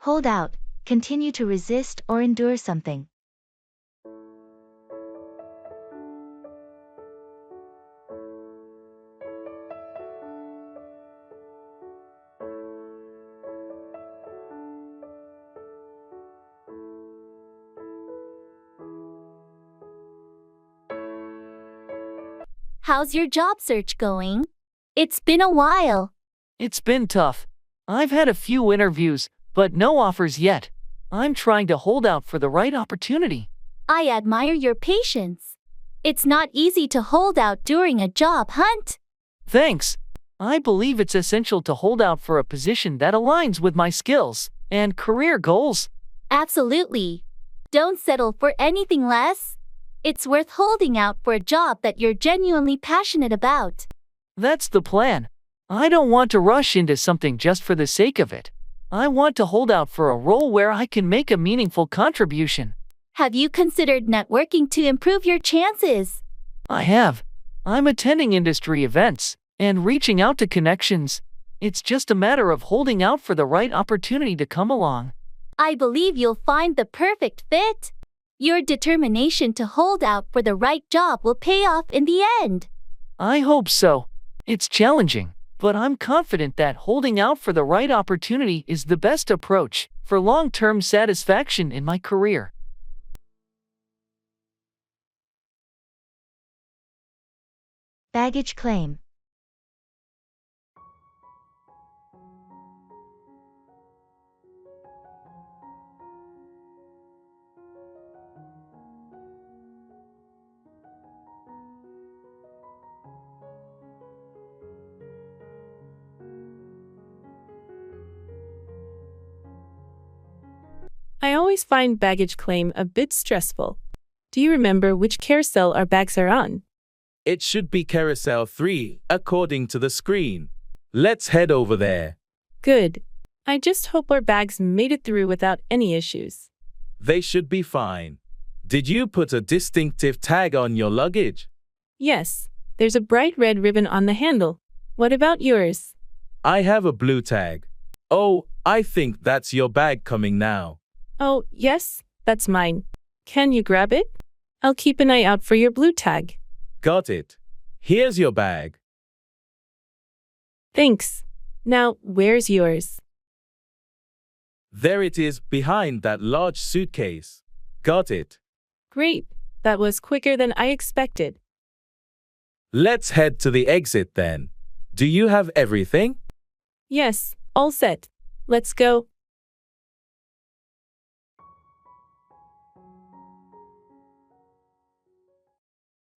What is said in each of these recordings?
Hold out, continue to resist or endure something. How's your job search going? It's been a while. It's been tough. I've had a few interviews, but no offers yet. I'm trying to hold out for the right opportunity. I admire your patience. It's not easy to hold out during a job hunt. Thanks. I believe it's essential to hold out for a position that aligns with my skills and career goals. Absolutely. Don't settle for anything less. It's worth holding out for a job that you're genuinely passionate about. That's the plan. I don't want to rush into something just for the sake of it. I want to hold out for a role where I can make a meaningful contribution. Have you considered networking to improve your chances? I have. I'm attending industry events and reaching out to connections. It's just a matter of holding out for the right opportunity to come along. I believe you'll find the perfect fit. Your determination to hold out for the right job will pay off in the end. I hope so. It's challenging, but I'm confident that holding out for the right opportunity is the best approach for long-term satisfaction in my career. Baggage claim. I always find baggage claim a bit stressful. Do you remember which carousel our bags are on? It should be carousel 3, according to the screen. Let's head over there. Good. I just hope our bags made it through without any issues. They should be fine. Did you put a distinctive tag on your luggage? Yes, there's a bright red ribbon on the handle. What about yours? I have a blue tag. Oh, I think that's your bag coming now. Oh, yes, that's mine. Can you grab it? I'll keep an eye out for your blue tag. Got it. Here's your bag. Thanks. Now, where's yours? There it is, behind that large suitcase. Got it. Great. That was quicker than I expected. Let's head to the exit then. Do you have everything? Yes, all set. Let's go.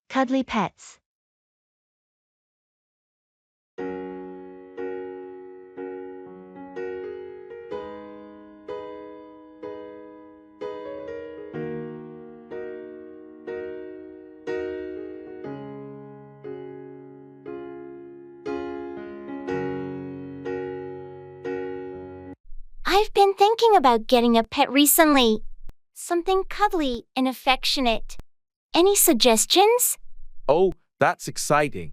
Cuddly pets. I've been thinking about getting a pet recently. Something cuddly and affectionate. Any suggestions? Oh, that's exciting.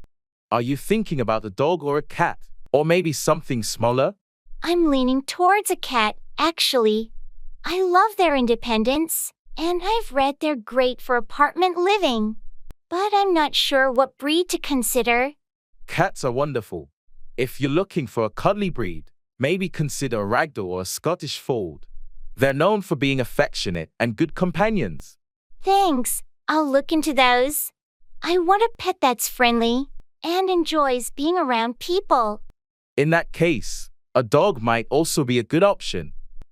Are you thinking about a dog or a cat? Or maybe something smaller? I'm leaning towards a cat, actually. I love their independence, and I've read they're great for apartment living. But I'm not sure what breed to consider. Cats are wonderful. If you're looking for a cuddly breed, maybe consider a ragdoll or a Scottish fold. They're known for being affectionate and good companions. Thanks, I'll look into those. I want a pet that's friendly and enjoys being around people. In that case, a dog might also be a good option.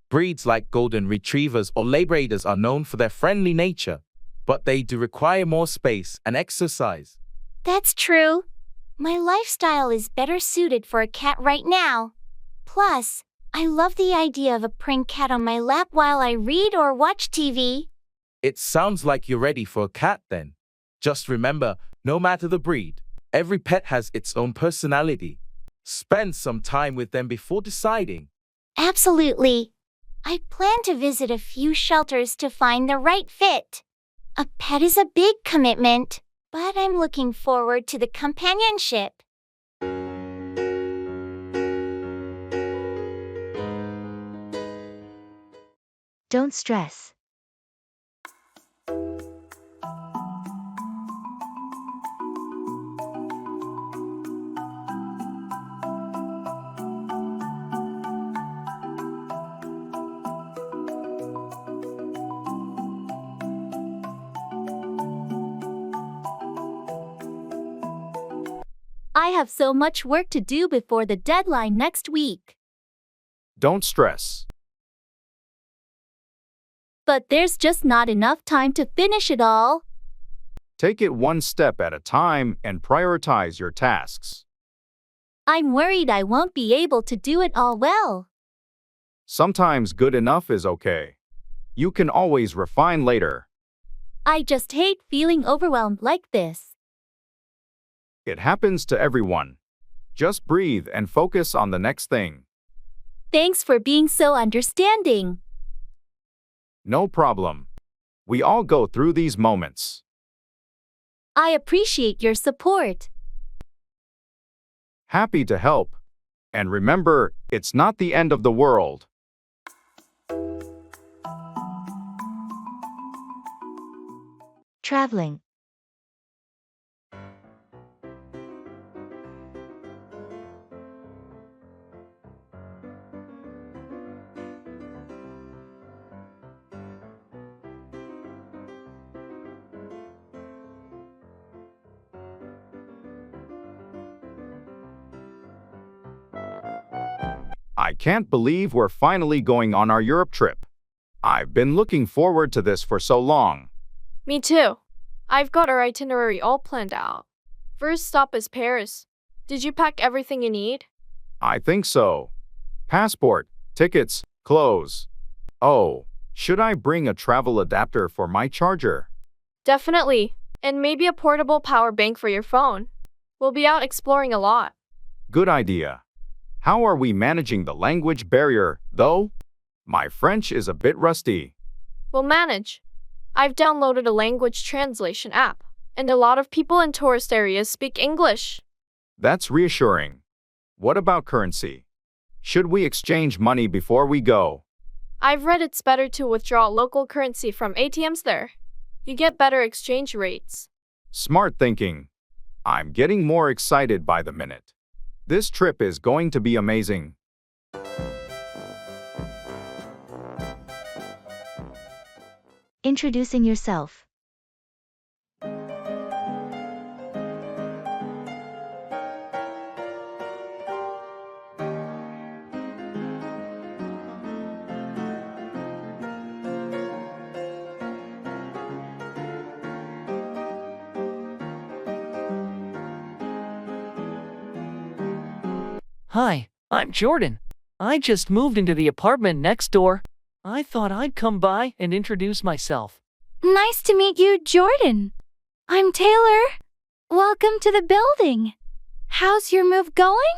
Breeds like golden retrievers or labradors are known for their friendly nature, but they do require more space and exercise. That's true. My lifestyle is better suited for a cat right now. Plus, I love the idea of a purring cat on my lap while I read or watch TV. It sounds like you're ready for a cat then. Just remember, no matter the breed, every pet has its own personality. Spend some time with them before deciding. Absolutely. I plan to visit a few shelters to find the right fit. A pet is a big commitment, but I'm looking forward to the companionship. Don't stress. I have so much work to do before the deadline next week. Don't stress. But there's just not enough time to finish it all. Take it one step at a time and prioritize your tasks. I'm worried I won't be able to do it all well. Sometimes good enough is okay. You can always refine later. I just hate feeling overwhelmed like this. It happens to everyone. Just breathe and focus on the next thing. Thanks for being so understanding. No problem. We all go through these moments. I appreciate your support. Happy to help. And remember, it's not the end of the world. Traveling. I can't believe we're finally going on our Europe trip. I've been looking forward to this for so long. Me too. I've got our itinerary all planned out. First stop is Paris. Did you pack everything you need? I think so. Passport, tickets, clothes. Oh, should I bring a travel adapter for my charger? Definitely. And maybe a portable power bank for your phone. We'll be out exploring a lot. Good idea. How are we managing the language barrier, though? My French is a bit rusty. We'll manage. I've downloaded a language translation app, and a lot of people in tourist areas speak English. That's reassuring. What about currency? Should we exchange money before we go? I've read it's better to withdraw local currency from ATMs there. You get better exchange rates. Smart thinking. I'm getting more excited by the minute. This trip is going to be amazing. Introducing yourself. Hi, I'm Jordan. I just moved into the apartment next door. I thought I'd come by and introduce myself. Nice to meet you, Jordan. I'm Taylor. Welcome to the building. How's your move going?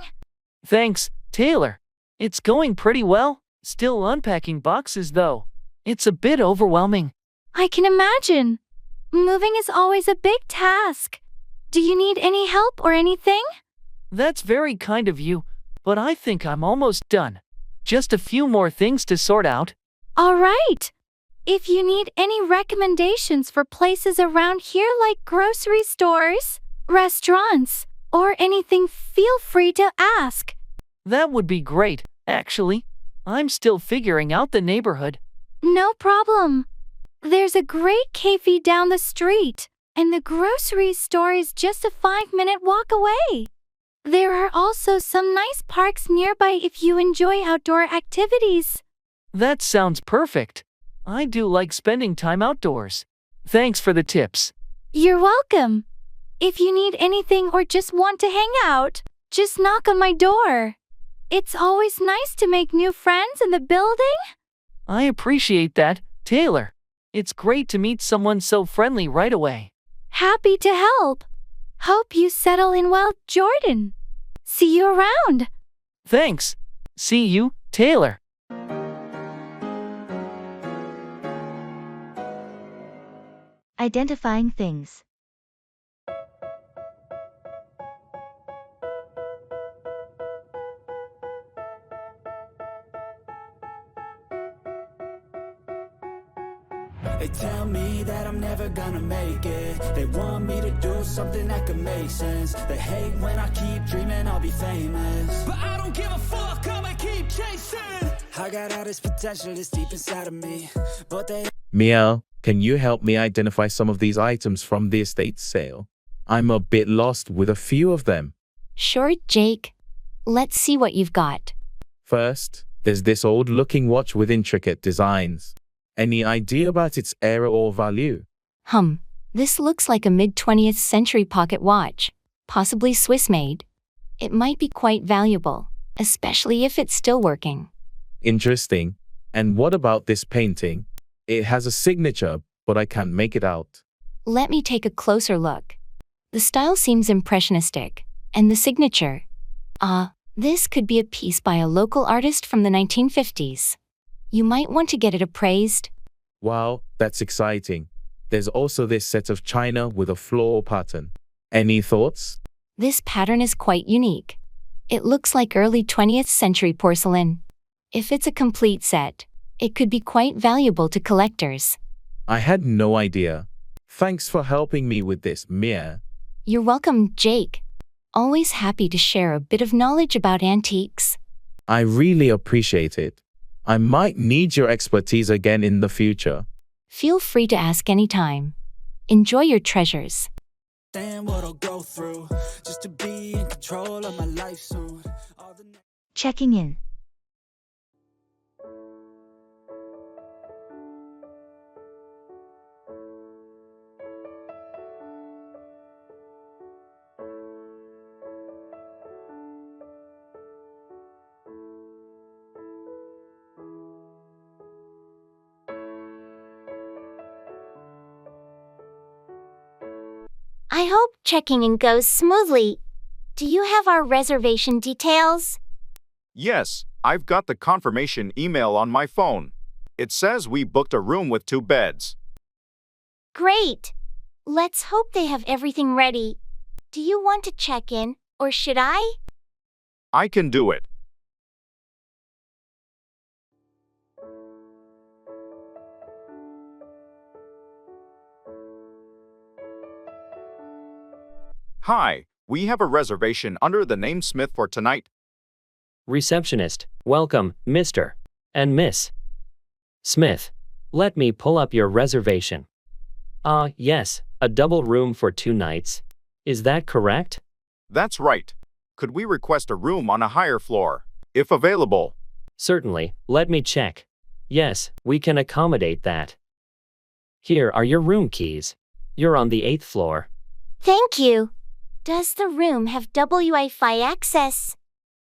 Thanks, Taylor. It's going pretty well. Still unpacking boxes, though. It's a bit overwhelming. I can imagine. Moving is always a big task. Do you need any help or anything? That's very kind of you, but I think I'm almost done. Just a few more things to sort out. All right. If you need any recommendations for places around here like grocery stores, restaurants, or anything, feel free to ask. That would be great, actually. I'm still figuring out the neighborhood. No problem. There's a great cafe down the street, and the grocery store is just a 5-minute walk away. There are also some nice parks nearby if you enjoy outdoor activities. That sounds perfect. I do like spending time outdoors. Thanks for the tips. You're welcome. If you need anything or just want to hang out, just knock on my door. It's always nice to make new friends in the building. I appreciate that, Taylor. It's great to meet someone so friendly right away. Happy to help. Hope you settle in well, Jordan. See you around. Thanks. See you, Taylor. Identifying things. They tell me that I'm never gonna make it. They want me to do something that could make sense. They hate when I keep dreaming I'll be famous, but I don't give a fuck, I'ma keep chasing. I got all this potential that's deep inside of me, but they... Meow, can you help me identify some of these items from the estate sale? I'm a bit lost with a few of them. Sure, Jake. Let's see what you've got. First, there's this old-looking watch with intricate designs. Any idea about its era or value? This looks like a mid-20th century pocket watch, possibly Swiss-made. It might be quite valuable, especially if it's still working. Interesting. And what about this painting? It has a signature, but I can't make it out. Let me take a closer look. The style seems impressionistic, and the signature. This could be a piece by a local artist from the 1950s. You might want to get it appraised. Wow, that's exciting. There's also this set of china with a floral pattern. Any thoughts? This pattern is quite unique. It looks like early 20th century porcelain. If it's a complete set, it could be quite valuable to collectors. I had no idea. Thanks for helping me with this, Mia. You're welcome, Jake. Always happy to share a bit of knowledge about antiques. I really appreciate it. I might need your expertise again in the future. Feel free to ask anytime. Enjoy your treasures. Understand what I'll go through just to be in control of my life soon. Checking in. I hope checking in goes smoothly. Do you have our reservation details? Yes, I've got the confirmation email on my phone. It says we booked a room with 2 beds. Great. Let's hope they have everything ready. Do you want to check in, or should I? I can do it. Hi, we have a reservation under the name Smith for tonight. Receptionist, welcome, Mr. and Miss Smith. Let me pull up your reservation. Yes, a double room for 2 nights. Is that correct? That's right. Could we request a room on a higher floor, if available? Certainly, let me check. Yes, we can accommodate that. Here are your room keys. You're on the 8th floor. Thank you. Does the room have Wi-Fi access?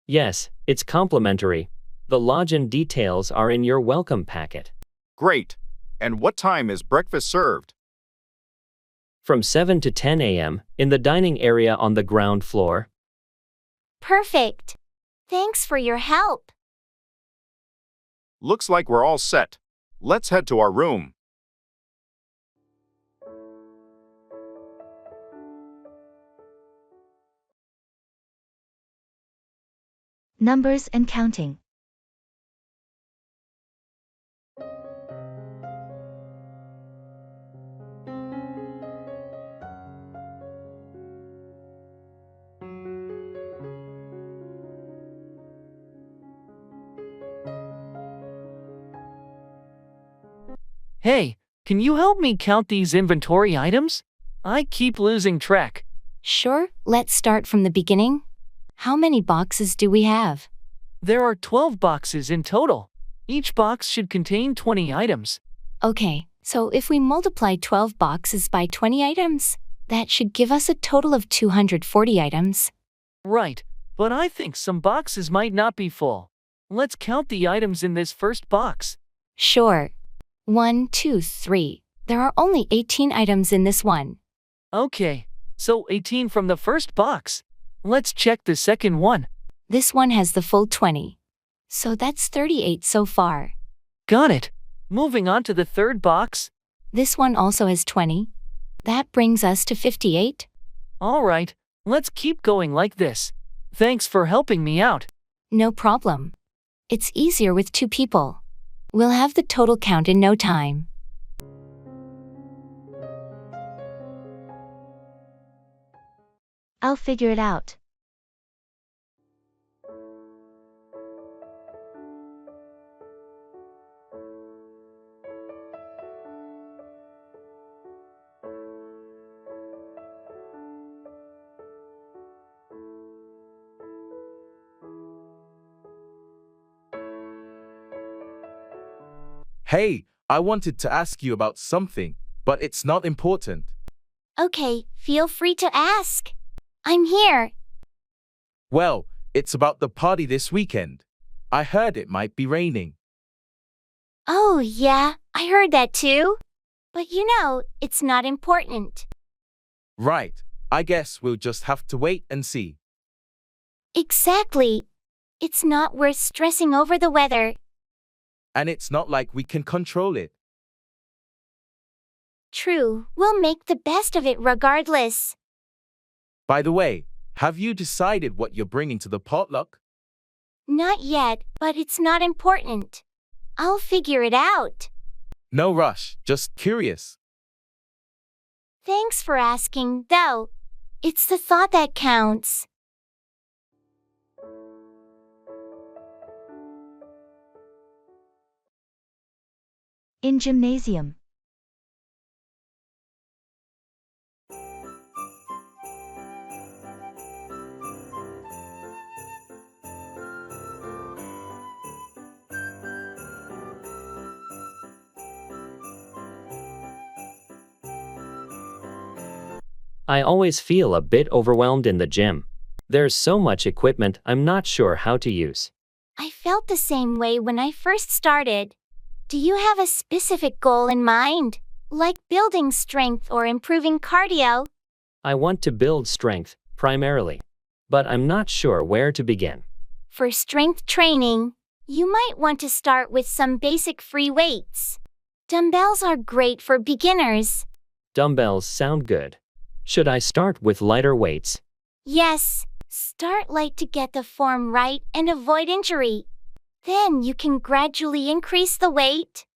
Yes, it's complimentary. The lodging details are in your welcome packet. Great. And what time is breakfast served? From 7 to 10 a.m. in the dining area on the ground floor. Perfect. Thanks for your help. Looks like we're all set. Let's head to our room. Numbers and counting. Hey, can you help me count these inventory items? I keep losing track. Sure, let's start from the beginning. How many boxes do we have? There are 12 boxes in total. Each box should contain 20 items. Okay, so if we multiply 12 boxes by 20 items, that should give us a total of 240 items. Right, but I think some boxes might not be full. Let's count the items in this first box. Sure. 1, 2, 3. There are only 18 items in this one. Okay, so 18 from the first box. Let's check the second one. This one has the full 20. So that's 38 so far. Got it. Moving on to the third box. This one also has 20. That brings us to 58. All right, let's keep going like this. Thanks for helping me out. No problem. It's easier with 2 people. We'll have the total count in no time. I'll figure it out. Hey, I wanted to ask you about something, but it's not important. Okay, feel free to ask. I'm here. Well, it's about the party this weekend. I heard it might be raining. Oh, yeah, I heard that too. But it's not important. Right, I guess we'll just have to wait and see. Exactly. It's not worth stressing over the weather. And it's not like we can control it. True, we'll make the best of it regardless. By the way, have you decided what you're bringing to the potluck? Not yet, but it's not important. I'll figure it out. No rush, just curious. Thanks for asking, though. It's the thought that counts. In gymnasium. I always feel a bit overwhelmed in the gym. There's so much equipment I'm not sure how to use. I felt the same way when I first started. Do you have a specific goal in mind? Like building strength or improving cardio? I want to build strength, primarily. But I'm not sure where to begin. For strength training, you might want to start with some basic free weights. Dumbbells are great for beginners. Dumbbells sound good. Should I start with lighter weights? Yes, start light to get the form right and avoid injury. Then you can gradually increase the weight.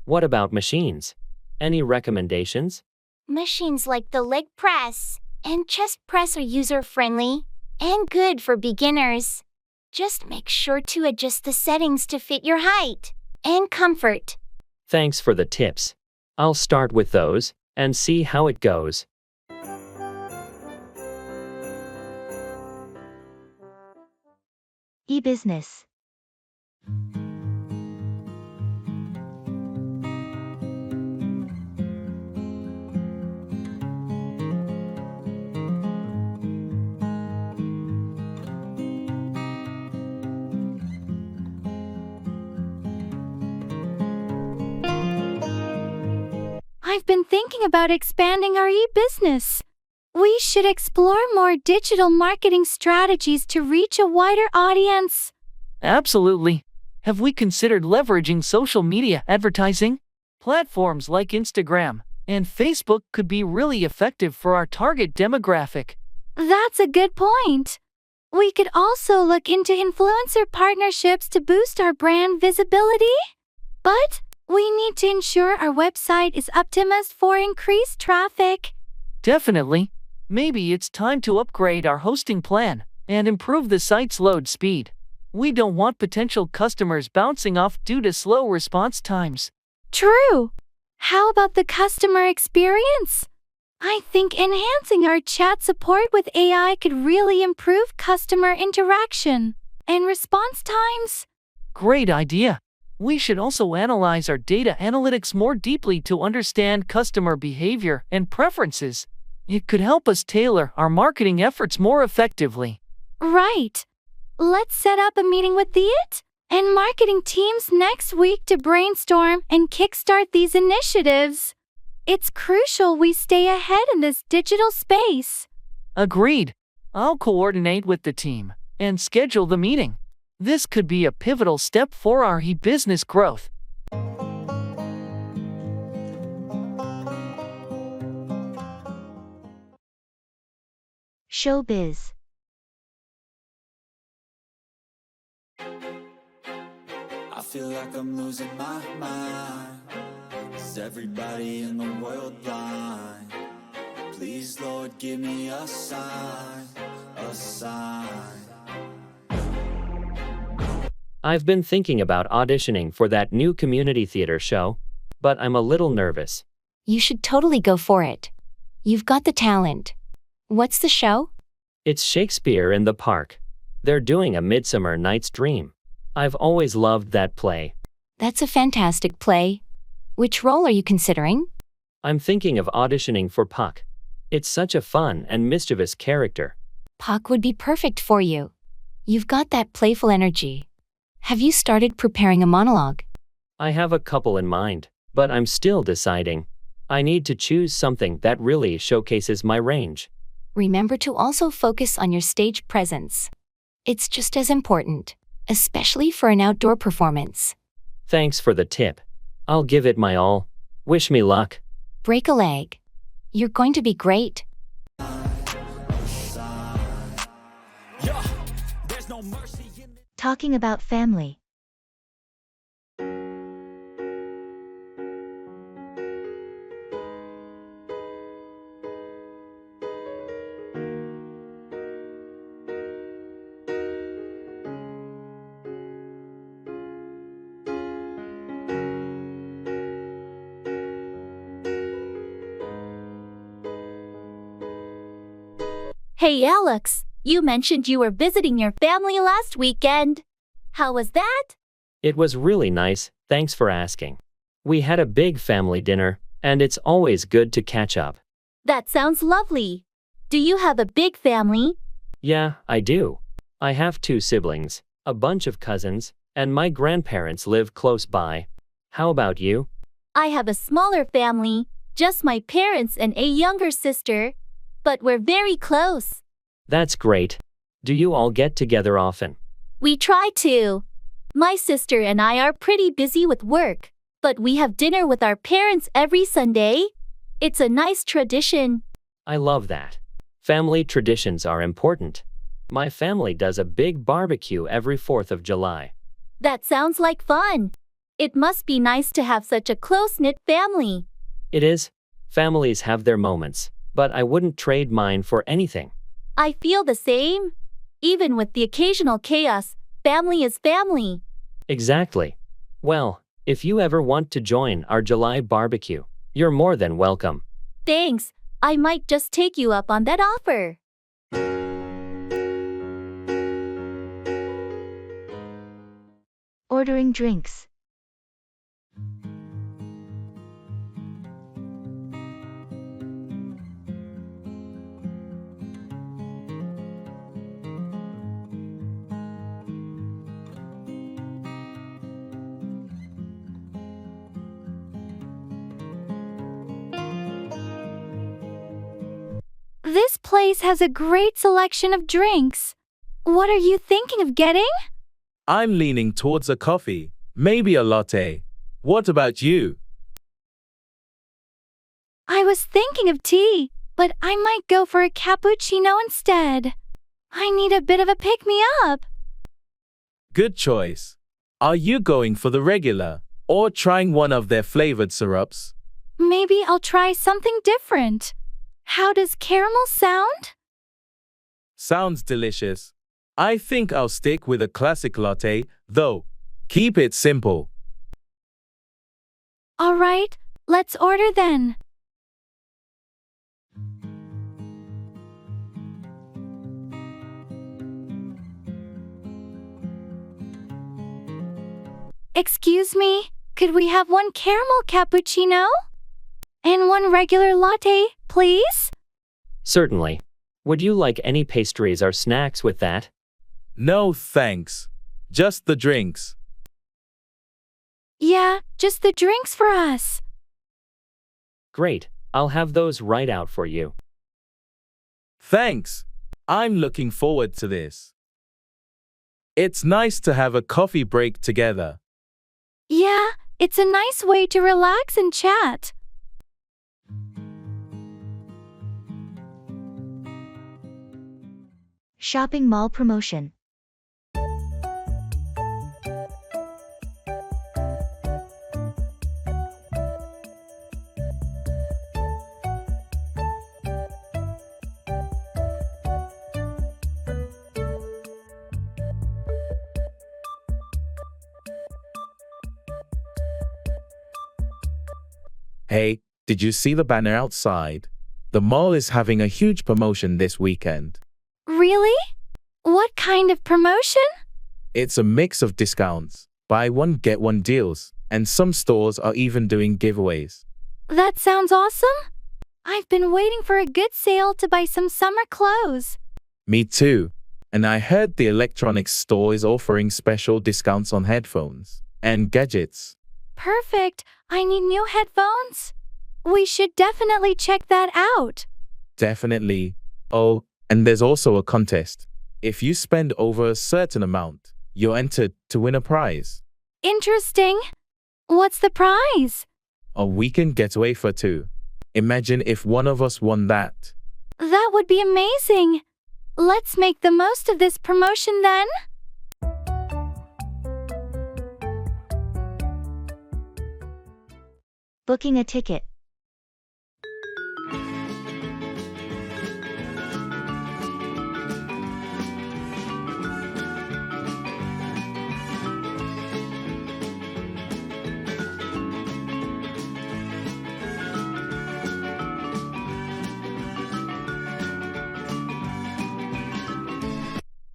What about machines? Any recommendations? Machines like the leg press and chest press are user-friendly and good for beginners. Just make sure to adjust the settings to fit your height and comfort. Thanks for the tips. I'll start with those and see how it goes. E-business. I've been thinking about expanding our e-business. We should explore more digital marketing strategies to reach a wider audience. Absolutely. Have we considered leveraging social media advertising? Platforms like Instagram and Facebook could be really effective for our target demographic. That's a good point. We could also look into influencer partnerships to boost our brand visibility. But we need to ensure our website is optimized for increased traffic. Definitely. Maybe it's time to upgrade our hosting plan and improve the site's load speed. We don't want potential customers bouncing off due to slow response times. True. How about the customer experience? I think enhancing our chat support with AI could really improve customer interaction and response times. Great idea. We should also analyze our data analytics more deeply to understand customer behavior and preferences. It could help us tailor our marketing efforts more effectively. Right. Let's set up a meeting with the IT and marketing teams next week to brainstorm and kickstart these initiatives. It's crucial we stay ahead in this digital space. Agreed. I'll coordinate with the team and schedule the meeting. This could be a pivotal step for our e-business growth. Showbiz. I feel like I'm losing my mind. Is everybody in the world blind? Please, Lord, give me a sign. I've been thinking about auditioning for that new community theater show, but I'm a little nervous. You should totally go for it. You've got the talent. What's the show? It's Shakespeare in the Park. They're doing A Midsummer Night's Dream. I've always loved that play. That's a fantastic play. Which role are you considering? I'm thinking of auditioning for Puck. It's such a fun and mischievous character. Puck would be perfect for you. You've got that playful energy. Have you started preparing a monologue? I have a couple in mind, but I'm still deciding. I need to choose something that really showcases my range. Remember to also focus on your stage presence. It's just as important, especially for an outdoor performance. Thanks for the tip. I'll give it my all. Wish me luck. Break a leg. You're going to be great. Talking about family. Hey Alex, you mentioned you were visiting your family last weekend. How was that? It was really nice, thanks for asking. We had a big family dinner, and it's always good to catch up. That sounds lovely. Do you have a big family? Yeah, I do. I have 2 siblings, a bunch of cousins, and my grandparents live close by. How about you? I have a smaller family, just my parents and a younger sister. But we're very close. That's great. Do you all get together often? We try to. My sister and I are pretty busy with work, but we have dinner with our parents every Sunday. It's a nice tradition. I love that. Family traditions are important. My family does a big barbecue every 4th of July. That sounds like fun. It must be nice to have such a close-knit family. It is. Families have their moments, but I wouldn't trade mine for anything. I feel the same. Even with the occasional chaos, family is family. Exactly. Well, if you ever want to join our July barbecue, you're more than welcome. Thanks. I might just take you up on that offer. Ordering drinks. This place has a great selection of drinks. What are you thinking of getting? I'm leaning towards a coffee, maybe a latte. What about you? I was thinking of tea, but I might go for a cappuccino instead. I need a bit of a pick-me-up. Good choice. Are you going for the regular, or trying one of their flavored syrups? Maybe I'll try something different. How does caramel sound? Sounds delicious. I think I'll stick with a classic latte, though. Keep it simple. All right, let's order then. Excuse me, could we have one caramel cappuccino? And one regular latte, please? Certainly. Would you like any pastries or snacks with that? No, thanks. Just the drinks. Yeah, just the drinks for us. Great, I'll have those right out for you. Thanks. I'm looking forward to this. It's nice to have a coffee break together. Yeah, it's a nice way to relax and chat. Shopping mall promotion. Hey, did you see the banner outside? The mall is having a huge promotion this weekend. Really? What kind of promotion? It's a mix of discounts, buy one get one deals, and some stores are even doing giveaways. That sounds awesome. I've been waiting for a good sale to buy some summer clothes. Me too. And I heard the electronics store is offering special discounts on headphones and gadgets. Perfect. I need new headphones. We should definitely check that out. Definitely. Oh, and there's also a contest. If you spend over a certain amount, you're entered to win a prize. Interesting. What's the prize? A weekend getaway for two. Imagine if one of us won that. That would be amazing. Let's make the most of this promotion then. Booking a ticket.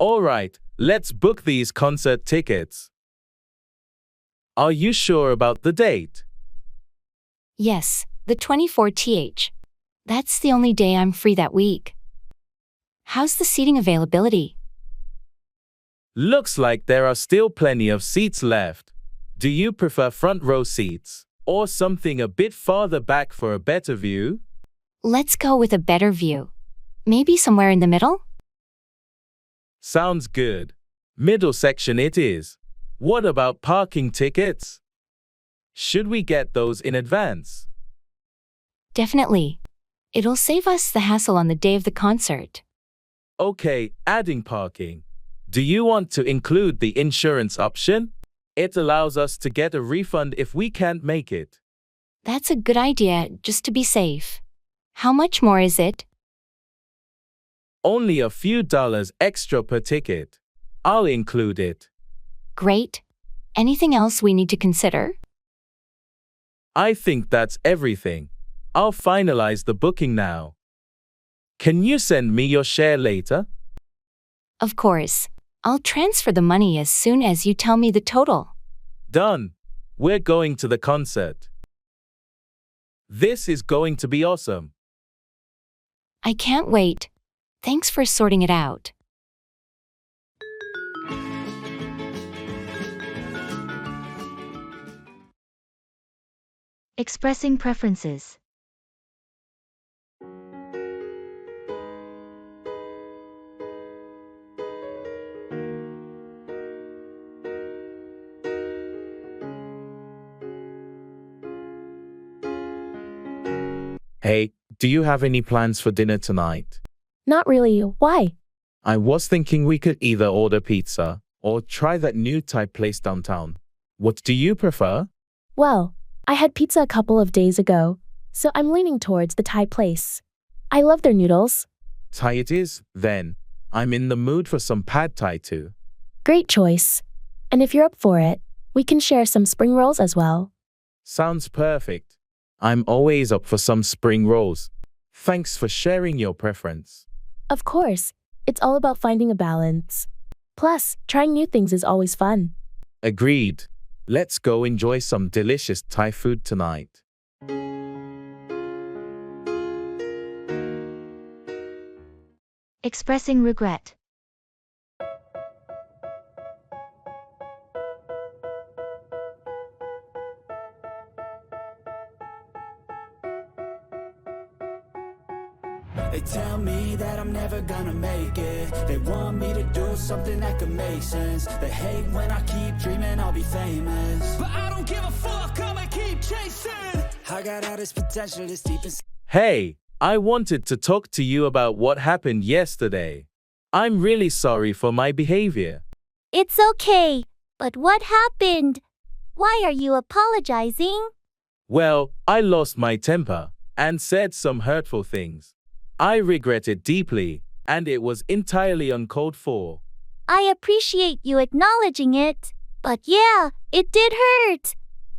All right, let's book these concert tickets. Are you sure about the date? Yes, the 24th. That's the only day I'm free that week. How's the seating availability? Looks like there are still plenty of seats left. Do you prefer front row seats or something a bit farther back for a better view? Let's go with a better view. Maybe somewhere in the middle? Sounds good. Middle section it is. What about parking tickets? Should we get those in advance? Definitely. It'll save us the hassle on the day of the concert. Okay, adding parking. Do you want to include the insurance option? It allows us to get a refund if we can't make it. That's a good idea, just to be safe. How much more is it? Only a few dollars extra per ticket. I'll include it. Great. Anything else we need to consider? I think that's everything. I'll finalize the booking now. Can you send me your share later? Of course. I'll transfer the money as soon as you tell me the total. Done. We're going to the concert. This is going to be awesome. I can't wait. Thanks for sorting it out. Expressing preferences. Hey, do you have any plans for dinner tonight? Not really. Why? I was thinking we could either order pizza or try that new Thai place downtown. What do you prefer? Well, I had pizza a couple of days ago, so I'm leaning towards the Thai place. I love their noodles. Thai it is, then. I'm in the mood for some pad Thai too. Great choice. And if you're up for it, we can share some spring rolls as well. Sounds perfect. I'm always up for some spring rolls. Thanks for sharing your preference. Of course, it's all about finding a balance. Plus, trying new things is always fun. Agreed. Let's go enjoy some delicious Thai food tonight. Expressing regret. They tell me that I'm never gonna make it. They want me to do something that could make sense. They hate when I keep dreaming I'll be famous, but I don't give a fuck, I'ma keep chasing. I got all this potential that's deep inside. Hey, I wanted to talk to you about what happened yesterday. I'm really sorry for my behavior. It's okay. But what happened? Why are you apologizing? Well, I lost my temper and said some hurtful things. I regret it deeply, and it was entirely uncalled for. I appreciate you acknowledging it. But yeah, it did hurt.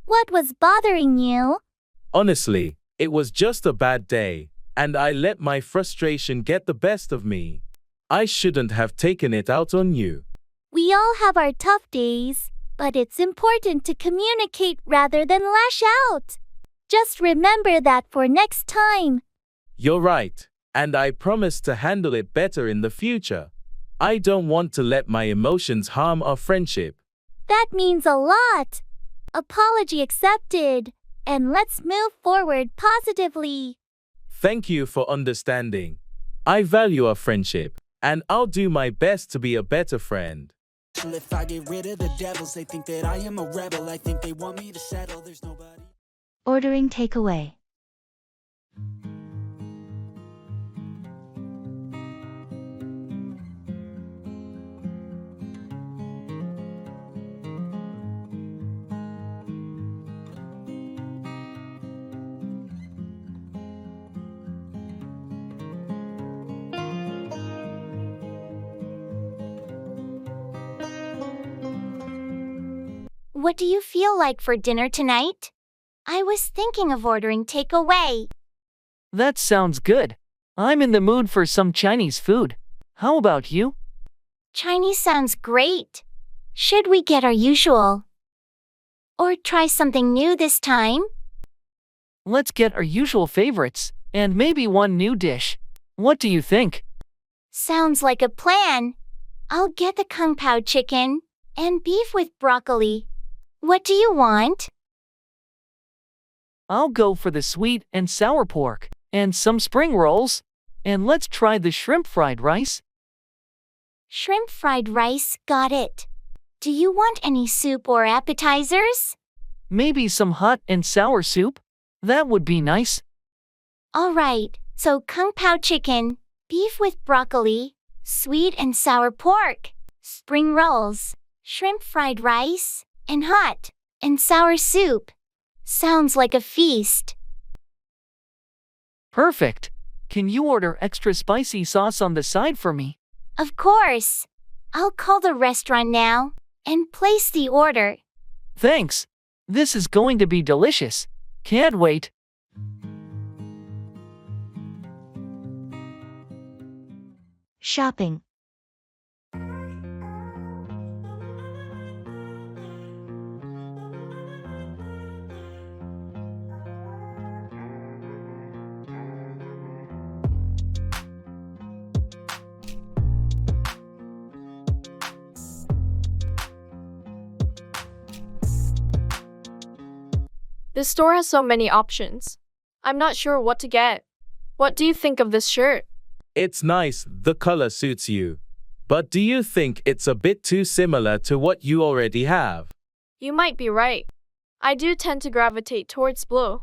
What was bothering you? Honestly, it was just a bad day, and I let my frustration get the best of me. I shouldn't have taken it out on you. We all have our tough days, but it's important to communicate rather than lash out. Just remember that for next time. You're right, and I promise to handle it better in the future. I don't want to let my emotions harm our friendship. That means a lot. Apology accepted. And let's move forward positively. Thank you for understanding. I value our friendship, and I'll do my best to be a better friend. If I get rid of the devils, they think that I am a rebel. I think they want me to settle. There's nobody. Ordering takeaway. What do you feel like for dinner tonight? I was thinking of ordering takeaway. That sounds good. I'm in the mood for some Chinese food. How about you? Chinese sounds great. Should we get our usual? Or try something new this time? Let's get our usual favorites, and maybe one new dish. What do you think? Sounds like a plan. I'll get the kung pao chicken and beef with broccoli. What do you want? I'll go for the sweet and sour pork, and some spring rolls. And let's try the shrimp fried rice. Shrimp fried rice, got it. Do you want any soup or appetizers? Maybe some hot and sour soup? That would be nice. All right, so kung pao chicken, beef with broccoli, sweet and sour pork, spring rolls, shrimp fried rice, and hot and sour soup. Sounds like a feast. Perfect. Can you order extra spicy sauce on the side for me? Of course. I'll call the restaurant now and place the order. Thanks. This is going to be delicious. Can't wait. Shopping. This store has so many options. I'm not sure what to get. What do you think of this shirt? It's nice, the color suits you. But do you think it's a bit too similar to what you already have? You might be right. I do tend to gravitate towards blue.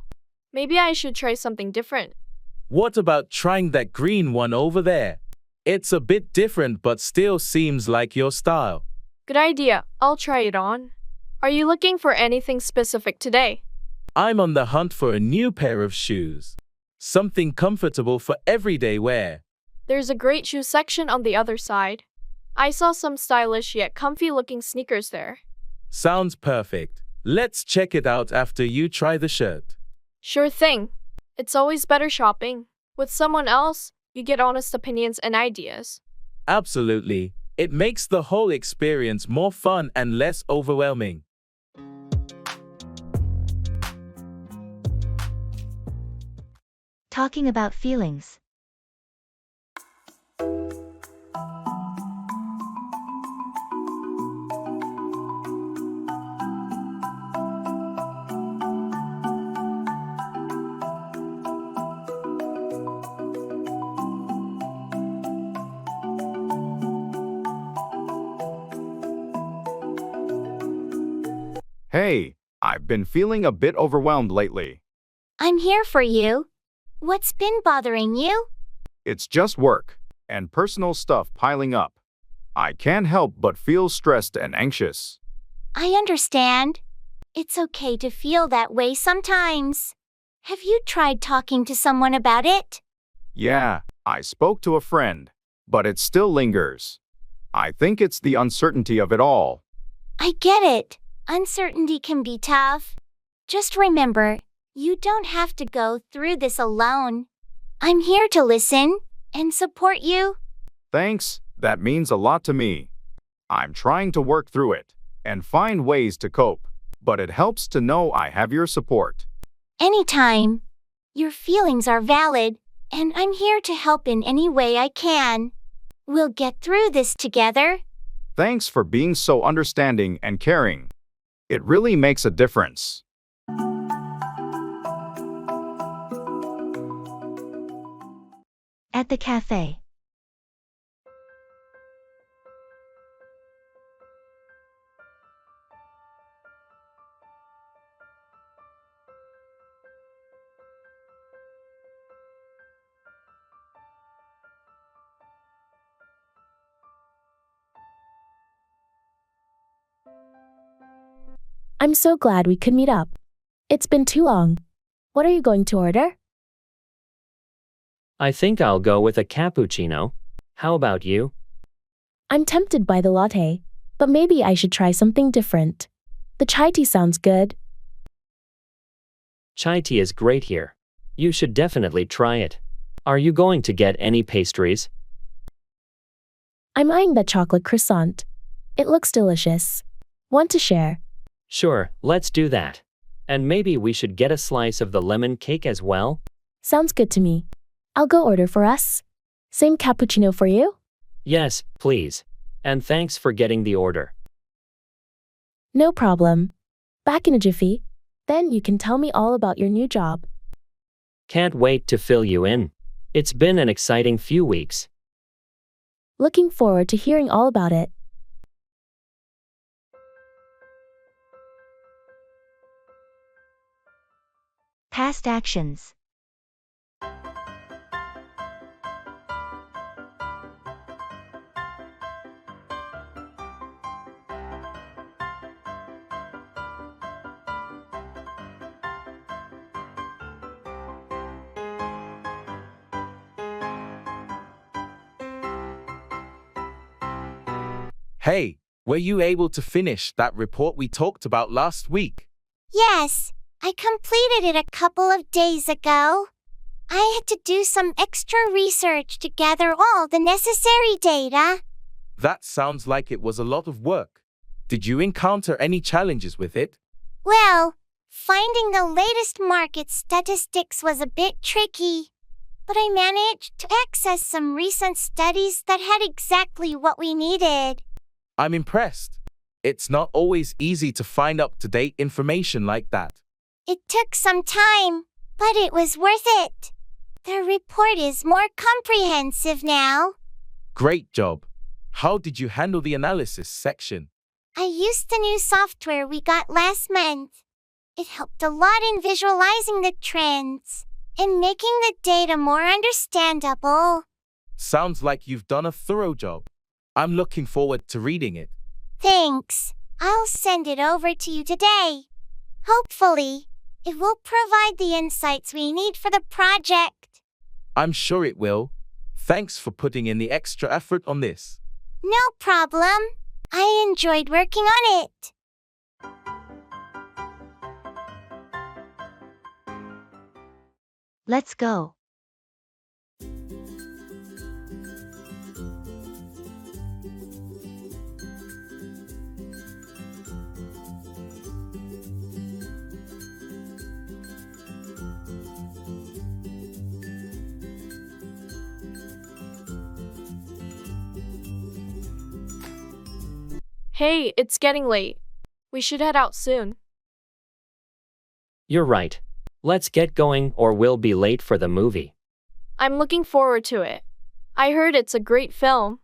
Maybe I should try something different. What about trying that green one over there? It's a bit different but still seems like your style. Good idea. I'll try it on. Are you looking for anything specific today? I'm on the hunt for a new pair of shoes. Something comfortable for everyday wear. There's a great shoe section on the other side. I saw some stylish yet comfy looking sneakers there. Sounds perfect. Let's check it out after you try the shirt. Sure thing. It's always better shopping with someone else. You get honest opinions and ideas. Absolutely. It makes the whole experience more fun and less overwhelming. Talking about feelings. Hey, I've been feeling a bit overwhelmed lately. I'm here for you. What's been bothering you? It's just work and personal stuff piling up. I can't help but feel stressed and anxious. I understand. It's okay to feel that way sometimes. Have you tried talking to someone about it? Yeah, I spoke to a friend, but it still lingers. I think it's the uncertainty of it all. I get it. Uncertainty can be tough. Just remember, You don't have to go through this alone. I'm here to listen and support you. Thanks, that means a lot to me. I'm trying to work through it and find ways to cope, but it helps to know I have your support. Anytime. Your feelings are valid, and I'm here to help in any way I can. We'll get through this together. Thanks for being so understanding and caring. It really makes a difference. At the cafe. I'm so glad we could meet up. It's been too long. What are you going to order? I think I'll go with a cappuccino. How about you? I'm tempted by the latte, but maybe I should try something different. The chai tea sounds good. Chai tea is great here. You should definitely try it. Are you going to get any pastries? I'm eyeing that chocolate croissant. It looks delicious. Want to share? Sure, let's do that. And maybe we should get a slice of the lemon cake as well? Sounds good to me. I'll go order for us. Same cappuccino for you? Yes, please. And thanks for getting the order. No problem. Back in a jiffy. Then you can tell me all about your new job. Can't wait to fill you in. It's been an exciting few weeks. Looking forward to hearing all about it. Past actions. Hey, were you able to finish that report we talked about last week? Yes, I completed it a couple of days ago. I had to do some extra research to gather all the necessary data. That sounds like it was a lot of work. Did you encounter any challenges with it? Well, finding the latest market statistics was a bit tricky, but I managed to access some recent studies that had exactly what we needed. I'm impressed. It's not always easy to find up-to-date information like that. It took some time, but it was worth it. The report is more comprehensive now. Great job. How did you handle the analysis section? I used the new software we got last month. It helped a lot in visualizing the trends and making the data more understandable. Sounds like you've done a thorough job. I'm looking forward to reading it. Thanks. I'll send it over to you today. Hopefully, it will provide the insights we need for the project. I'm sure it will. Thanks for putting in the extra effort on this. No problem. I enjoyed working on it. Let's go. Hey, it's getting late. We should head out soon. You're right. Let's get going or we'll be late for the movie. I'm looking forward to it. I heard it's a great film.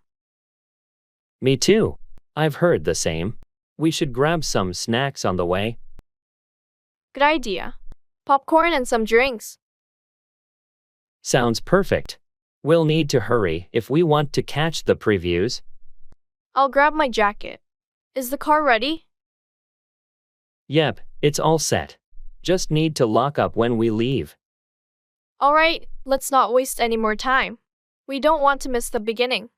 Me too. I've heard the same. We should grab some snacks on the way. Good idea. Popcorn and some drinks. Sounds perfect. We'll need to hurry if we want to catch the previews. I'll grab my jacket. Is the car ready? Yep, it's all set. Just need to lock up when we leave. Alright, let's not waste any more time. We don't want to miss the beginning.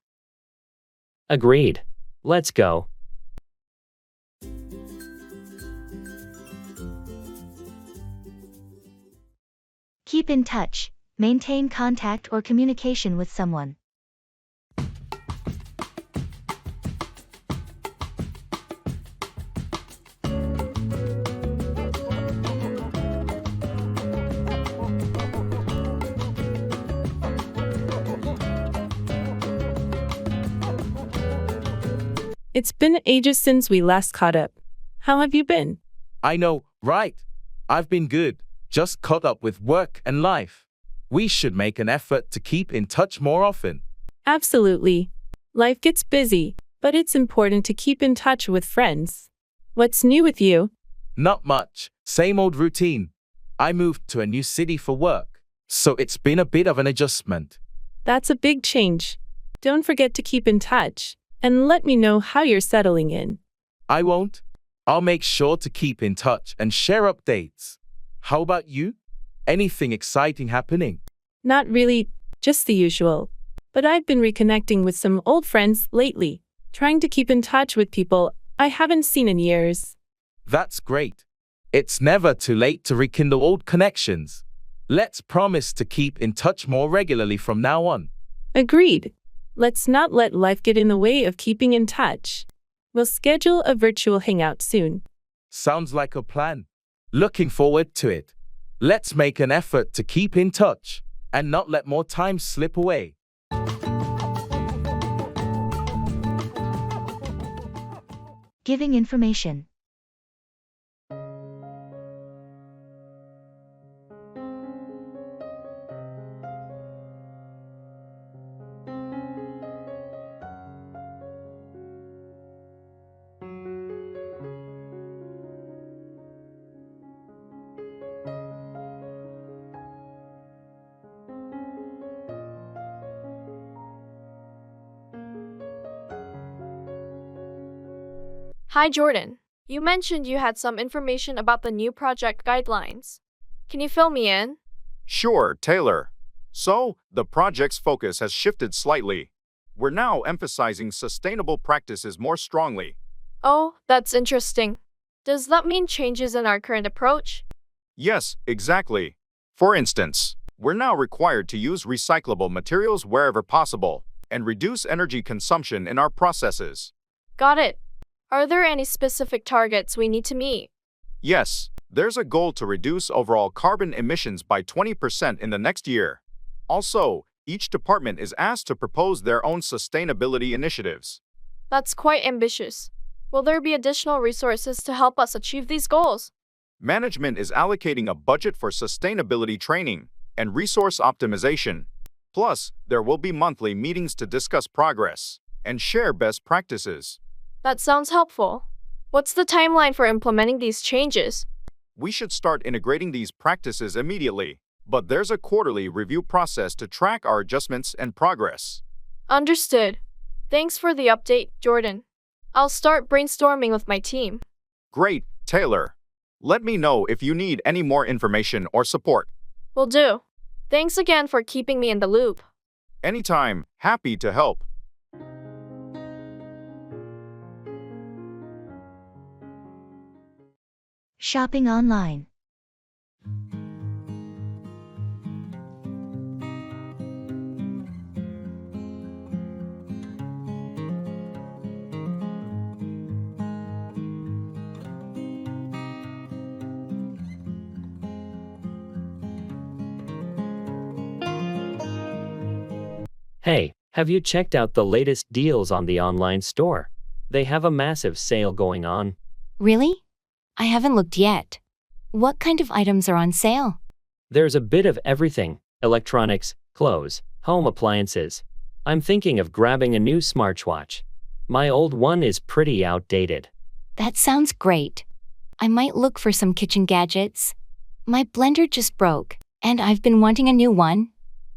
Agreed. Let's go. Keep in touch. Maintain contact or communication with someone. It's been ages since we last caught up. How have you been? I know, right? I've been good, just caught up with work and life. We should make an effort to keep in touch more often. Absolutely. Life gets busy, but it's important to keep in touch with friends. What's new with you? Not much, same old routine. I moved to a new city for work, so it's been a bit of an adjustment. That's a big change. Don't forget to keep in touch, and let me know how you're settling in. I won't. I'll make sure to keep in touch and share updates. How about you? Anything exciting happening? Not really, just the usual. But I've been reconnecting with some old friends lately, trying to keep in touch with people I haven't seen in years. That's great. It's never too late to rekindle old connections. Let's promise to keep in touch more regularly from now on. Agreed. Let's not let life get in the way of keeping in touch. We'll schedule a virtual hangout soon. Sounds like a plan. Looking forward to it. Let's make an effort to keep in touch and not let more time slip away. Giving information. Hi, Jordan. You mentioned you had some information about the new project guidelines. Can you fill me in? Sure, Taylor. So, the project's focus has shifted slightly. We're now emphasizing sustainable practices more strongly. Oh, that's interesting. Does that mean changes in our current approach? Yes, exactly. For instance, we're now required to use recyclable materials wherever possible and reduce energy consumption in our processes. Got it. Are there any specific targets we need to meet? Yes, there's a goal to reduce overall carbon emissions by 20% in the next year. Also, each department is asked to propose their own sustainability initiatives. That's quite ambitious. Will there be additional resources to help us achieve these goals? Management is allocating a budget for sustainability training and resource optimization. Plus, there will be monthly meetings to discuss progress and share best practices. That sounds helpful. What's the timeline for implementing these changes? We should start integrating these practices immediately, but there's a quarterly review process to track our adjustments and progress. Understood. Thanks for the update, Jordan. I'll start brainstorming with my team. Great, Taylor. Let me know if you need any more information or support. Will do. Thanks again for keeping me in the loop. Anytime, happy to help. Shopping online. Hey, have you checked out the latest deals on the online store? They have a massive sale going on. Really? I haven't looked yet. What kind of items are on sale? There's a bit of everything: electronics, clothes, home appliances. I'm thinking of grabbing a new smartwatch. My old one is pretty outdated. That sounds great. I might look for some kitchen gadgets. My blender just broke, and I've been wanting a new one.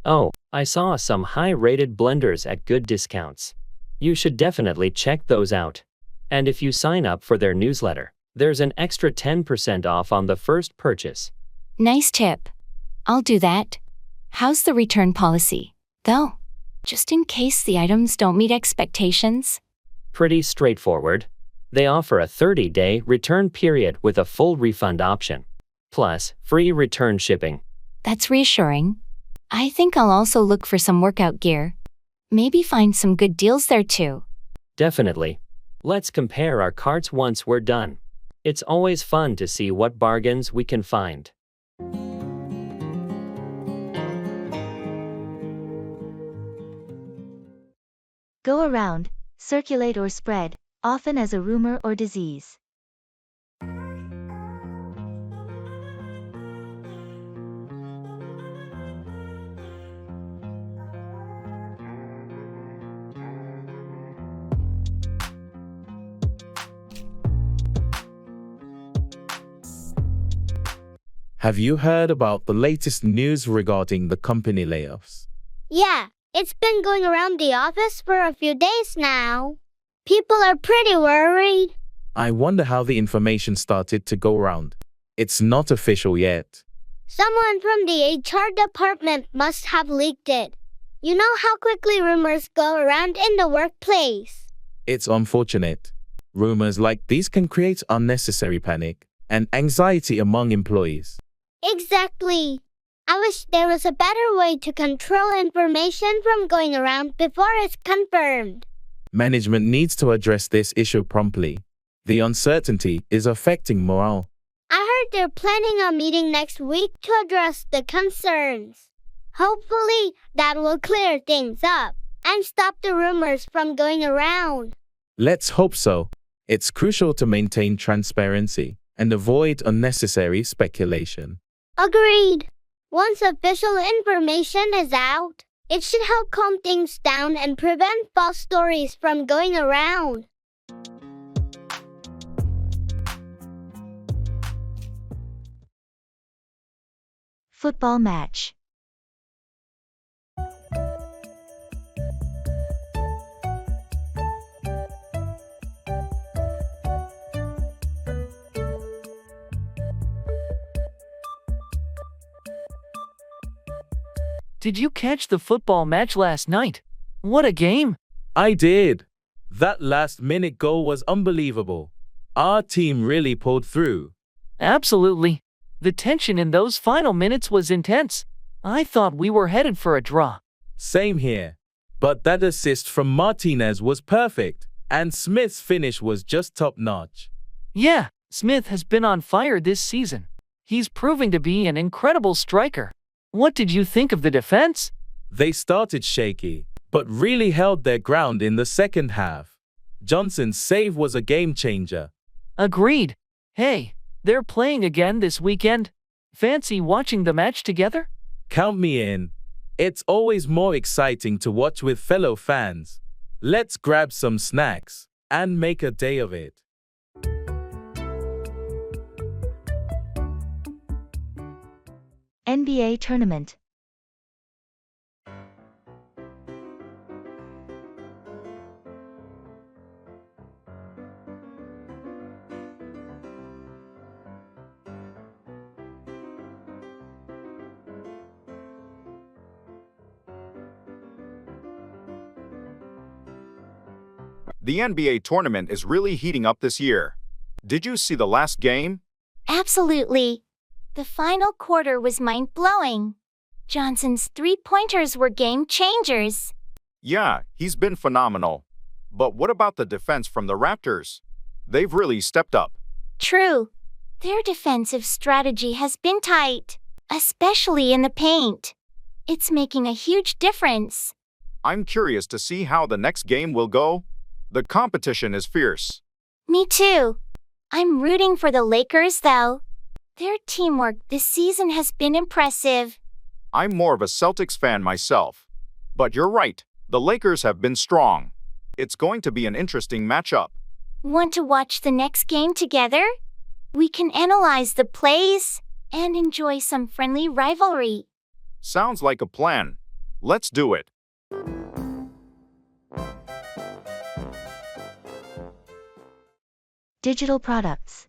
Oh, I saw some high-rated blenders at good discounts. You should definitely check those out. And if you sign up for their newsletter, there's an extra 10% off on the first purchase. Nice tip. I'll do that. How's the return policy, though? Just in case the items don't meet expectations. Pretty straightforward. They offer a 30-day return period with a full refund option. Plus, free return shipping. That's reassuring. I think I'll also look for some workout gear. Maybe find some good deals there too. Definitely. Let's compare our carts once we're done. It's always fun to see what bargains we can find. Go around, circulate or spread, often as a rumor or disease. Have you heard about the latest news regarding the company layoffs? Yeah, it's been going around the office for a few days now. People are pretty worried. I wonder how the information started to go around. It's not official yet. Someone from the HR department must have leaked it. You know how quickly rumors go around in the workplace. It's unfortunate. Rumors like these can create unnecessary panic and anxiety among employees. Exactly. I wish there was a better way to control information from going around before it's confirmed. Management needs to address this issue promptly. The uncertainty is affecting morale. I heard they're planning a meeting next week to address the concerns. Hopefully, that will clear things up and stop the rumors from going around. Let's hope so. It's crucial to maintain transparency and avoid unnecessary speculation. Agreed. Once official information is out, it should help calm things down and prevent false stories from going around. Football match. Did you catch the football match last night? What a game! I did. That last-minute goal was unbelievable. Our team really pulled through. Absolutely. The tension in those final minutes was intense. I thought we were headed for a draw. Same here. But that assist from Martinez was perfect, and Smith's finish was just top-notch. Yeah, Smith has been on fire this season. He's proving to be an incredible striker. What did you think of the defense? They started shaky, but really held their ground in the second half. Johnson's save was a game-changer. Agreed. Hey, they're playing again this weekend. Fancy watching the match together? Count me in. It's always more exciting to watch with fellow fans. Let's grab some snacks and make a day of it. NBA tournament. The NBA tournament is really heating up this year. Did you see the last game? Absolutely. The final quarter was mind-blowing. Johnson's three-pointers were game changers. Yeah, he's been phenomenal. But what about the defense from the Raptors? They've really stepped up. True. Their defensive strategy has been tight, especially in the paint. It's making a huge difference. I'm curious to see how the next game will go. The competition is fierce. Me too. I'm rooting for the Lakers, though. Their teamwork this season has been impressive. I'm more of a Celtics fan myself. But you're right, the Lakers have been strong. It's going to be an interesting matchup. Want to watch the next game together? We can analyze the plays and enjoy some friendly rivalry. Sounds like a plan. Let's do it. Digital products.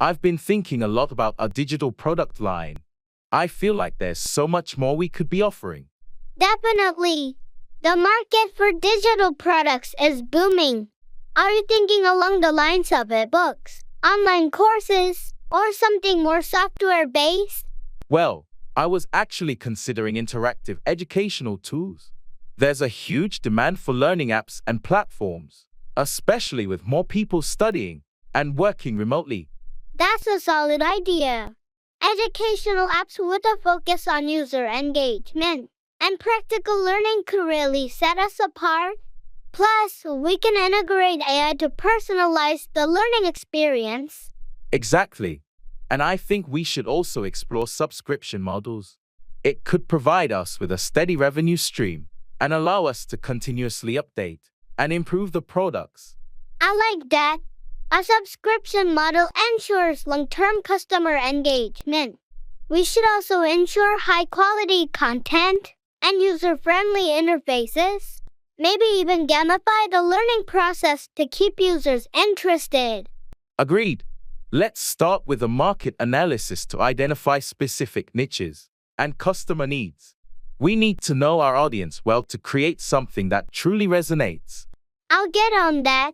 I've been thinking a lot about our digital product line. I feel like there's so much more we could be offering. Definitely. The market for digital products is booming. Are you thinking along the lines of e-books, online courses, or something more software-based? Well, I was actually considering interactive educational tools. There's a huge demand for learning apps and platforms, especially with more people studying and working remotely. That's a solid idea. Educational apps with a focus on user engagement and practical learning could really set us apart. Plus, we can integrate AI to personalize the learning experience. Exactly. And I think we should also explore subscription models. It could provide us with a steady revenue stream and allow us to continuously update and improve the products. I like that. A subscription model ensures long-term customer engagement. We should also ensure high-quality content and user-friendly interfaces. Maybe even gamify the learning process to keep users interested. Agreed. Let's start with a market analysis to identify specific niches and customer needs. We need to know our audience well to create something that truly resonates. I'll get on that.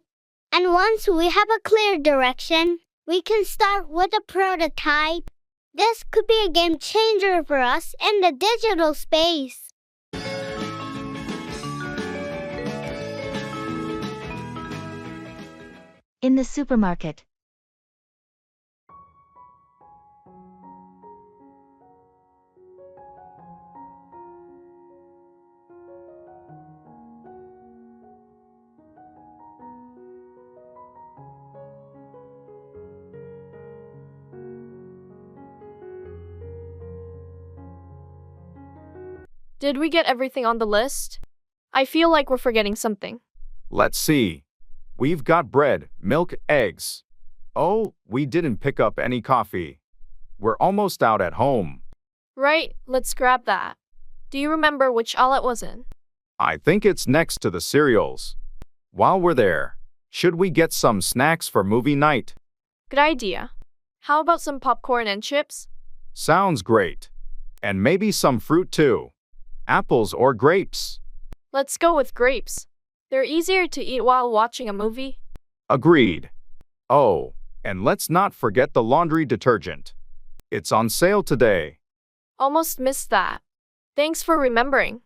And once we have a clear direction, we can start with a prototype. This could be a game changer for us in the digital space. In the supermarket. Did we get everything on the list? I feel like we're forgetting something. Let's see. We've got bread, milk, eggs. Oh, we didn't pick up any coffee. We're almost out at home. Right, let's grab that. Do you remember which aisle it was in? I think it's next to the cereals. While we're there, should we get some snacks for movie night? Good idea. How about some popcorn and chips? Sounds great. And maybe some fruit too. Apples or grapes? Let's go with grapes. They're easier to eat while watching a movie. Agreed. Oh, and let's not forget the laundry detergent. It's on sale today. Almost missed that. Thanks for remembering.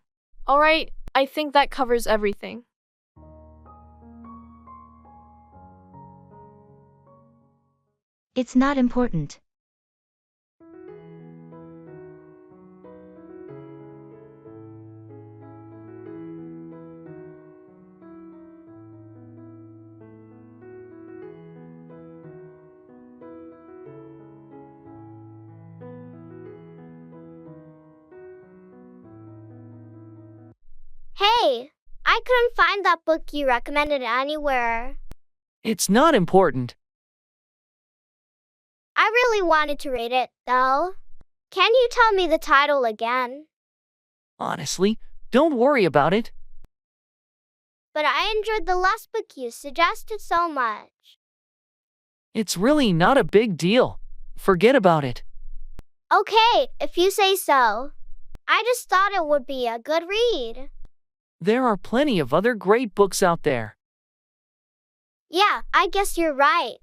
Alright, I think that covers everything. It's not important. Hey, I couldn't find that book you recommended anywhere. It's not important. I really wanted to read it, though. Can you tell me the title again? Honestly, don't worry about it. But I enjoyed the last book you suggested so much. It's really not a big deal. Forget about it. Okay, if you say so. I just thought it would be a good read. There are plenty of other great books out there. Yeah, I guess you're right.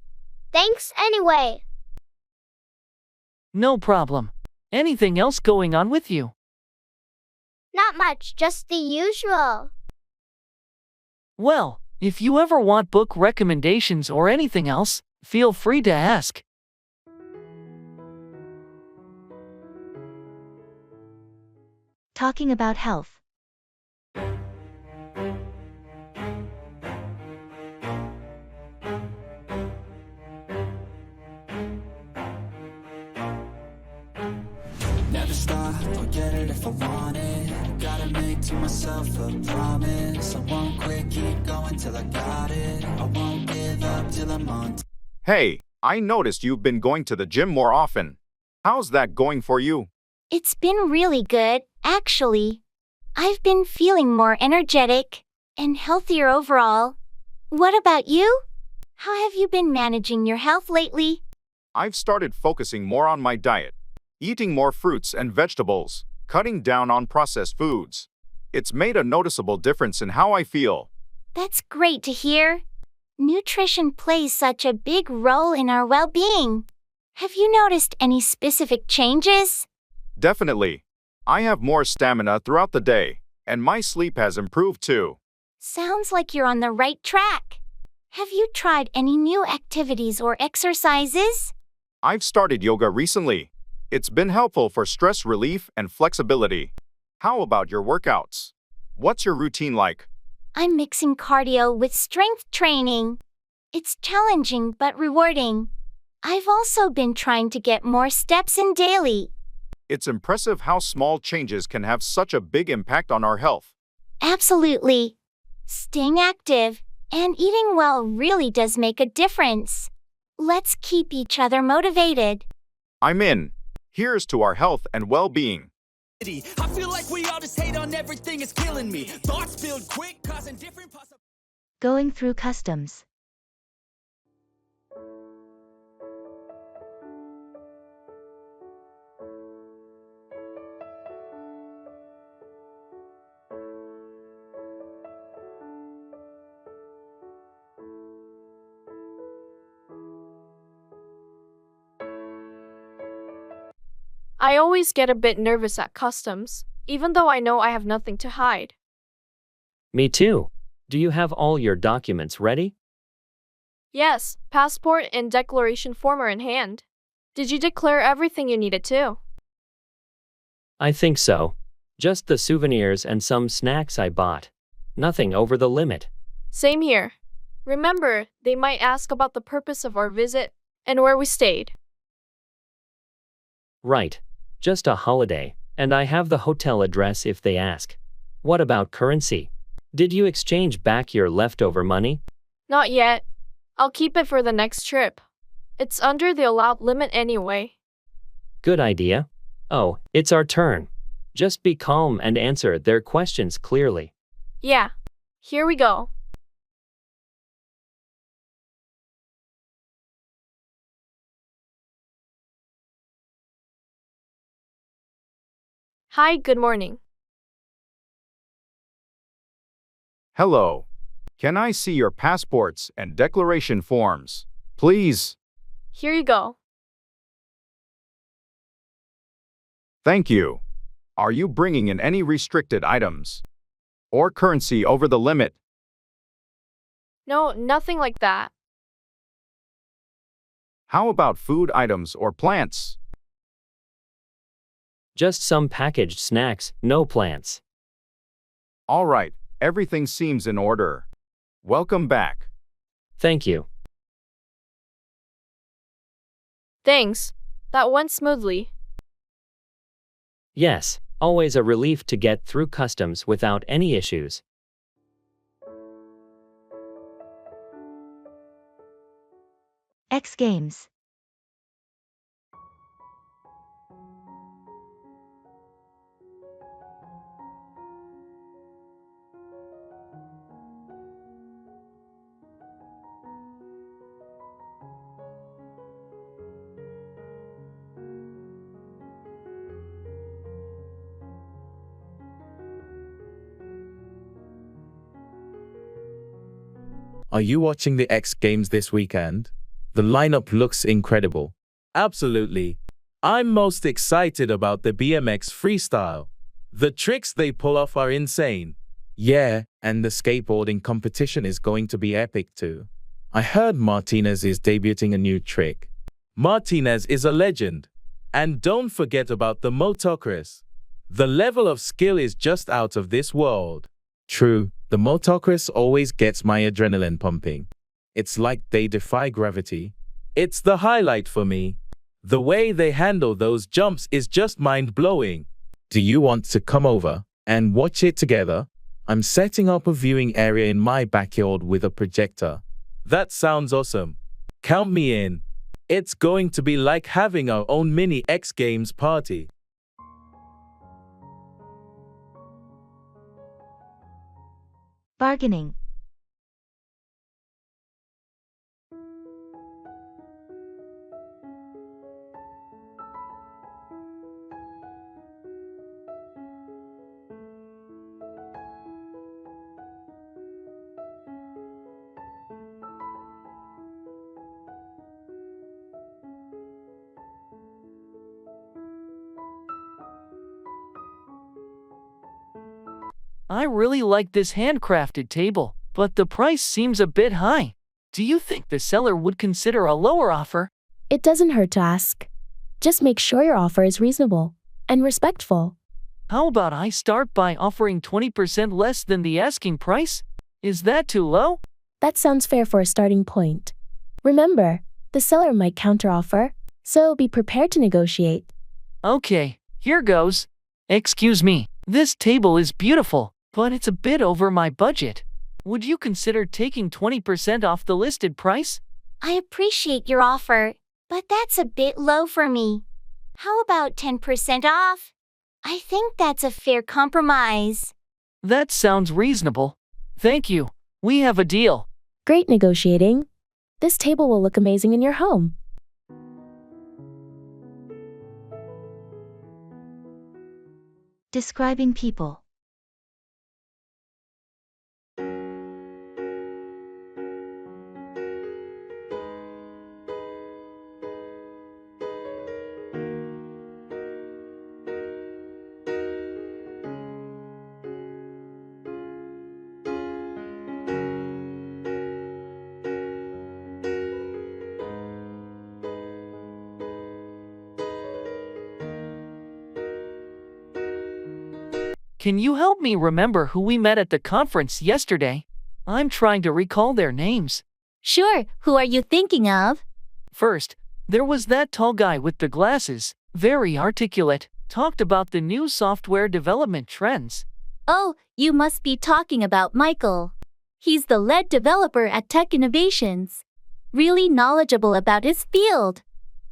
Thanks anyway. No problem. Anything else going on with you? Not much, just the usual. Well, if you ever want book recommendations or anything else, feel free to ask. Talking about health. Never stop, I'll get it if I want it. Gotta make to myself a promise. I won't quit, keep going till I got it. I won't give up till I'm on. Hey, I noticed you've been going to the gym more often. How's that going for you? It's been really good, actually. I've been feeling more energetic and healthier overall. What about you? How have you been managing your health lately? I've started focusing more on my diet, eating more fruits and vegetables, cutting down on processed foods. It's made a noticeable difference in how I feel. That's great to hear. Nutrition plays such a big role in our well-being. Have you noticed any specific changes? Definitely. I have more stamina throughout the day, and my sleep has improved too. Sounds like you're on the right track. Have you tried any new activities or exercises? I've started yoga recently. It's been helpful for stress relief and flexibility. How about your workouts? What's your routine like? I'm mixing cardio with strength training. It's challenging but rewarding. I've also been trying to get more steps in daily. It's impressive how small changes can have such a big impact on our health. Absolutely. Staying active and eating well really does make a difference. Let's keep each other motivated. I'm in. Here's to our health and well-being. I feel like we all just hate on everything, it's killing me. Thoughts build quick, causing different Going through customs. I always get a bit nervous at customs, even though I know I have nothing to hide. Me too. Do you have all your documents ready? Yes, passport and declaration form are in hand. Did you declare everything you needed to? I think so. Just the souvenirs and some snacks I bought. Nothing over the limit. Same here. Remember, they might ask about the purpose of our visit and where we stayed. Right. Just a holiday, and I have the hotel address if they ask. What about currency? Did you exchange back your leftover money? Not yet. I'll keep it for the next trip. It's under the allowed limit anyway. Good idea. Oh, it's our turn. Just be calm and answer their questions clearly. Yeah. Here we go. Hi, good morning. Hello. Can I see your passports and declaration forms, please? Here you go. Thank you. Are you bringing in any restricted items? Or currency over the limit? No, nothing like that. How about food items or plants? Just some packaged snacks, no plants. All right, everything seems in order. Welcome back. Thank you. Thanks. That went smoothly. Yes, always a relief to get through customs without any issues. X Games. Are you watching the X Games this weekend? The lineup looks incredible. Absolutely. I'm most excited about the BMX freestyle. The tricks they pull off are insane. Yeah, and the skateboarding competition is going to be epic too. I heard Martinez is debuting a new trick. Martinez is a legend. And don't forget about the motocross. The level of skill is just out of this world. True, the motocross always gets my adrenaline pumping. It's like they defy gravity. It's the highlight for me. The way they handle those jumps is just mind-blowing. Do you want to come over and watch it together? I'm setting up a viewing area in my backyard with a projector. That sounds awesome. Count me in. It's going to be like having our own mini X Games party. Bargaining. I really like this handcrafted table, but the price seems a bit high. Do you think the seller would consider a lower offer? It doesn't hurt to ask. Just make sure your offer is reasonable and respectful. How about I start by offering 20% less than the asking price? Is that too low? That sounds fair for a starting point. Remember, the seller might counteroffer, so be prepared to negotiate. Okay, here goes. Excuse me, this table is beautiful, but it's a bit over my budget. Would you consider taking 20% off the listed price? I appreciate your offer, but that's a bit low for me. How about 10% off? I think that's a fair compromise. That sounds reasonable. Thank you. We have a deal. Great negotiating. This table will look amazing in your home. Describing people. Can you help me remember who we met at the conference yesterday? I'm trying to recall their names. Sure, who are you thinking of? First, there was that tall guy with the glasses, very articulate, talked about the new software development trends. Oh, you must be talking about Michael. He's the lead developer at Tech Innovations. Really knowledgeable about his field.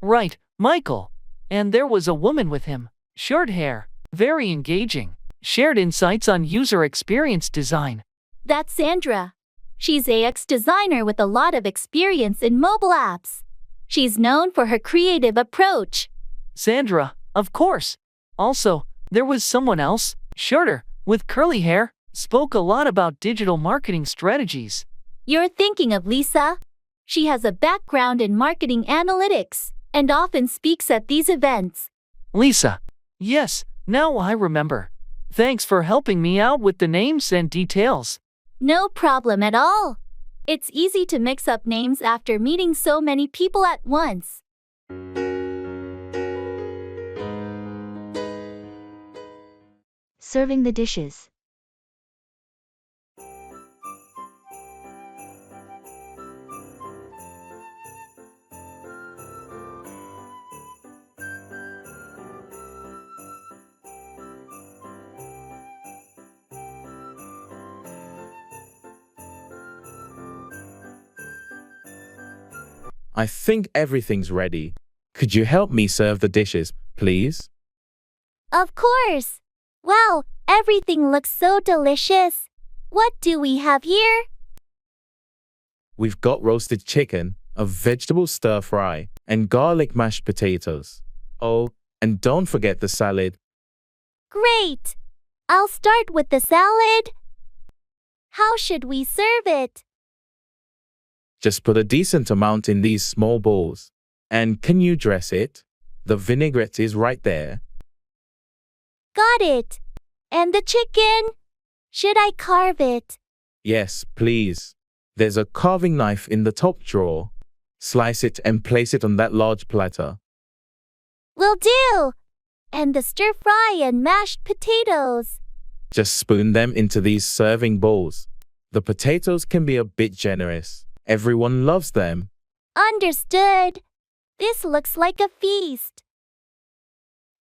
Right, Michael. And there was a woman with him, short hair, very engaging, shared insights on user experience design. That's Sandra. She's AX designer with a lot of experience in mobile apps. She's known for her creative approach. Sandra, of course. Also, there was someone else, shorter, with curly hair, spoke a lot about digital marketing strategies. You're thinking of Lisa. She has a background in marketing analytics and often speaks at these events. Lisa. Yes, now I remember. Thanks for helping me out with the names and details. No problem at all. It's easy to mix up names after meeting so many people at once. Serving the dishes. I think everything's ready. Could you help me serve the dishes, please? Of course. Wow, everything looks so delicious. What do we have here? We've got roasted chicken, a vegetable stir fry, and garlic mashed potatoes. Oh, and don't forget the salad. Great. I'll start with the salad. How should we serve it? Just put a decent amount in these small bowls. And can you dress it? The vinaigrette is right there. Got it. And the chicken? Should I carve it? Yes, please. There's a carving knife in the top drawer. Slice it and place it on that large platter. Will do. And the stir fry and mashed potatoes. Just spoon them into these serving bowls. The potatoes can be a bit generous. Everyone loves them. Understood. This looks like a feast.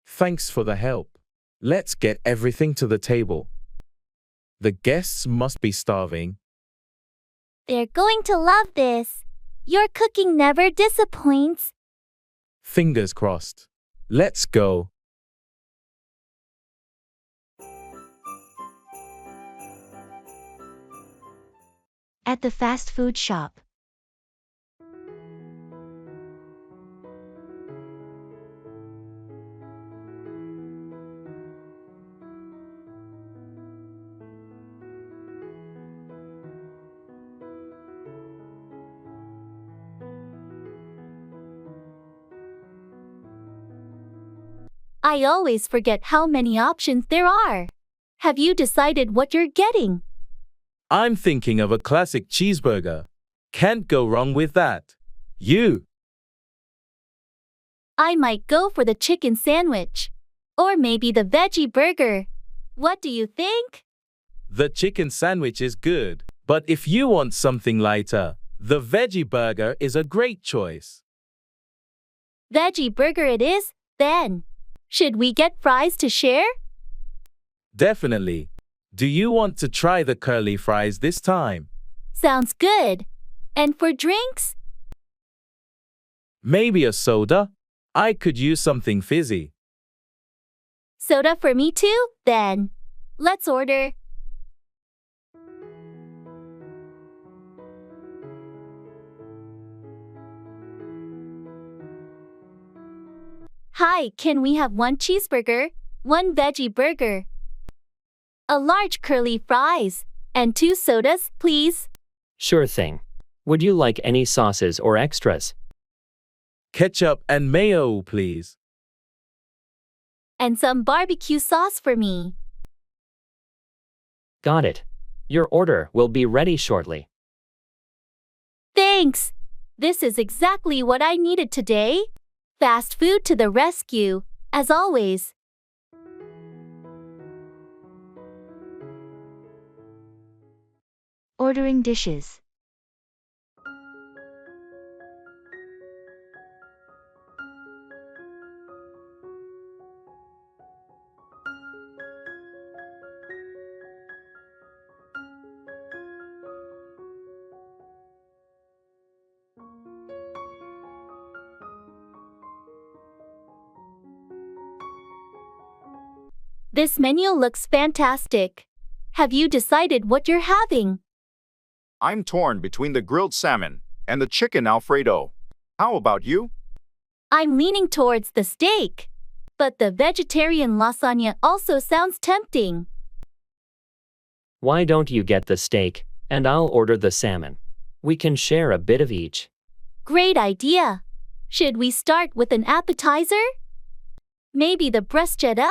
Thanks for the help. Let's get everything to the table. The guests must be starving. They're going to love this. Your cooking never disappoints. Fingers crossed. Let's go. At the fast food shop. I always forget how many options there are. Have you decided what you're getting? I'm thinking of a classic cheeseburger. Can't go wrong with that. You? I might go for the chicken sandwich. Or maybe the veggie burger. What do you think? The chicken sandwich is good, but if you want something lighter, the veggie burger is a great choice. Veggie burger it is, then. Should we get fries to share? Definitely. Do you want to try the curly fries this time? Sounds good. And for drinks? Maybe a soda? I could use something fizzy. Soda for me too, then. Let's order. Hi, can we have one cheeseburger, one veggie burger, a large curly fries, and 2 sodas, please? Sure thing. Would you like any sauces or extras? Ketchup and mayo, please. And some barbecue sauce for me. Got it. Your order will be ready shortly. Thanks. This is exactly what I needed today. Fast food to the rescue, as always. Ordering dishes. This menu looks fantastic. Have you decided what you're having? I'm torn between the grilled salmon and the chicken Alfredo. How about you? I'm leaning towards the steak. But the vegetarian lasagna also sounds tempting. Why don't you get the steak, and I'll order the salmon? We can share a bit of each. Great idea. Should we start with an appetizer? Maybe the bruschetta?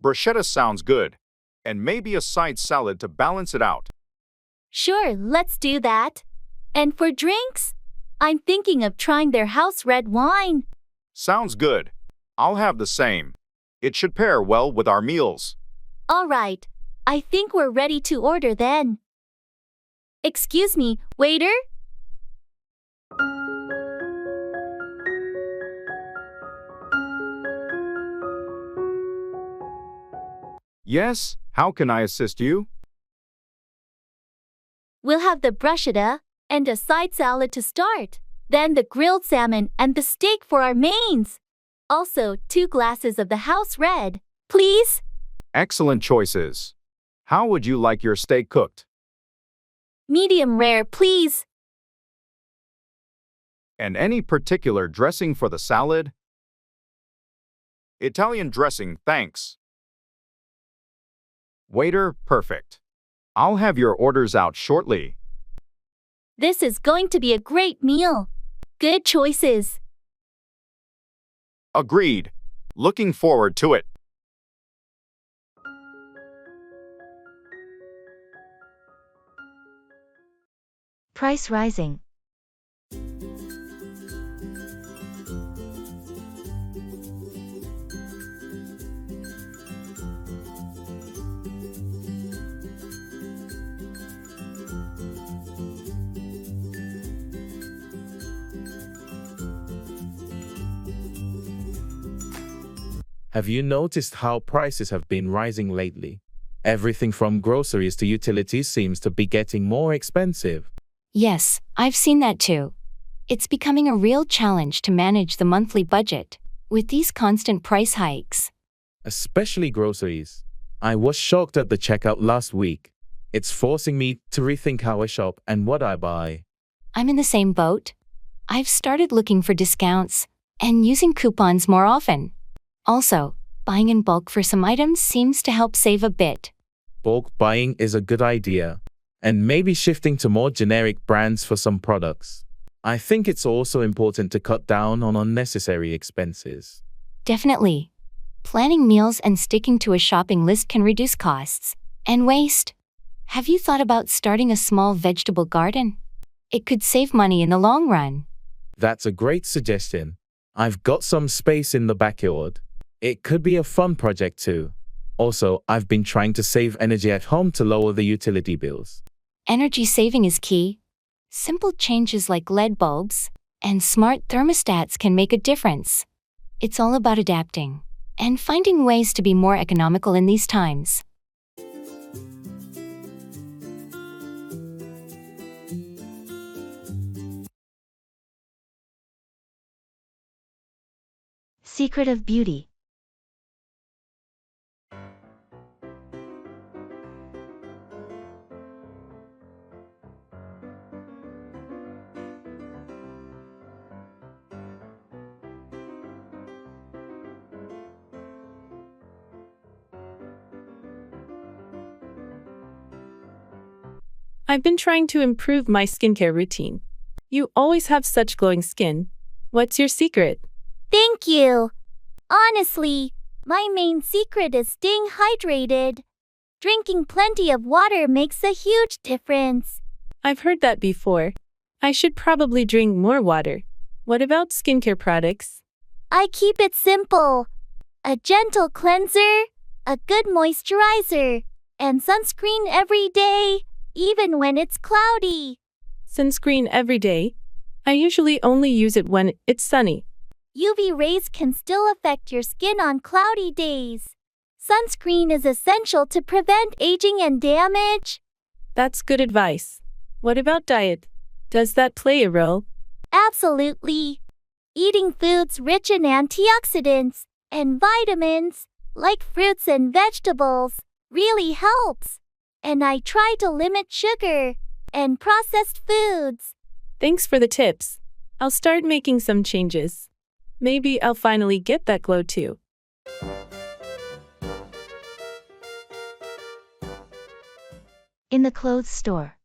Bruschetta sounds good. And maybe a side salad to balance it out. Sure, let's do that. And for drinks? I'm thinking of trying their house red wine. Sounds good. I'll have the same. It should pair well with our meals. All right. I think we're ready to order then. Excuse me, waiter? Yes, how can I assist you? We'll have the bruschetta and a side salad to start. Then the grilled salmon and the steak for our mains. Also, 2 glasses of the house red, please. Excellent choices. How would you like your steak cooked? Medium rare, please. And any particular dressing for the salad? Italian dressing, thanks. Waiter, perfect. I'll have your orders out shortly. This is going to be a great meal. Good choices. Agreed. Looking forward to it. Price rising. Have you noticed how prices have been rising lately? Everything from groceries to utilities seems to be getting more expensive. Yes, I've seen that too. It's becoming a real challenge to manage the monthly budget with these constant price hikes. Especially groceries. I was shocked at the checkout last week. It's forcing me to rethink how I shop and what I buy. I'm in the same boat. I've started looking for discounts and using coupons more often. Also, buying in bulk for some items seems to help save a bit. Bulk buying is a good idea, and maybe shifting to more generic brands for some products. I think it's also important to cut down on unnecessary expenses. Definitely. Planning meals and sticking to a shopping list can reduce costs and waste. Have you thought about starting a small vegetable garden? It could save money in the long run. That's a great suggestion. I've got some space in the backyard. It could be a fun project too. Also, I've been trying to save energy at home to lower the utility bills. Energy saving is key. Simple changes like LED bulbs and smart thermostats can make a difference. It's all about adapting and finding ways to be more economical in these times. Secret of beauty. I've been trying to improve my skincare routine. You always have such glowing skin. What's your secret? Thank you. Honestly, my main secret is staying hydrated. Drinking plenty of water makes a huge difference. I've heard that before. I should probably drink more water. What about skincare products? I keep it simple. A gentle cleanser, a good moisturizer, and sunscreen every day, even when it's cloudy. Sunscreen every day? I usually only use it when it's sunny. UV rays can still affect your skin on cloudy days. Sunscreen is essential to prevent aging and damage. That's good advice. What about diet? Does that play a role? Absolutely. Eating foods rich in antioxidants and vitamins, like fruits and vegetables, really helps. And I try to limit sugar and processed foods. Thanks for the tips. I'll start making some changes. Maybe I'll finally get that glow too. In the clothes store.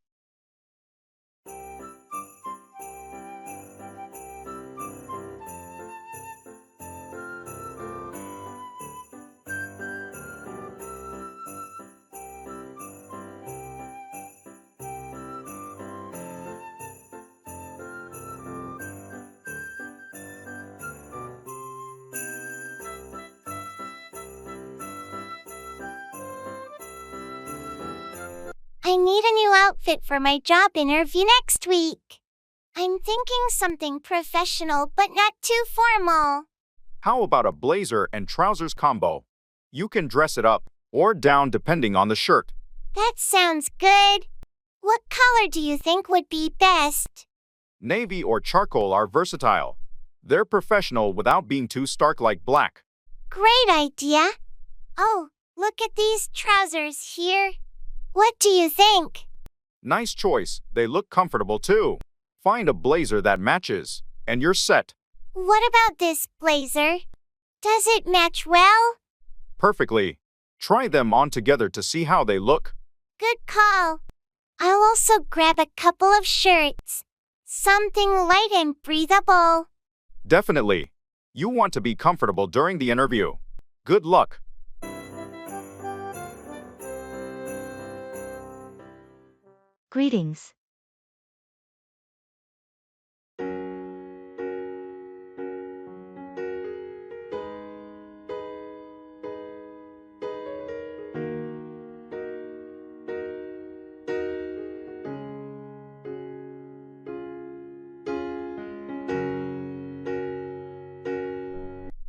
I need a new outfit for my job interview next week. I'm thinking something professional but not too formal. How about a blazer and trousers combo? You can dress it up or down depending on the shirt. That sounds good. What color do you think would be best? Navy or charcoal are versatile. They're professional without being too stark like black. Great idea. Oh, look at these trousers here. What do you think? Nice choice. They look comfortable too. Find a blazer that matches, and you're set. What about this blazer? Does it match well? Perfectly. Try them on together to see how they look. Good call. I'll also grab a couple of shirts. Something light and breathable. Definitely. You want to be comfortable during the interview. Good luck. Greetings.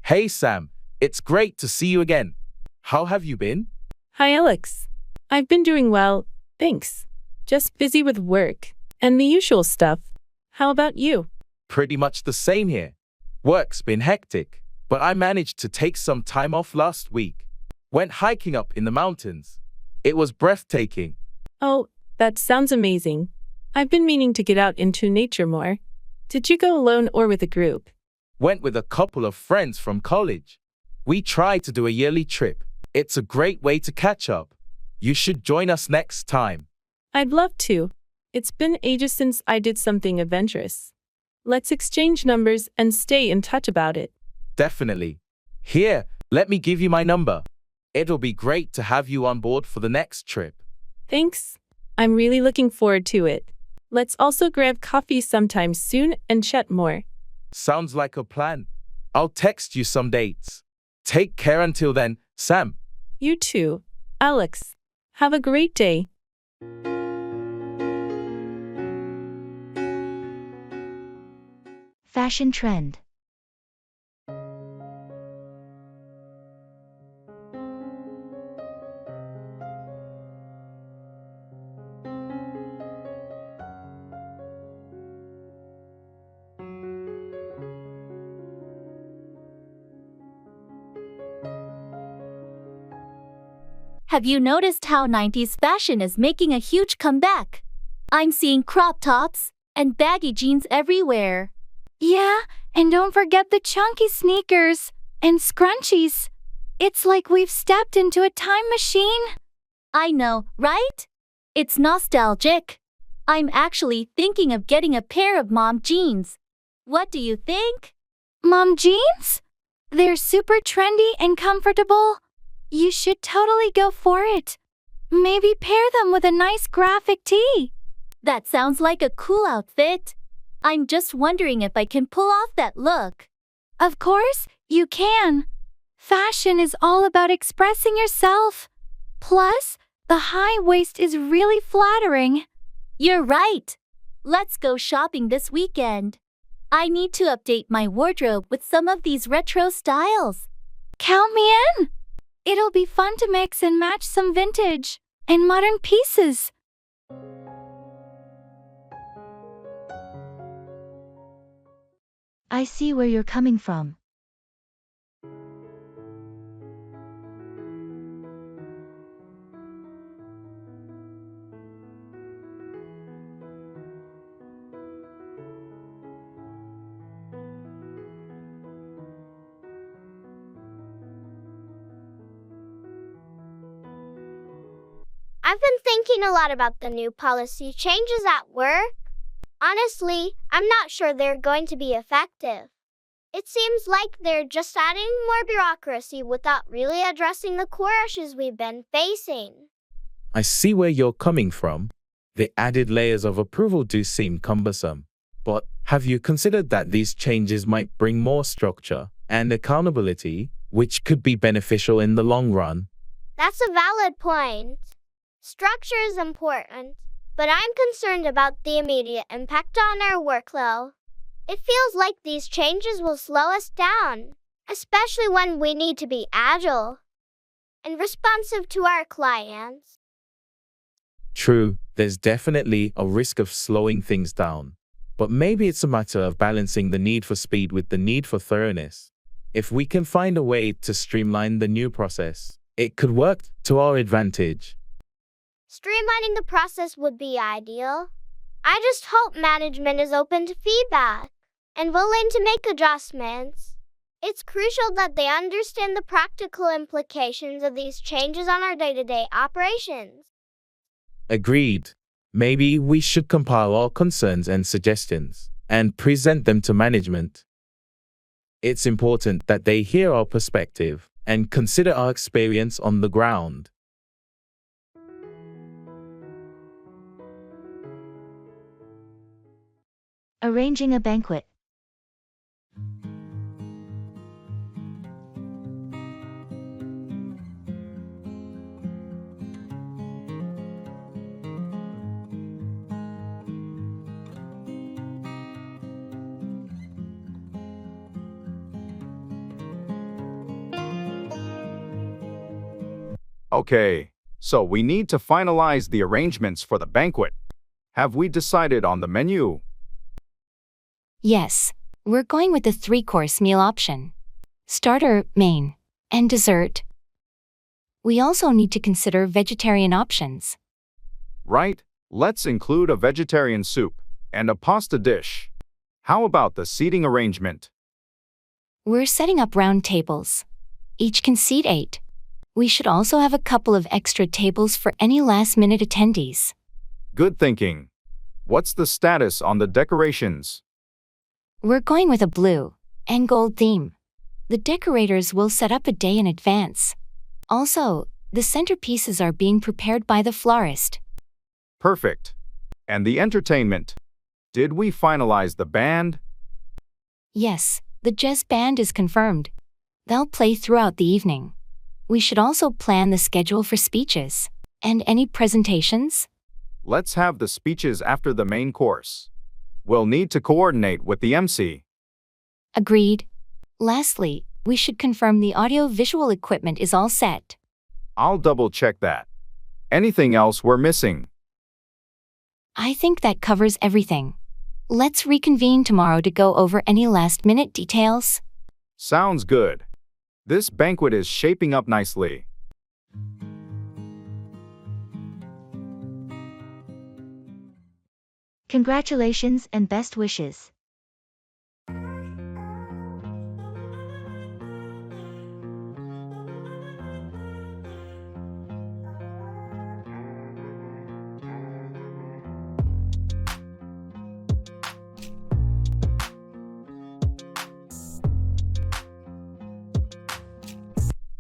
Hey Sam, it's great to see you again. How have you been? Hi Alex. I've been doing well, thanks. Just busy with work and the usual stuff. How about you? Pretty much the same here. Work's been hectic, but I managed to take some time off last week. Went hiking up in the mountains. It was breathtaking. Oh, that sounds amazing. I've been meaning to get out into nature more. Did you go alone or with a group? Went with a couple of friends from college. We try to do a yearly trip. It's a great way to catch up. You should join us next time. I'd love to. It's been ages since I did something adventurous. Let's exchange numbers and stay in touch about it. Definitely. Here, Let me give you my number. It'll be great to have you on board for the next trip. Thanks. I'm really looking forward to it. Let's also grab coffee sometime soon and chat more. Sounds like a plan. I'll text you some dates. Take care until then, Sam. You too, Alex. Have a great day. Fashion trend. Have you noticed how 90s fashion is making a huge comeback? I'm seeing crop tops and baggy jeans everywhere. Yeah, and don't forget the chunky sneakers and scrunchies. It's like we've stepped into a time machine. I know, right? It's nostalgic. I'm actually thinking of getting a pair of mom jeans. What do you think? Mom jeans? They're super trendy and comfortable. You should totally go for it. Maybe pair them with a nice graphic tee. That sounds like a cool outfit. I'm just wondering if I can pull off that look. Of course, you can. Fashion is all about expressing yourself. Plus, the high waist is really flattering. You're right. Let's go shopping this weekend. I need to update my wardrobe with some of these retro styles. Count me in. It'll be fun to mix and match some vintage and modern pieces. I see where you're coming from. I've been thinking a lot about the new policy changes at work. Honestly, I'm not sure they're going to be effective. It seems like they're just adding more bureaucracy without really addressing the core issues we've been facing. I see where you're coming from. The added layers of approval do seem cumbersome. But have you considered that these changes might bring more structure and accountability, which could be beneficial in the long run? That's a valid point. Structure is important, but I'm concerned about the immediate impact on our workflow. It feels like these changes will slow us down, especially when we need to be agile and responsive to our clients. True, there's definitely a risk of slowing things down. But maybe it's a matter of balancing the need for speed with the need for thoroughness. If we can find a way to streamline the new process, it could work to our advantage. Streamlining the process would be ideal. I just hope management is open to feedback and willing to make adjustments. It's crucial that they understand the practical implications of these changes on our day-to-day operations. Agreed. Maybe we should compile our concerns and suggestions and present them to management. It's important that they hear our perspective and consider our experience on the ground. Arranging a banquet. Okay, so we need to finalize the arrangements for the banquet. Have we decided on the menu? Yes, we're going with the 3-course meal option. Starter, main, and dessert. We also need to consider vegetarian options. Right, let's include a vegetarian soup and a pasta dish. How about the seating arrangement? We're setting up round tables. Each can seat 8. We should also have a couple of extra tables for any last-minute attendees. Good thinking. What's the status on the decorations? We're going with a blue and gold theme. The decorators will set up a day in advance. Also, the centerpieces are being prepared by the florist. Perfect. And the entertainment? Did we finalize the band? Yes, the jazz band is confirmed. They'll play throughout the evening. We should also plan the schedule for speeches. And any presentations? Let's have the speeches after the main course. We'll need to coordinate with the MC. Agreed. Lastly, we should confirm the audio-visual equipment is all set. I'll double-check that. Anything else we're missing? I think that covers everything. Let's reconvene tomorrow to go over any last-minute details. Sounds good. This banquet is shaping up nicely. Congratulations and best wishes.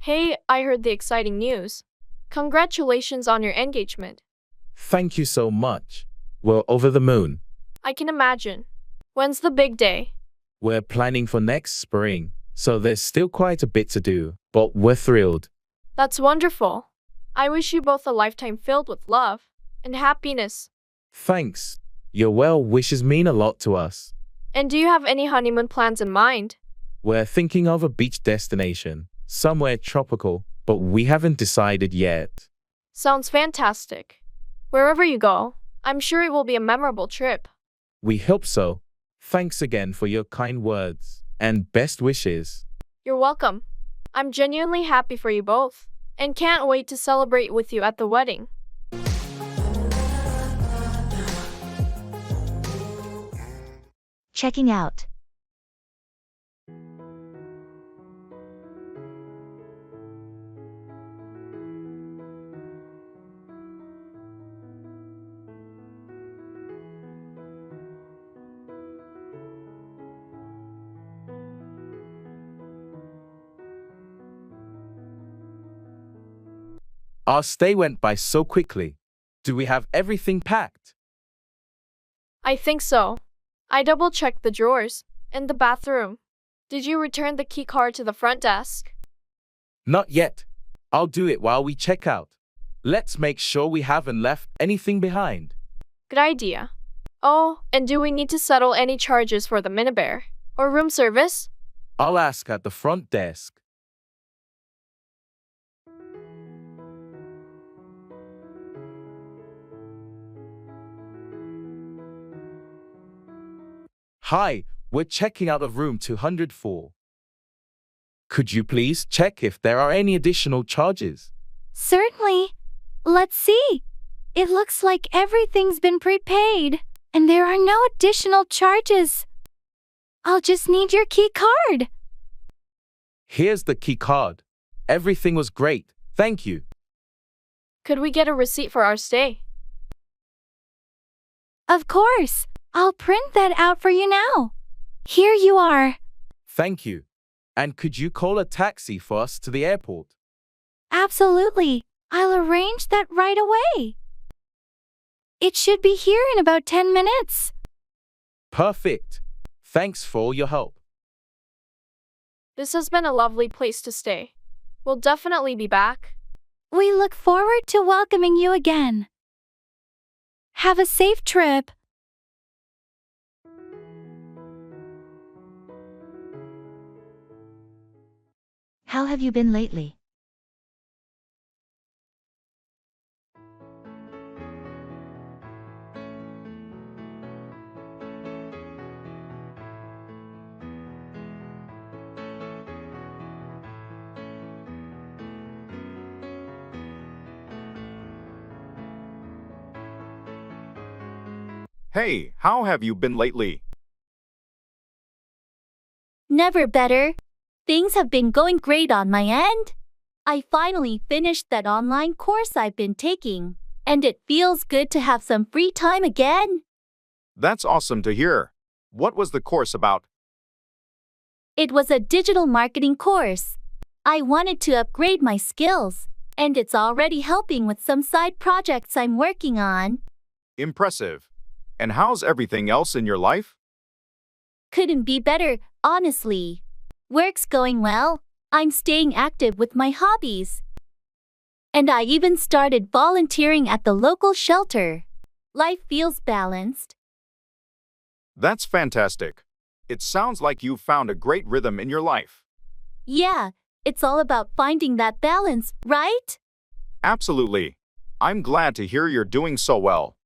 Hey, I heard the exciting news. Congratulations on your engagement. Thank you so much. We're over the moon. I can imagine. When's the big day? We're planning for next spring, so there's still quite a bit to do, but we're thrilled. That's wonderful. I wish you both a lifetime filled with love and happiness. Thanks. Your well wishes mean a lot to us. And do you have any honeymoon plans in mind? We're thinking of a beach destination, somewhere tropical, but we haven't decided yet. Sounds fantastic. Wherever you go, I'm sure it will be a memorable trip. We hope so. Thanks again for your kind words and best wishes. You're welcome. I'm genuinely happy for you both and can't wait to celebrate with you at the wedding. Checking out. Our stay went by so quickly. Do we have everything packed? I think so. I double-checked the drawers and the bathroom. Did you return the key card to the front desk? Not yet. I'll do it while we check out. Let's make sure we haven't left anything behind. Good idea. Oh, and do we need to settle any charges for the minibar or room service? I'll ask at the front desk. Hi, we're checking out of room 204. Could you please check if there are any additional charges? Certainly. Let's see. It looks like everything's been prepaid, and there are no additional charges. I'll just need your key card. Here's the key card. Everything was great. Thank you. Could we get a receipt for our stay? Of course. I'll print that out for you now. Here you are. Thank you. And could you call a taxi for us to the airport? Absolutely. I'll arrange that right away. It should be here in about 10 minutes. Perfect. Thanks for all your help. This has been a lovely place to stay. We'll definitely be back. We look forward to welcoming you again. Have a safe trip. How have you been lately? Hey, how have you been lately? Never better. Things have been going great on my end. I finally finished that online course I've been taking, and it feels good to have some free time again. That's awesome to hear. What was the course about? It was a digital marketing course. I wanted to upgrade my skills, and it's already helping with some side projects I'm working on. Impressive. And how's everything else in your life? Couldn't be better, honestly. Work's going well. I'm staying active with my hobbies. And I even started volunteering at the local shelter. Life feels balanced. That's fantastic. It sounds like you've found a great rhythm in your life. Yeah, it's all about finding that balance, right? Absolutely. I'm glad to hear you're doing so well.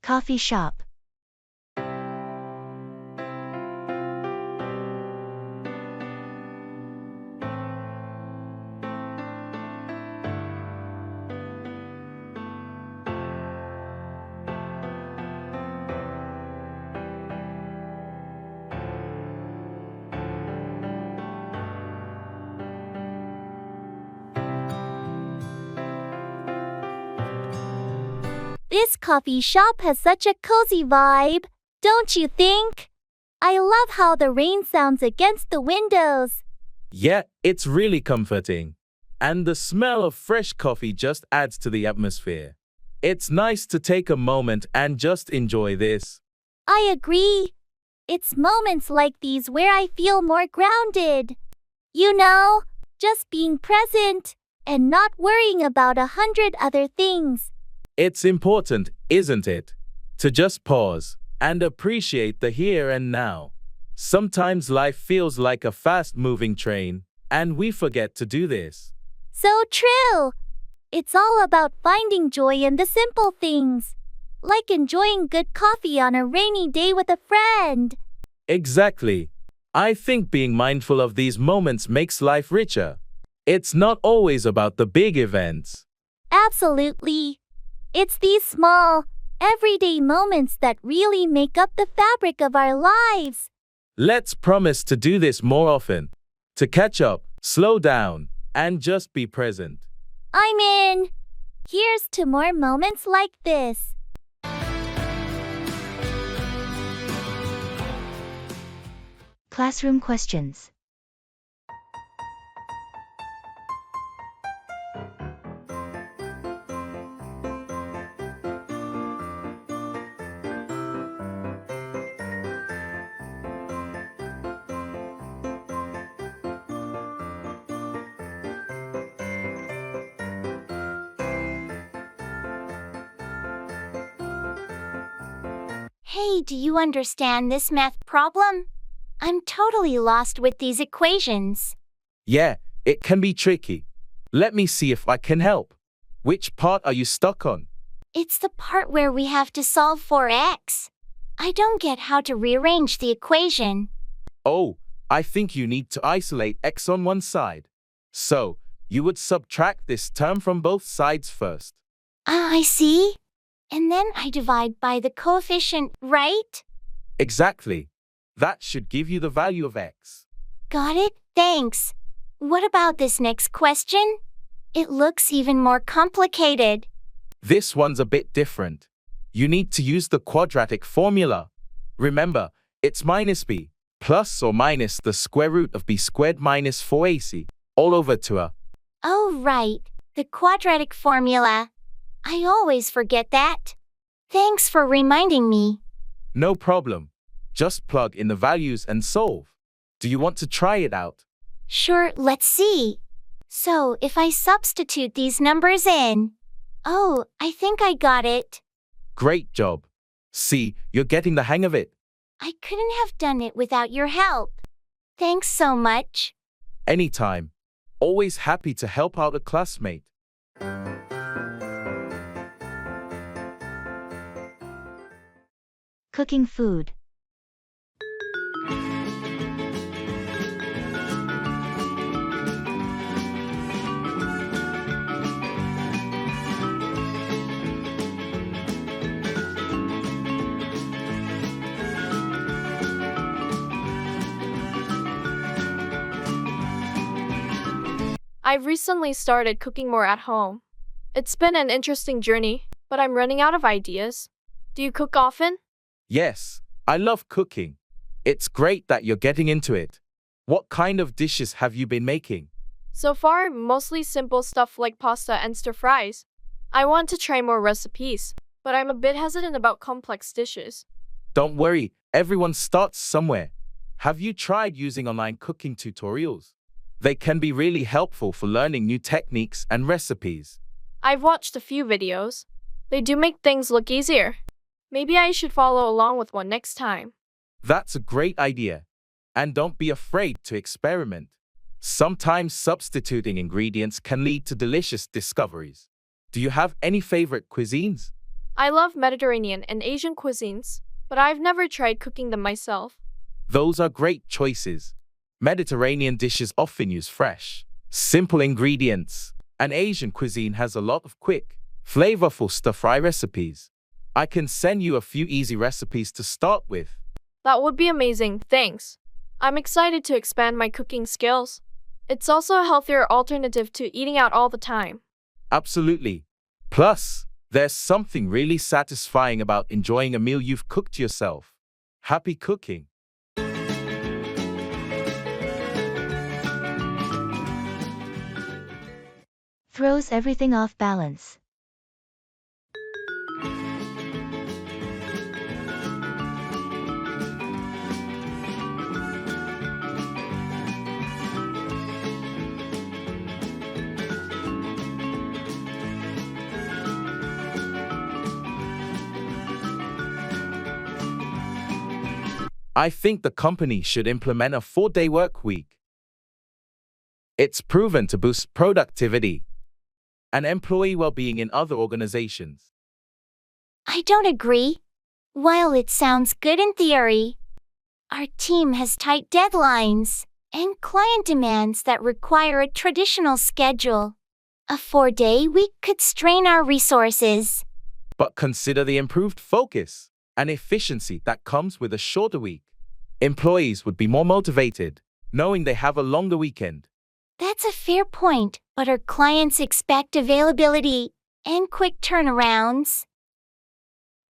Coffee shop. This coffee shop has such a cozy vibe, don't you think? I love how the rain sounds against the windows. Yeah, it's really comforting. And the smell of fresh coffee just adds to the atmosphere. It's nice to take a moment and just enjoy this. I agree. It's moments like these where I feel more grounded. You know, just being present and not worrying about 100 other things. It's important, isn't it? To just pause and appreciate the here and now. Sometimes life feels like a fast-moving train, and we forget to do this. So true. It's all about finding joy in the simple things, like enjoying good coffee on a rainy day with a friend. Exactly. I think being mindful of these moments makes life richer. It's not always about the big events. Absolutely. It's these small, everyday moments that really make up the fabric of our lives. Let's promise to do this more often. To catch up, slow down, and just be present. I'm in. Here's to more moments like this. Classroom questions. Hey, do you understand this math problem? I'm totally lost with these equations. Yeah, it can be tricky. Let me see if I can help. Which part are you stuck on? It's the part where we have to solve for x. I don't get how to rearrange the equation. Oh, I think you need to isolate x on one side. So, you would subtract this term from both sides first. I see. And then I divide by the coefficient, right? Exactly. That should give you the value of x. Got it, thanks. What about this next question? It looks even more complicated. This one's a bit different. You need to use the quadratic formula. Remember, it's minus b, plus or minus the square root of b squared minus 4ac, all over to a. Oh, right, the quadratic formula. I always forget that. Thanks for reminding me. No problem. Just plug in the values and solve. Do you want to try it out? Sure, let's see. So, if I substitute these numbers in. Oh, I think I got it. Great job. See, you're getting the hang of it. I couldn't have done it without your help. Thanks so much. Anytime. Always happy to help out a classmate. Cooking food. I've recently started cooking more at home. It's been an interesting journey, but I'm running out of ideas. Do you cook often? Yes, I love cooking. It's great that you're getting into it. What kind of dishes have you been making? So far, mostly simple stuff like pasta and stir fries. I want to try more recipes, but I'm a bit hesitant about complex dishes. Don't worry, everyone starts somewhere. Have you tried using online cooking tutorials? They can be really helpful for learning new techniques and recipes. I've watched a few videos. They do make things look easier. Maybe I should follow along with one next time. That's a great idea. And don't be afraid to experiment. Sometimes substituting ingredients can lead to delicious discoveries. Do you have any favorite cuisines? I love Mediterranean and Asian cuisines, but I've never tried cooking them myself. Those are great choices. Mediterranean dishes often use fresh, simple ingredients, and Asian cuisine has a lot of quick, flavorful stir-fry recipes. I can send you a few easy recipes to start with. That would be amazing, thanks. I'm excited to expand my cooking skills. It's also a healthier alternative to eating out all the time. Absolutely. Plus, there's something really satisfying about enjoying a meal you've cooked yourself. Happy cooking! Throws everything off balance. I think the company should implement a 4-day work week. It's proven to boost productivity and employee well-being in other organizations. I don't agree. While it sounds good in theory, our team has tight deadlines and client demands that require a traditional schedule. A 4-day week could strain our resources. But consider the improved focus and efficiency that comes with a shorter week. Employees would be more motivated, knowing they have a longer weekend. That's a fair point, but our clients expect availability and quick turnarounds.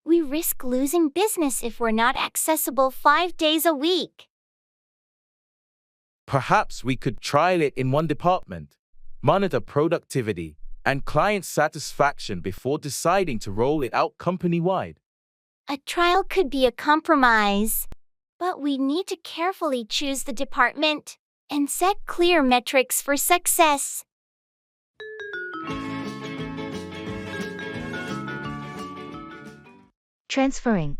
We risk losing business if we're not accessible 5 days a week. Perhaps we could trial it in one department, monitor productivity and client satisfaction before deciding to roll it out company-wide. A trial could be a compromise, but we need to carefully choose the department and set clear metrics for success. Transferring.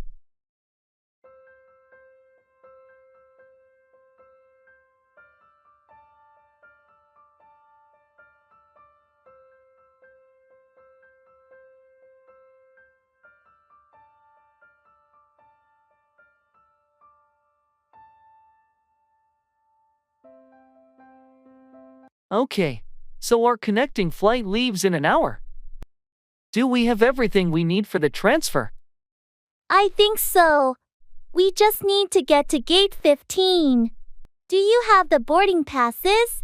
Okay, so our connecting flight leaves in an hour. Do we have everything we need for the transfer? I think so. We just need to get to gate 15. Do you have the boarding passes?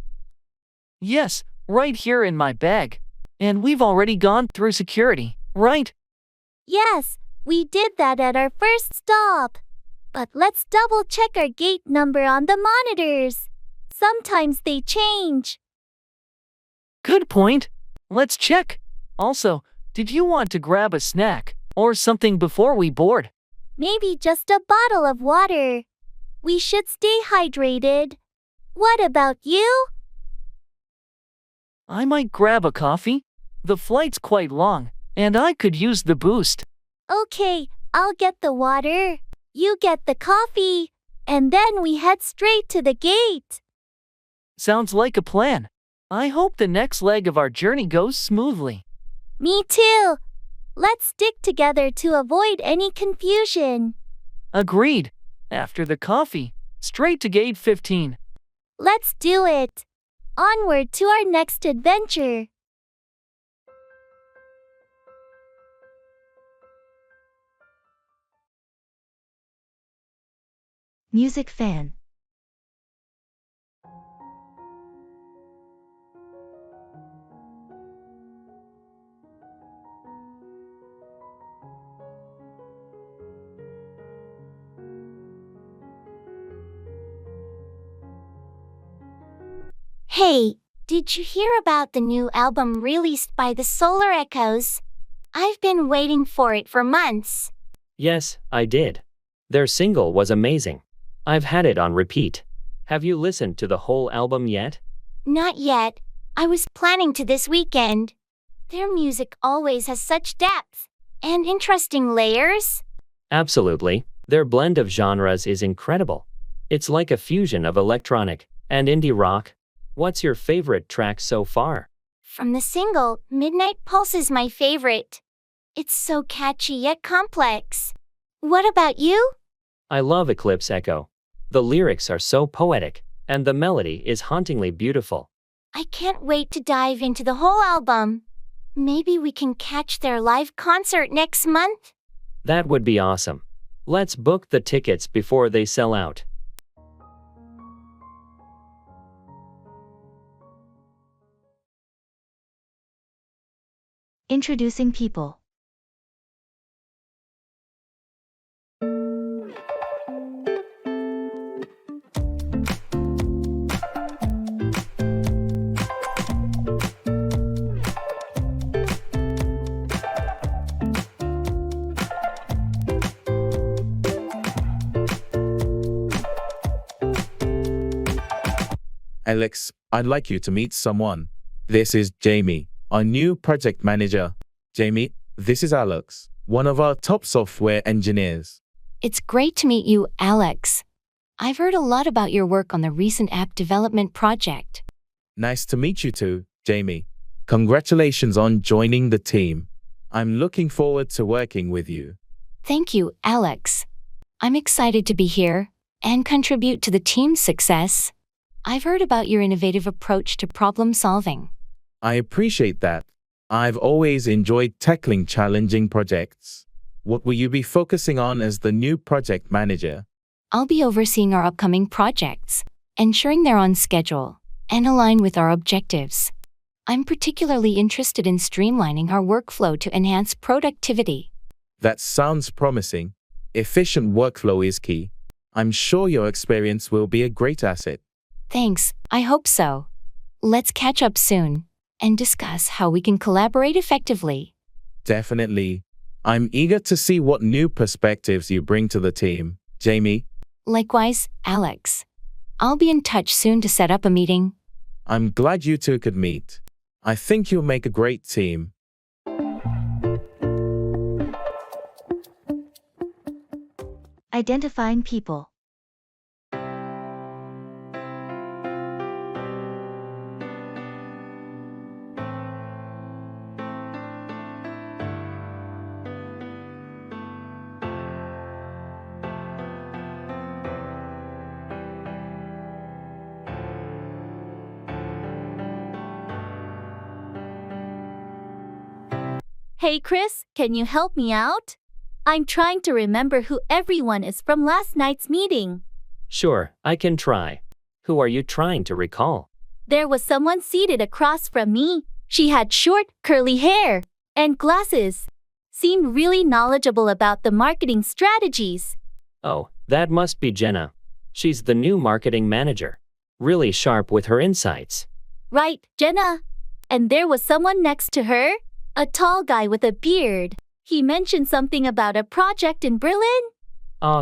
Yes, right here in my bag. And we've already gone through security, right? Yes, we did that at our first stop. But let's double check our gate number on the monitors. Sometimes they change. Good point. Let's check. Also, did you want to grab a snack or something before we board? Maybe just a bottle of water. We should stay hydrated. What about you? I might grab a coffee. The flight's quite long, and I could use the boost. Okay, I'll get the water. You get the coffee. And then we head straight to the gate. Sounds like a plan. I hope the next leg of our journey goes smoothly. Me too. Let's stick together to avoid any confusion. Agreed. After the coffee, straight to gate 15. Let's do it. Onward to our next adventure. Music fan. Hey, did you hear about the new album released by the Solar Echoes? I've been waiting for it for months. Yes, I did. Their single was amazing. I've had it on repeat. Have you listened to the whole album yet? Not yet. I was planning to this weekend. Their music always has such depth and interesting layers. Absolutely. Their blend of genres is incredible. It's like a fusion of electronic and indie rock. What's your favorite track so far? From the single, Midnight Pulse is my favorite. It's so catchy yet complex. What about you? I love Eclipse Echo. The lyrics are so poetic, and the melody is hauntingly beautiful. I can't wait to dive into the whole album. Maybe we can catch their live concert next month? That would be awesome. Let's book the tickets before they sell out. Introducing people. Alex, I'd like you to meet someone. This is Jamie, our new project manager. Jamie, this is Alex, one of our top software engineers. It's great to meet you, Alex. I've heard a lot about your work on the recent app development project. Nice to meet you too, Jamie. Congratulations on joining the team. I'm looking forward to working with you. Thank you, Alex. I'm excited to be here and contribute to the team's success. I've heard about your innovative approach to problem solving. I appreciate that. I've always enjoyed tackling challenging projects. What will you be focusing on as the new project manager? I'll be overseeing our upcoming projects, ensuring they're on schedule and align with our objectives. I'm particularly interested in streamlining our workflow to enhance productivity. That sounds promising. Efficient workflow is key. I'm sure your experience will be a great asset. Thanks, I hope so. Let's catch up soon and discuss how we can collaborate effectively. Definitely. I'm eager to see what new perspectives you bring to the team, Jamie. Likewise, Alex. I'll be in touch soon to set up a meeting. I'm glad you two could meet. I think you'll make a great team. Identifying people. Hey Chris, can you help me out? I'm trying to remember who everyone is from last night's meeting. Sure, I can try. Who are you trying to recall? There was someone seated across from me. She had short, curly hair and glasses. Seemed really knowledgeable about the marketing strategies. Oh, that must be Jenna. She's the new marketing manager. Really sharp with her insights. Right, Jenna. And there was someone next to her, a tall guy with a beard. He mentioned something about a project in Berlin.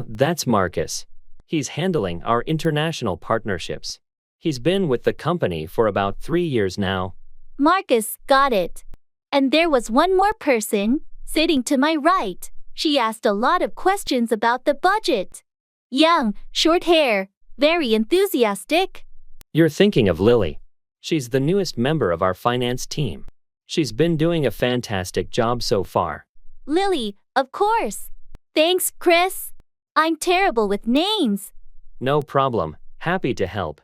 That's Marcus. He's handling our international partnerships. He's been with the company for about 3 years now. Marcus, got it. And there was one more person, sitting to my right. She asked a lot of questions about the budget. Young, short hair, very enthusiastic. You're thinking of Lily. She's the newest member of our finance team. She's been doing a fantastic job so far. Lily, of course. Thanks, Chris. I'm terrible with names. No problem. Happy to help.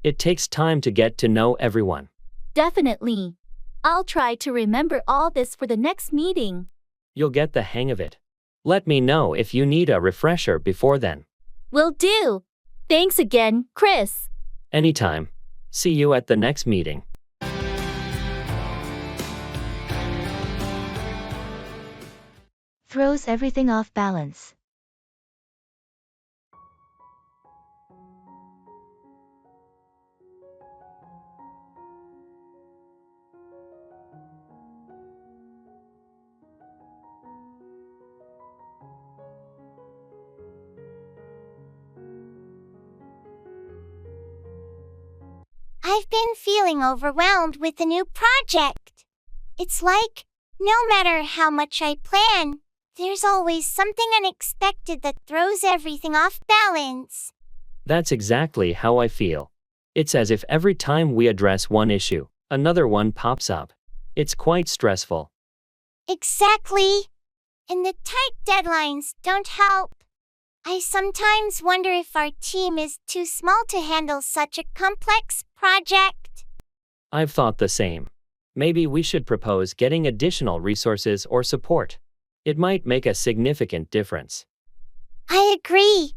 It takes time to get to know everyone. Definitely. I'll try to remember all this for the next meeting. You'll get the hang of it. Let me know if you need a refresher before then. Will do. Thanks again, Chris. Anytime. See you at the next meeting. Throws everything off balance. I've been feeling overwhelmed with the new project. It's like, no matter how much I plan, there's always something unexpected that throws everything off balance. That's exactly how I feel. It's as if every time we address one issue, another one pops up. It's quite stressful. Exactly. And the tight deadlines don't help. I sometimes wonder if our team is too small to handle such a complex project. I've thought the same. Maybe we should propose getting additional resources or support. It might make a significant difference. I agree.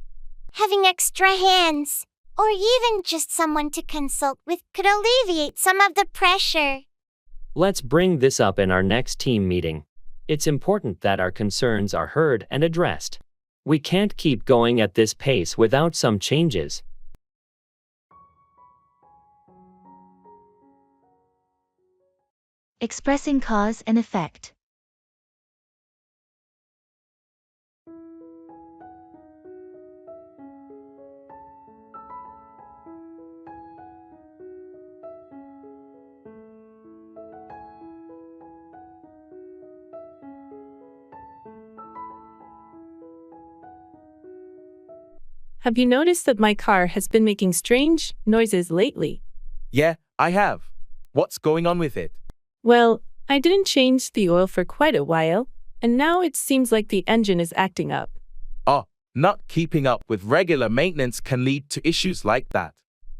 Having extra hands, or even just someone to consult with, could alleviate some of the pressure. Let's bring this up in our next team meeting. It's important that our concerns are heard and addressed. We can't keep going at this pace without some changes. Expressing cause and effect. Have you noticed that my car has been making strange noises lately? Yeah, I have. What's going on with it? Well, I didn't change the oil for quite a while, and now it seems like the engine is acting up. Oh, not keeping up with regular maintenance can lead to issues like that.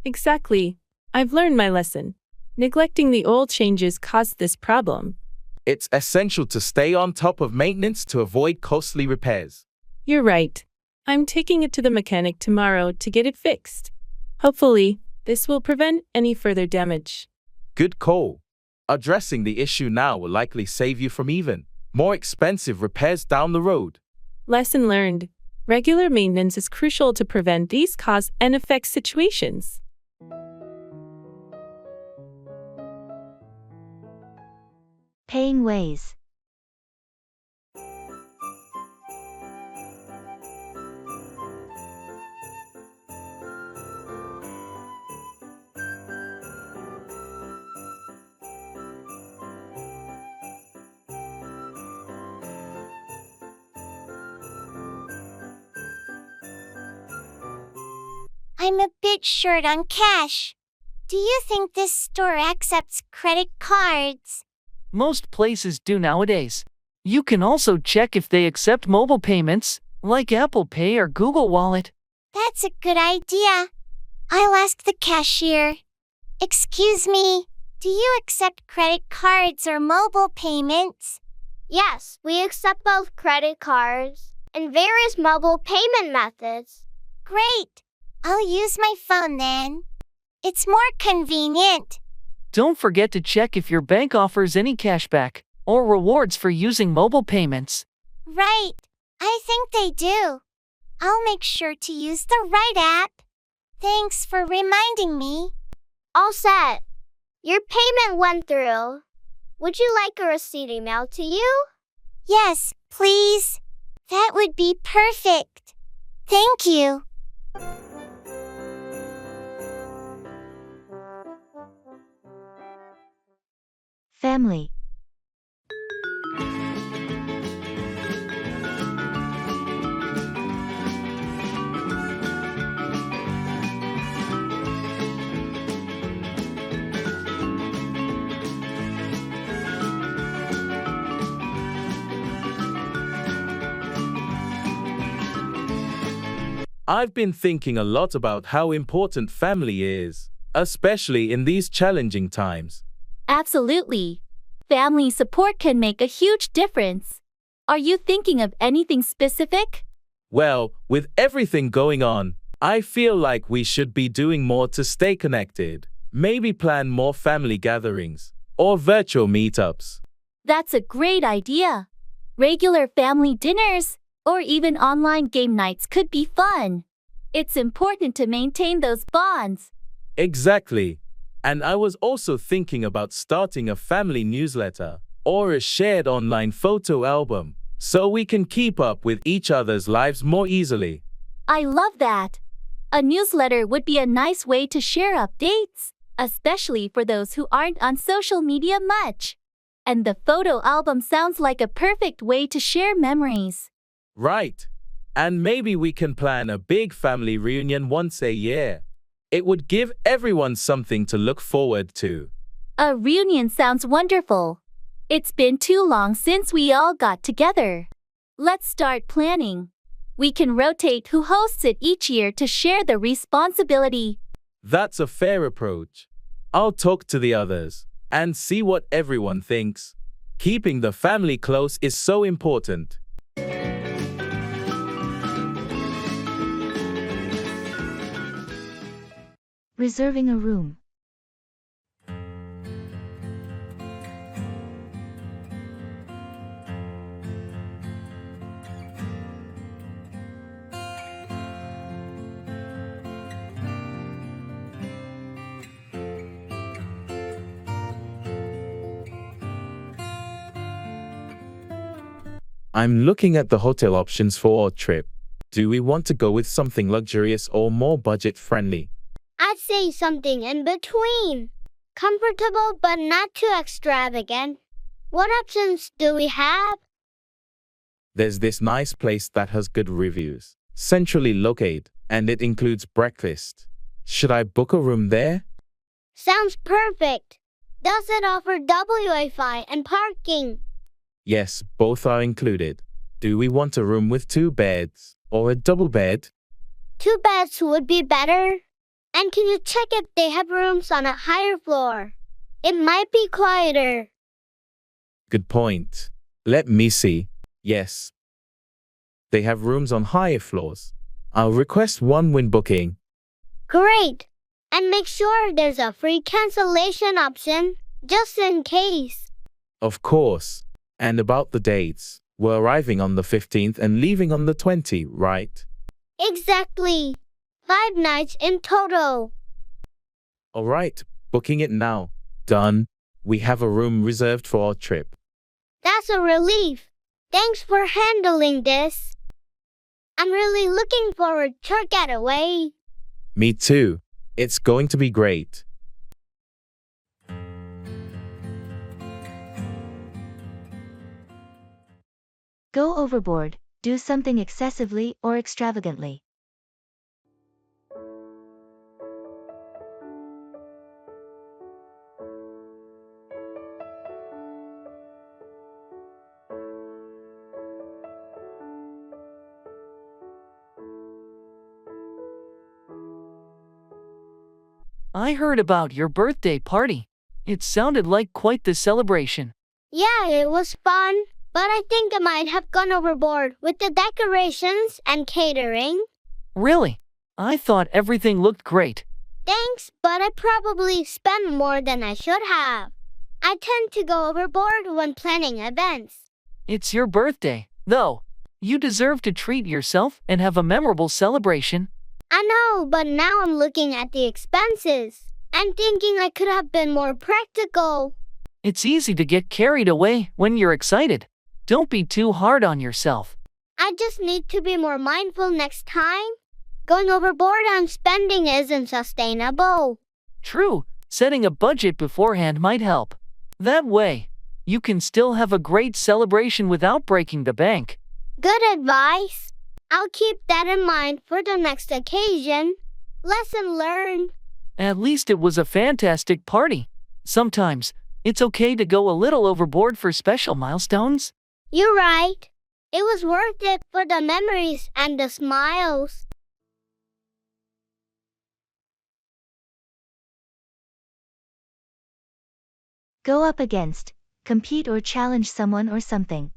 Exactly. I've learned my lesson. Neglecting the oil changes caused this problem. It's essential to stay on top of maintenance to avoid costly repairs. You're right. I'm taking it to the mechanic tomorrow to get it fixed. Hopefully, this will prevent any further damage. Good call. Addressing the issue now will likely save you from even more expensive repairs down the road. Lesson learned. Regular maintenance is crucial to prevent these cause and effect situations. Paying ways. I'm a bit short on cash. Do you think this store accepts credit cards? Most places do nowadays. You can also check if they accept mobile payments, like Apple Pay or Google Wallet. That's a good idea. I'll ask the cashier. Excuse me, do you accept credit cards or mobile payments? Yes, we accept both credit cards and various mobile payment methods. Great. I'll use my phone then. It's more convenient. Don't forget to check if your bank offers any cashback or rewards for using mobile payments. Right. I think they do. I'll make sure to use the right app. Thanks for reminding me. All set. Your payment went through. Would you like a receipt emailed to you? Yes, please. That would be perfect. Thank you. Family. I've been thinking a lot about how important family is, especially in these challenging times. Absolutely. Family support can make a huge difference. Are you thinking of anything specific? Well, with everything going on, I feel like we should be doing more to stay connected. Maybe plan more family gatherings or virtual meetups. That's a great idea. Regular family dinners or even online game nights could be fun. It's important to maintain those bonds. Exactly. And I was also thinking about starting a family newsletter or a shared online photo album so we can keep up with each other's lives more easily. I love that. A newsletter would be a nice way to share updates especially for those who aren't on social media much. And the photo album sounds like a perfect way to share memories. Right. And maybe we can plan a big family reunion once a year. It would give everyone something to look forward to. A reunion sounds wonderful. It's been too long since we all got together. Let's start planning. We can rotate who hosts it each year to share the responsibility. That's a fair approach. I'll talk to the others and see what everyone thinks. Keeping the family close is so important. Reserving a room. I'm looking at the hotel options for our trip. Do we want to go with something luxurious or more budget-friendly? I'd say something in between. Comfortable but not too extravagant. What options do we have? There's this nice place that has good reviews, centrally located, and it includes breakfast. Should I book a room there? Sounds perfect. Does it offer Wi-Fi and parking? Yes, both are included. Do we want a room with 2 beds or a double bed? 2 beds would be better. And can you check if they have rooms on a higher floor? It might be quieter. Good point. Let me see. Yes. They have rooms on higher floors. I'll request one when booking. Great. And make sure there's a free cancellation option, just in case. Of course. And about the dates. We're arriving on the 15th and leaving on the 20th, right? Exactly. 5 nights in total. All right, booking it now. Done. We have a room reserved for our trip. That's a relief. Thanks for handling this. I'm really looking forward to our getaway. Me too. It's going to be great. Go overboard. Do something excessively or extravagantly. I heard about your birthday party. It sounded like quite the celebration. Yeah, it was fun, but I think I might have gone overboard with the decorations and catering. Really? I thought everything looked great. Thanks, but I probably spent more than I should have. I tend to go overboard when planning events. It's your birthday, though. You deserve to treat yourself and have a memorable celebration. I know, but now I'm looking at the expenses and thinking I could have been more practical. It's easy to get carried away when you're excited. Don't be too hard on yourself. I just need to be more mindful next time. Going overboard on spending isn't sustainable. True, setting a budget beforehand might help. That way, you can still have a great celebration without breaking the bank. Good advice. I'll keep that in mind for the next occasion. Lesson learned. At least it was a fantastic party. Sometimes, it's okay to go a little overboard for special milestones. You're right. It was worth it for the memories and the smiles. Go up against. Compete or challenge someone or something.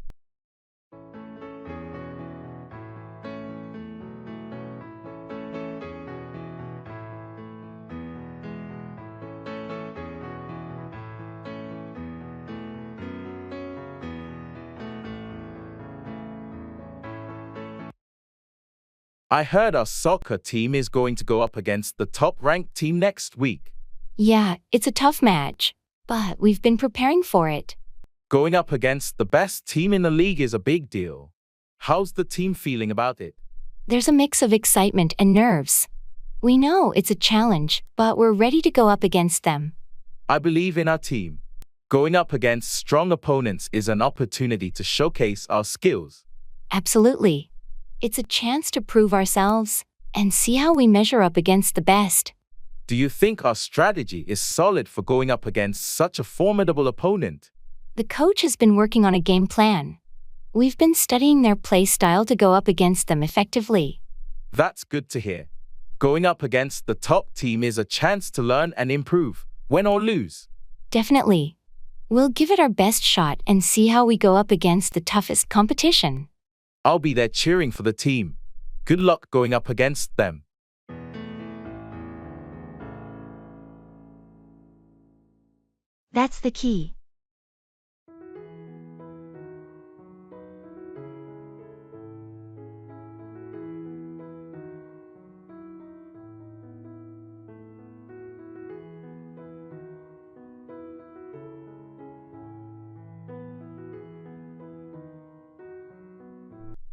I heard our soccer team is going to go up against the top-ranked team next week. Yeah, it's a tough match, but we've been preparing for it. Going up against the best team in the league is a big deal. How's the team feeling about it? There's a mix of excitement and nerves. We know it's a challenge, but we're ready to go up against them. I believe in our team. Going up against strong opponents is an opportunity to showcase our skills. Absolutely. It's a chance to prove ourselves and see how we measure up against the best. Do you think our strategy is solid for going up against such a formidable opponent? The coach has been working on a game plan. We've been studying their play style to go up against them effectively. That's good to hear. Going up against the top team is a chance to learn and improve, win or lose. Definitely. We'll give it our best shot and see how we go up against the toughest competition. I'll be there cheering for the team. Good luck going up against them. That's the key.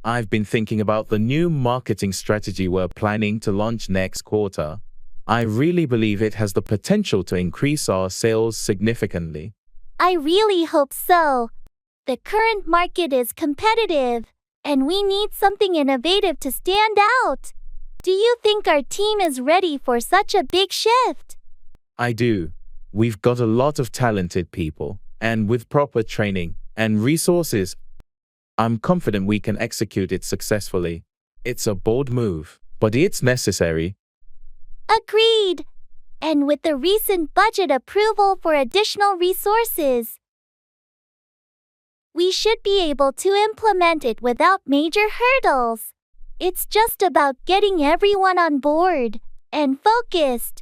I've been thinking about the new marketing strategy we're planning to launch next quarter. I really believe it has the potential to increase our sales significantly. I really hope so. The current market is competitive, and we need something innovative to stand out. Do you think our team is ready for such a big shift? I do. We've got a lot of talented people, and with proper training and resources, I'm confident we can execute it successfully. It's a bold move, but it's necessary. Agreed. And with the recent budget approval for additional resources, we should be able to implement it without major hurdles. It's just about getting everyone on board and focused.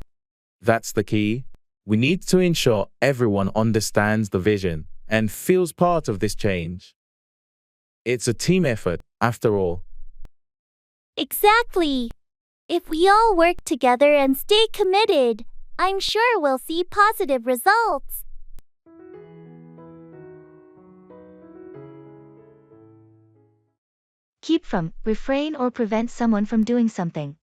That's the key. We need to ensure everyone understands the vision and feels part of this change. It's a team effort, after all. Exactly. If we all work together and stay committed, I'm sure we'll see positive results. Keep from, refrain or prevent someone from doing something.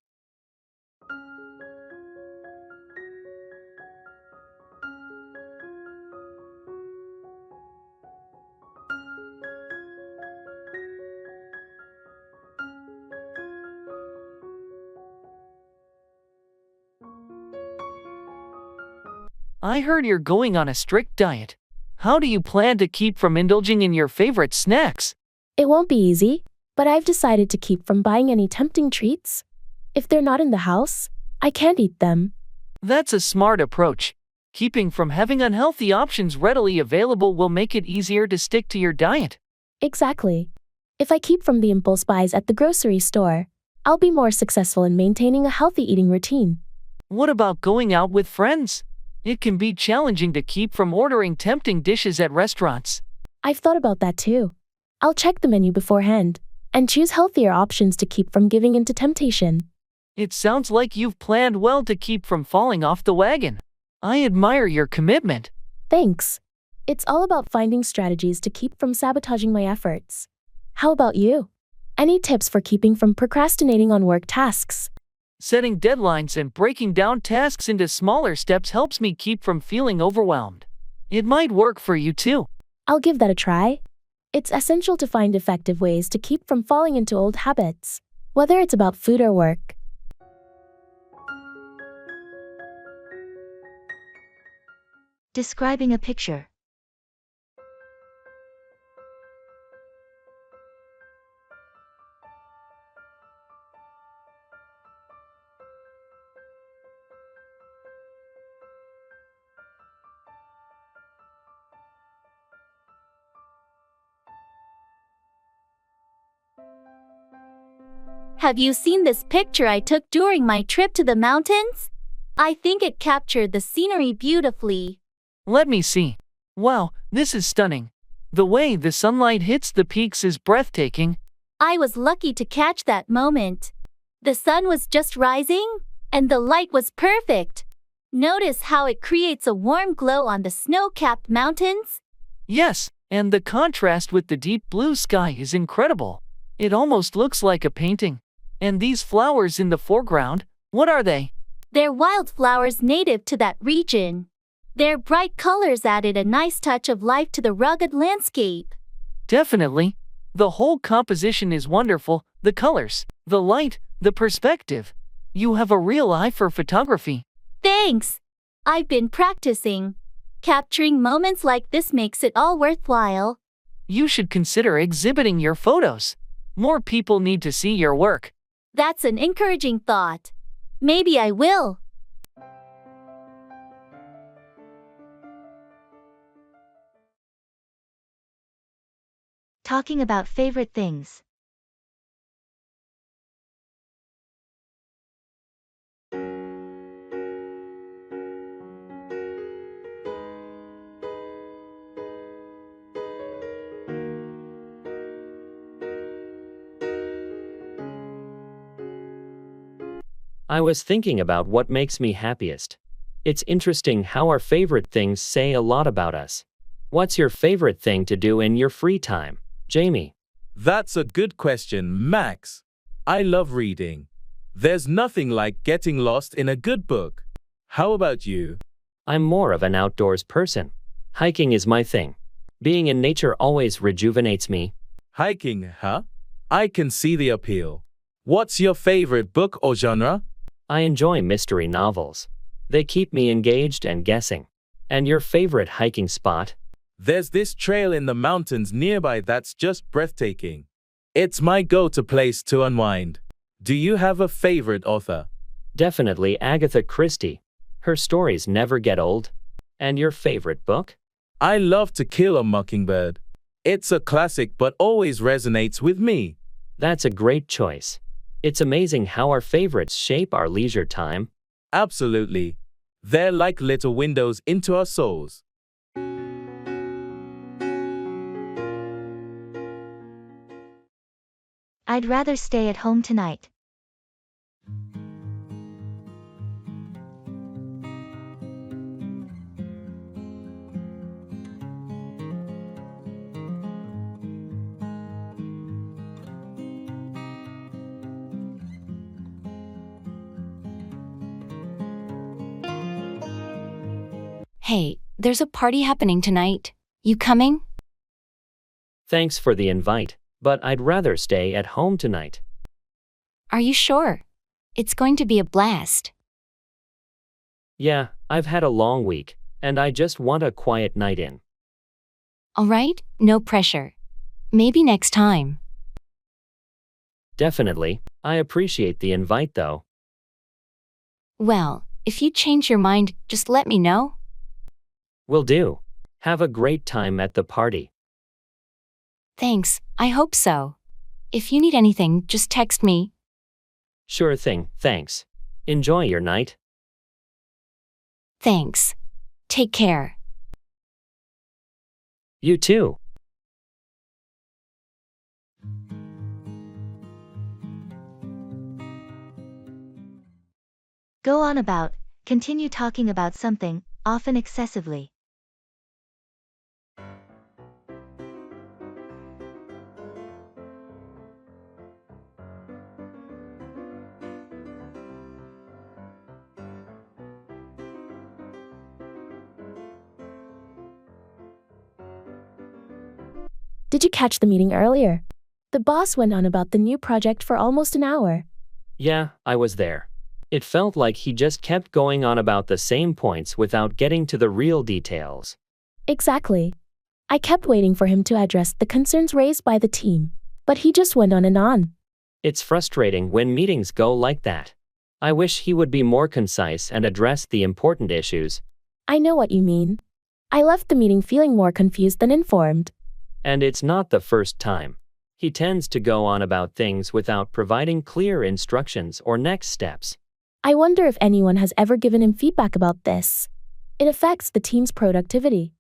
I heard you're going on a strict diet. How do you plan to keep from indulging in your favorite snacks? It won't be easy, but I've decided to keep from buying any tempting treats. If they're not in the house, I can't eat them. That's a smart approach. Keeping from having unhealthy options readily available will make it easier to stick to your diet. Exactly. If I keep from the impulse buys at the grocery store, I'll be more successful in maintaining a healthy eating routine. What about going out with friends? It can be challenging to keep from ordering tempting dishes at restaurants. I've thought about that too. I'll check the menu beforehand and choose healthier options to keep from giving into temptation. It sounds like you've planned well to keep from falling off the wagon. I admire your commitment. Thanks. It's all about finding strategies to keep from sabotaging my efforts. How about you? Any tips for keeping from procrastinating on work tasks? Setting deadlines and breaking down tasks into smaller steps helps me keep from feeling overwhelmed. It might work for you too. I'll give that a try. It's essential to find effective ways to keep from falling into old habits, whether it's about food or work. Describing a picture. Have you seen this picture I took during my trip to the mountains? I think it captured the scenery beautifully. Let me see. Wow, this is stunning. The way the sunlight hits the peaks is breathtaking. I was lucky to catch that moment. The sun was just rising, and the light was perfect. Notice how it creates a warm glow on the snow-capped mountains? Yes, and the contrast with the deep blue sky is incredible. It almost looks like a painting. And these flowers in the foreground, what are they? They're wildflowers native to that region. Their bright colors added a nice touch of life to the rugged landscape. Definitely. The whole composition is wonderful, the colors, the light, the perspective. You have a real eye for photography. Thanks. I've been practicing. Capturing moments like this makes it all worthwhile. You should consider exhibiting your photos. More people need to see your work. That's an encouraging thought. Maybe I will. Talking about favorite things. I was thinking about what makes me happiest. It's interesting how our favorite things say a lot about us. What's your favorite thing to do in your free time, Jamie? That's a good question, Max. I love reading. There's nothing like getting lost in a good book. How about you? I'm more of an outdoors person. Hiking is my thing. Being in nature always rejuvenates me. Hiking, huh? I can see the appeal. What's your favorite book or genre? I enjoy mystery novels. They keep me engaged and guessing. And your favorite hiking spot? There's this trail in the mountains nearby that's just breathtaking. It's my go-to place to unwind. Do you have a favorite author? Definitely Agatha Christie. Her stories never get old. And your favorite book? I love To Kill a Mockingbird. It's a classic but always resonates with me. That's a great choice. It's amazing how our favorites shape our leisure time. Absolutely. They're like little windows into our souls. I'd rather stay at home tonight. Hey, there's a party happening tonight. You coming? Thanks for the invite, but I'd rather stay at home tonight. Are you sure? It's going to be a blast. Yeah, I've had a long week, and I just want a quiet night in. All right, no pressure. Maybe next time. Definitely. I appreciate the invite though. Well, if you change your mind, just let me know. Will do. Have a great time at the party. Thanks, I hope so. If you need anything, just text me. Sure thing, thanks. Enjoy your night. Thanks. Take care. You too. Go on about, continue talking about something, often excessively. Did you catch the meeting earlier? The boss went on about the new project for almost an hour. Yeah, I was there. It felt like he just kept going on about the same points without getting to the real details. Exactly. I kept waiting for him to address the concerns raised by the team, but he just went on and on. It's frustrating when meetings go like that. I wish he would be more concise and address the important issues. I know what you mean. I left the meeting feeling more confused than informed. And it's not the first time. He tends to go on about things without providing clear instructions or next steps. I wonder if anyone has ever given him feedback about this. It affects the team's productivity.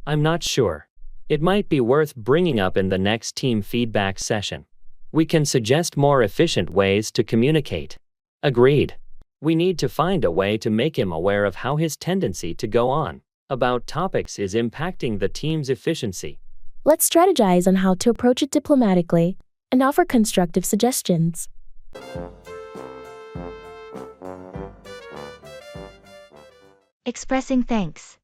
I'm not sure. It might be worth bringing up in the next team feedback session. We can suggest more efficient ways to communicate. Agreed. We need to find a way to make him aware of how his tendency to go on about topics is impacting the team's efficiency. Let's strategize on how to approach it diplomatically and offer constructive suggestions. expressing thanks.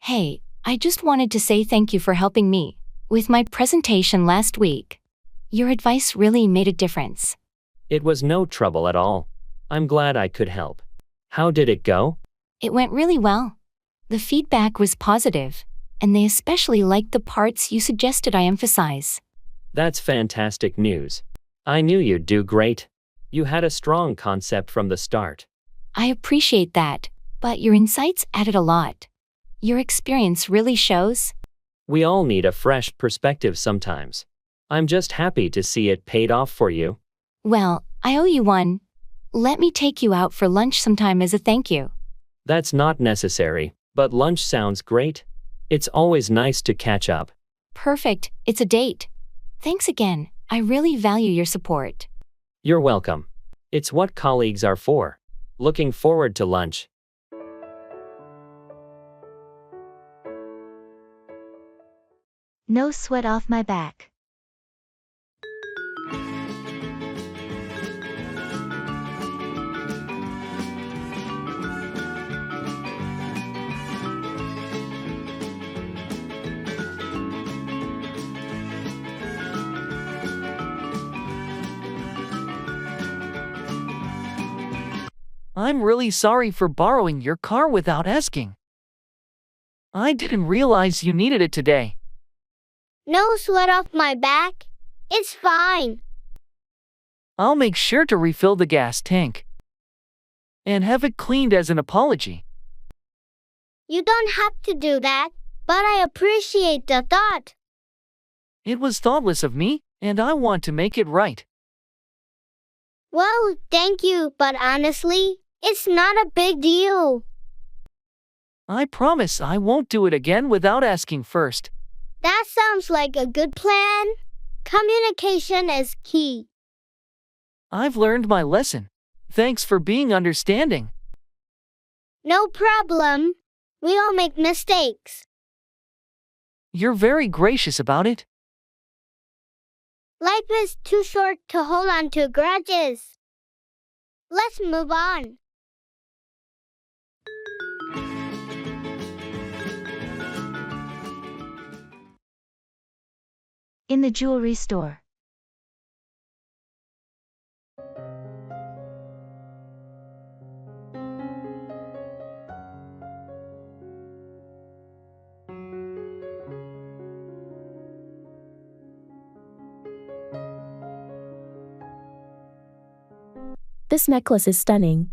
Hey, I just wanted to say thank you for helping me with my presentation last week. Your advice really made a difference. It was no trouble at all. I'm glad I could help. How did it go? It went really well. The feedback was positive, and they especially liked the parts you suggested I emphasize. That's fantastic news. I knew you'd do great. You had a strong concept from the start. I appreciate that, but your insights added a lot. Your experience really shows. We all need a fresh perspective sometimes. I'm just happy to see it paid off for you. Well, I owe you one. Let me take you out for lunch sometime as a thank you. That's not necessary, but lunch sounds great. It's always nice to catch up. Perfect, it's a date. Thanks again, I really value your support. You're welcome. It's what colleagues are for. Looking forward to lunch. No sweat off my back. I'm really sorry for borrowing your car without asking. I didn't realize you needed it today. No sweat off my back. It's fine. I'll make sure to refill the gas tank and have it cleaned as an apology. You don't have to do that, but I appreciate the thought. It was thoughtless of me, and I want to make it right. Well, thank you, but honestly, it's not a big deal. I promise I won't do it again without asking first. That sounds like a good plan. Communication is key. I've learned my lesson. Thanks for being understanding. No problem. We all make mistakes. You're very gracious about it. Life is too short to hold on to grudges. Let's move on. In the jewelry store. This necklace is stunning.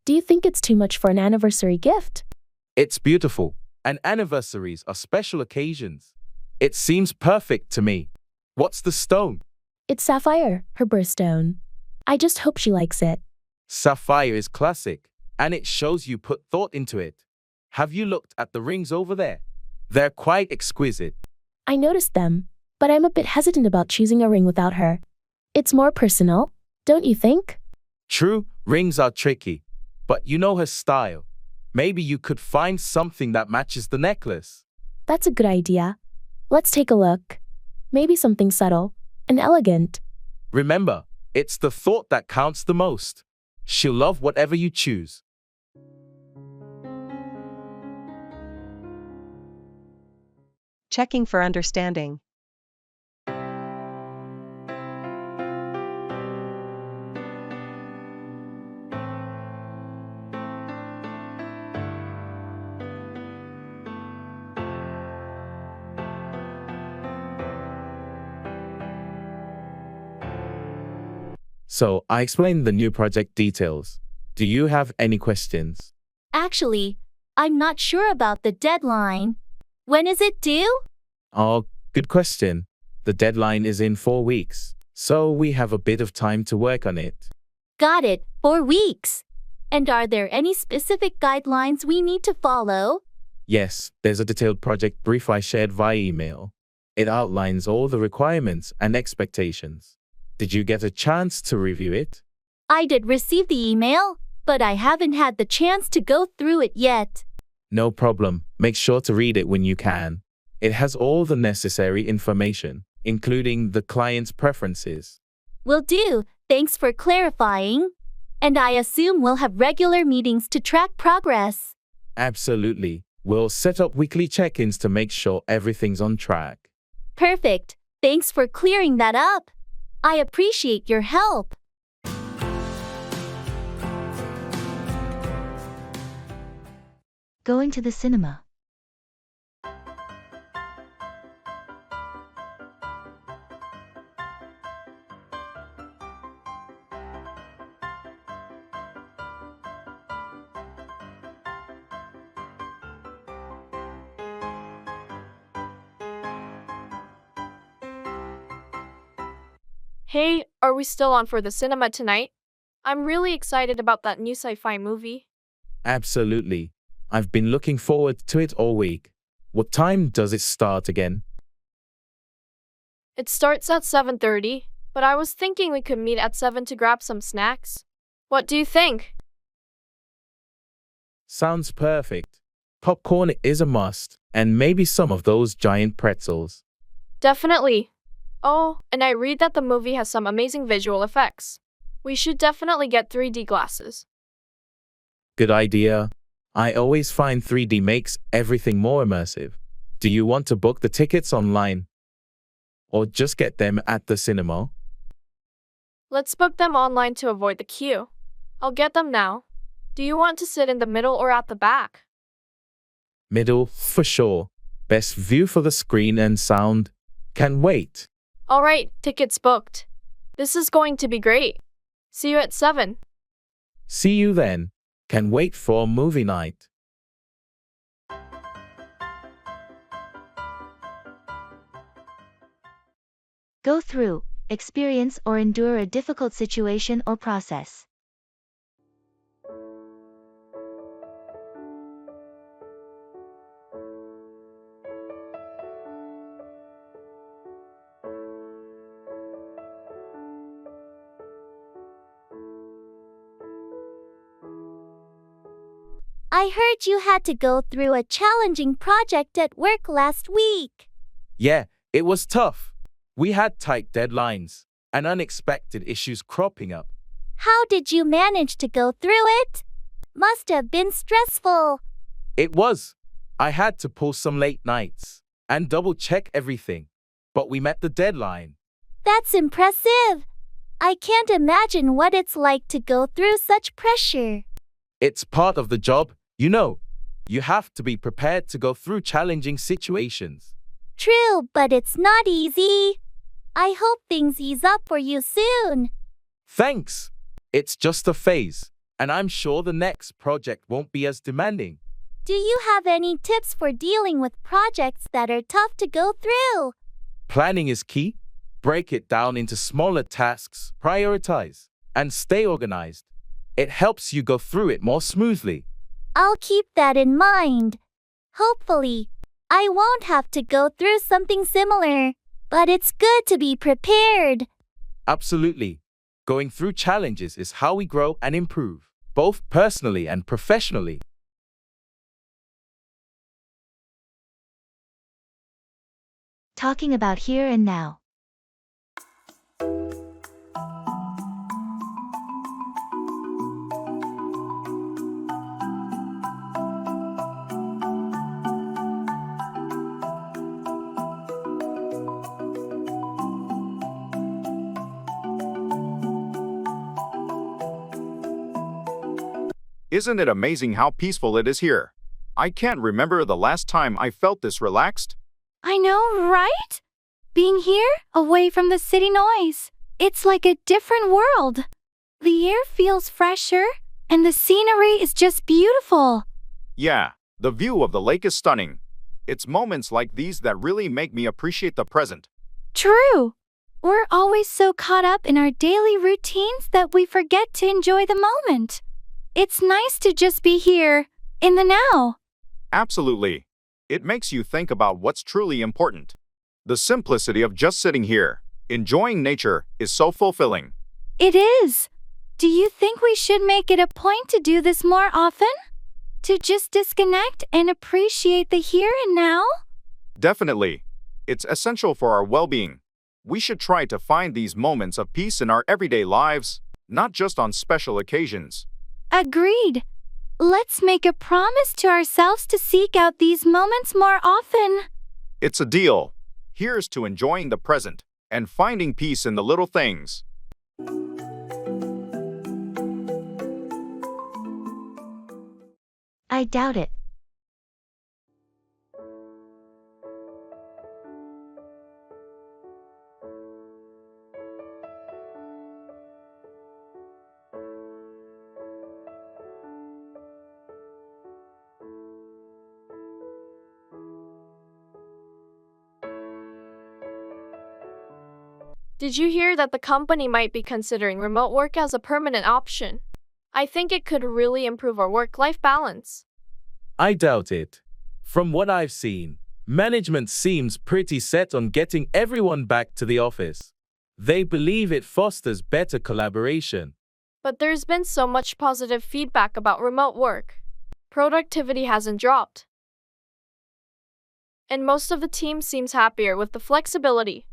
Do you think it's too much for an anniversary gift? It's beautiful, and anniversaries are special occasions. It seems perfect to me. What's the stone? It's sapphire, her birthstone. I just hope she likes it. Sapphire is classic, and it shows you put thought into it. Have you looked at the rings over there? They're quite exquisite. I noticed them, but I'm a bit hesitant about choosing a ring without her. It's more personal, don't you think? True, rings are tricky, but you know her style. Maybe you could find something that matches the necklace. That's a good idea. Let's take a look. Maybe something subtle and elegant. Remember, it's the thought that counts the most. She'll love whatever you choose. Checking for understanding. So, I explained the new project details. Do you have any questions? Actually, I'm not sure about the deadline. When is it due? Oh, good question. The deadline is in 4 weeks, so we have a bit of time to work on it. Got it, 4 weeks. And are there any specific guidelines we need to follow? Yes, there's a detailed project brief I shared via email. It outlines all the requirements and expectations. Did you get a chance to review it? I did receive the email, but I haven't had the chance to go through it yet. No problem. Make sure to read it when you can. It has all the necessary information, including the client's preferences. Will do. Thanks for clarifying. And I assume we'll have regular meetings to track progress. Absolutely. We'll set up weekly check-ins to make sure everything's on track. Perfect. Thanks for clearing that up. I appreciate your help. Going to the cinema. Hey, are we still on for the cinema tonight? I'm really excited about that new sci-fi movie. Absolutely. I've been looking forward to it all week. What time does it start again? It starts at 7:30, but I was thinking we could meet at 7 to grab some snacks. What do you think? Sounds perfect. Popcorn is a must, and maybe some of those giant pretzels. Definitely. Oh, and I read that the movie has some amazing visual effects. We should definitely get 3D glasses. Good idea. I always find 3D makes everything more immersive. Do you want to book the tickets online? Or just get them at the cinema? Let's book them online to avoid the queue. I'll get them now. Do you want to sit in the middle or at the back? Middle, for sure. Best view for the screen and sound. Can wait. All right, tickets booked. This is going to be great. See you at 7. See you then. Can wait for movie night. Go through, experience or endure a difficult situation or process. I heard you had to go through a challenging project at work last week. Yeah, it was tough. We had tight deadlines and unexpected issues cropping up. How did you manage to go through it? Must have been stressful. It was. I had to pull some late nights and double check everything, but we met the deadline. That's impressive. I can't imagine what it's like to go through such pressure. It's part of the job, you know. You have to be prepared to go through challenging situations. True, but it's not easy. I hope things ease up for you soon. Thanks. It's just a phase, and I'm sure the next project won't be as demanding. Do you have any tips for dealing with projects that are tough to go through? Planning is key. Break it down into smaller tasks, prioritize, and stay organized. It helps you go through it more smoothly. I'll keep that in mind. Hopefully, I won't have to go through something similar, but it's good to be prepared. Absolutely. Going through challenges is how we grow and improve, both personally and professionally. Talking about here and now. Isn't it amazing how peaceful it is here? I can't remember the last time I felt this relaxed. I know, right? Being here, away from the city noise, it's like a different world. The air feels fresher, and the scenery is just beautiful. Yeah, the view of the lake is stunning. It's moments like these that really make me appreciate the present. True. We're always so caught up in our daily routines that we forget to enjoy the moment. It's nice to just be here, in the now. Absolutely. It makes you think about what's truly important. The simplicity of just sitting here, Enjoying nature is so fulfilling. It is. Do you think we should make it a point to do this more often? To just disconnect and appreciate the here and now? Definitely. It's essential for our well-being. We should try to find these moments of peace in our everyday lives, not just on special occasions. Agreed. Let's make a promise to ourselves to seek out these moments more often. It's a deal. Here's to enjoying the present and finding peace in the little things. I doubt it. Did you hear that the company might be considering remote work as a permanent option? I think it could really improve our work-life balance. I doubt it. From what I've seen, management seems pretty set on getting everyone back to the office. They believe it fosters better collaboration. But there's been so much positive feedback about remote work. Productivity hasn't dropped. And most of the team seems happier with the flexibility.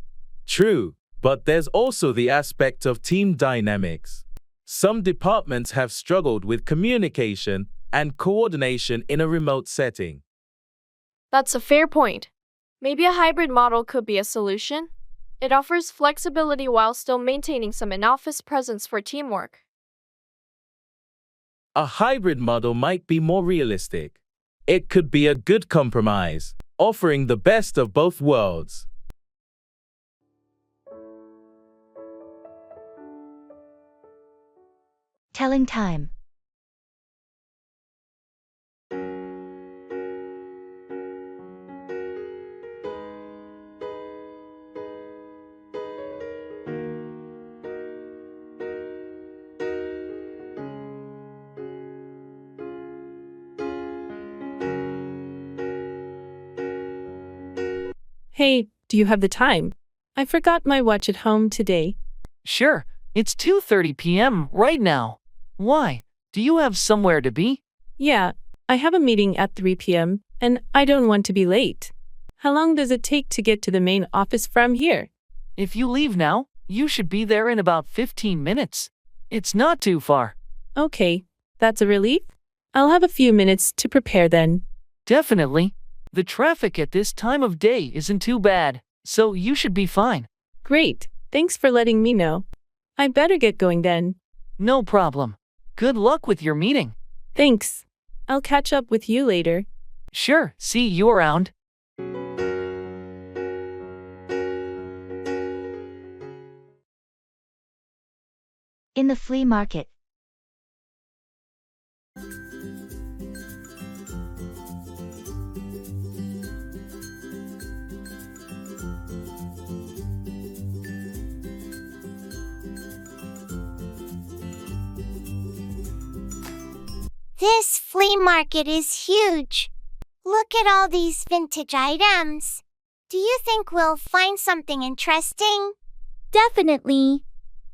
True, but there's also the aspect of team dynamics. Some departments have struggled with communication and coordination in a remote setting. That's a fair point. Maybe a hybrid model could be a solution. It offers flexibility while still maintaining some in-office presence for teamwork. A hybrid model might be more realistic. It could be a good compromise, offering the best of both worlds. Telling time. Hey, do you have the time? I forgot my watch at home today. Sure, it's 2:30 p.m. right now. Why? Do you have somewhere to be? Yeah, I have a meeting at 3 p.m., and I don't want to be late. How long does it take to get to the main office from here? If you leave now, you should be there in about 15 minutes. It's not too far. Okay, that's a relief. I'll have a few minutes to prepare then. Definitely. The traffic at this time of day isn't too bad, so you should be fine. Great, thanks for letting me know. I better get going then. No problem. Good luck with your meeting. Thanks. I'll catch up with you later. Sure, see you around. In the flea market. This flea market is huge. Look at all these vintage items. Do you think we'll find something interesting? Definitely.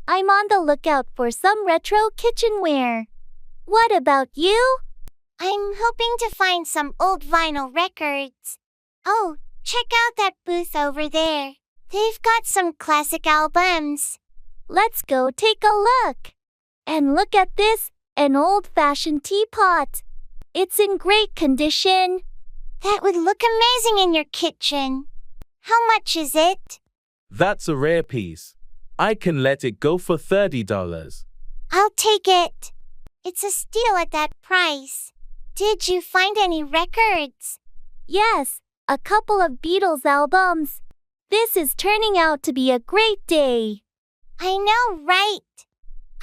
I'm on the lookout for some retro kitchenware. What about you? I'm hoping to find some old vinyl records. Oh, check out that booth over there. They've got some classic albums. Let's go take a look. And look at this, an old-fashioned teapot. It's in great condition. That would look amazing in your kitchen. How much is it? That's a rare piece. I can let it go for $30. I'll take it. It's a steal at that price. Did you find any records? Yes, a couple of Beatles albums. This is turning out to be a great day. I know, right?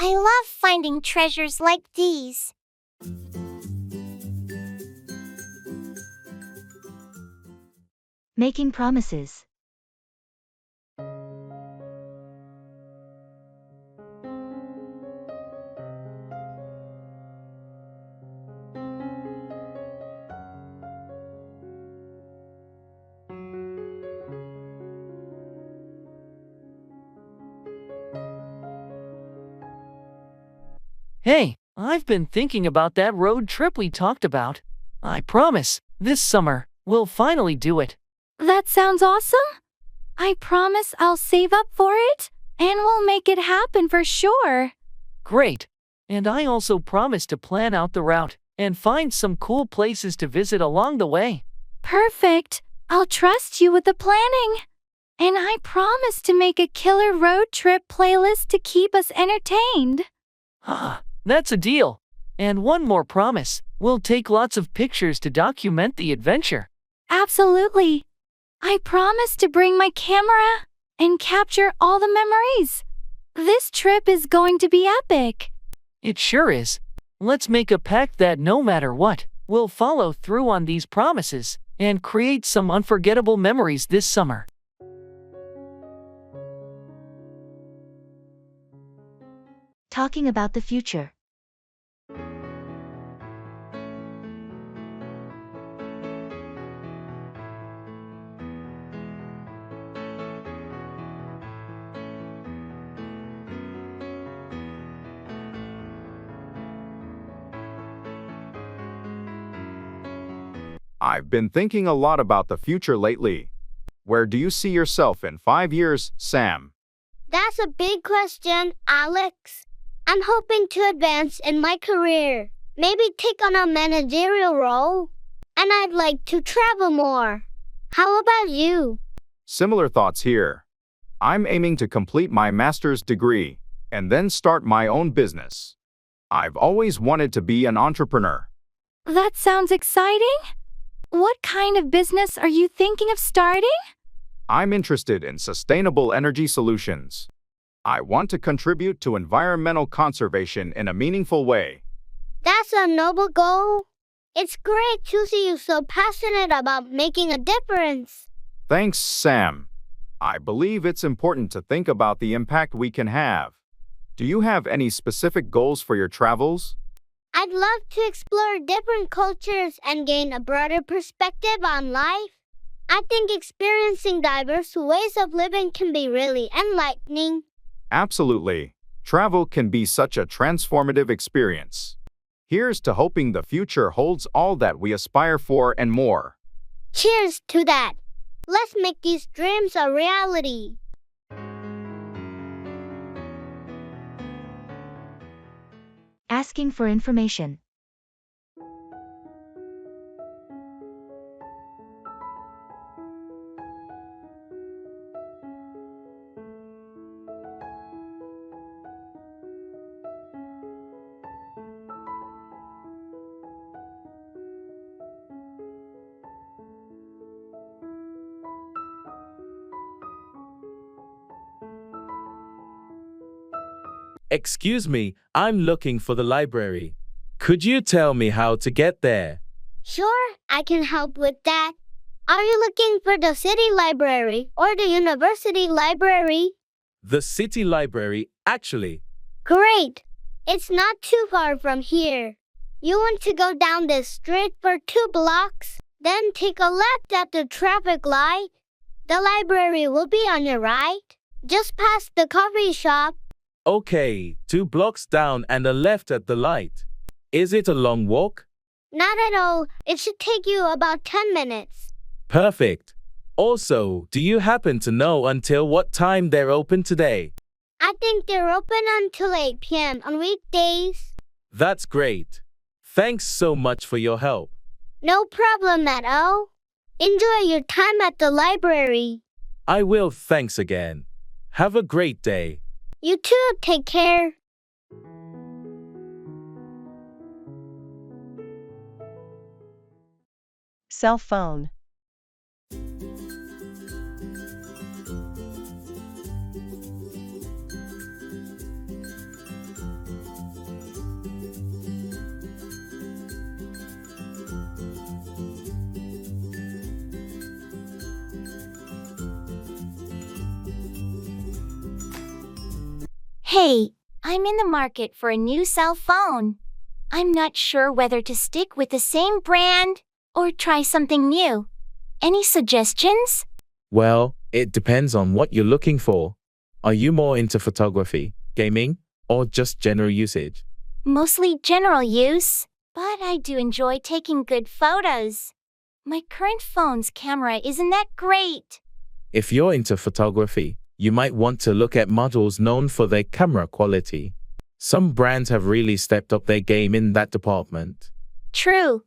I love finding treasures like these. Making promises. Hey, I've been thinking about that road trip we talked about. I promise, this summer, we'll finally do it. That sounds awesome. I promise I'll save up for it, and we'll make it happen for sure. Great. And I also promise to plan out the route and find some cool places to visit along the way. Perfect. I'll trust you with the planning. And I promise to make a killer road trip playlist to keep us entertained. Ah, that's a deal. And one more promise, we'll take lots of pictures to document the adventure. Absolutely. I promise to bring my camera and capture all the memories. This trip is going to be epic. It sure is. Let's make a pact that no matter what, we'll follow through on these promises and create some unforgettable memories this summer. Talking about the future. I've been thinking a lot about the future lately. Where do you see yourself in 5 years, Sam? That's a big question, Alex. I'm hoping to advance in my career, maybe take on a managerial role, and I'd like to travel more. How about you? Similar thoughts here. I'm aiming to complete my master's degree and then start my own business. I've always wanted to be an entrepreneur. That sounds exciting. What kind of business are you thinking of starting? I'm interested in sustainable energy solutions. I want to contribute to environmental conservation in a meaningful way. That's a noble goal. It's great to see you so passionate about making a difference. Thanks, Sam. I believe it's important to think about the impact we can have. Do you have any specific goals for your travels? I'd love to explore different cultures and gain a broader perspective on life. I think experiencing diverse ways of living can be really enlightening. Absolutely. Travel can be such a transformative experience. Here's to hoping the future holds all that we aspire for and more. Cheers to that. Let's make these dreams a reality. Asking for information. Excuse me, I'm looking for the library. Could you tell me how to get there? Sure, I can help with that. Are you looking for the city library or the university library? The city library, actually. Great. It's not too far from here. You want to go down this street for 2 blocks, then take a left at the traffic light. The library will be on your right, just past the coffee shop. Okay, 2 blocks down and a left at the light. Is it a long walk? Not at all. It should take you about 10 minutes. Perfect. Also, do you happen to know until what time they're open today? I think they're open until 8 p.m. on weekdays. That's great. Thanks so much for your help. No problem at all. Enjoy your time at the library. I will, thanks again. Have a great day. You too, take care. Cell phone. Hey, I'm in the market for a new cell phone. I'm not sure whether to stick with the same brand or try something new. Any suggestions? Well, it depends on what you're looking for. Are you more into photography, gaming, or just general usage? Mostly general use, but I do enjoy taking good photos. My current phone's camera isn't that great. If you're into photography, you might want to look at models known for their camera quality. Some brands have really stepped up their game in that department. True.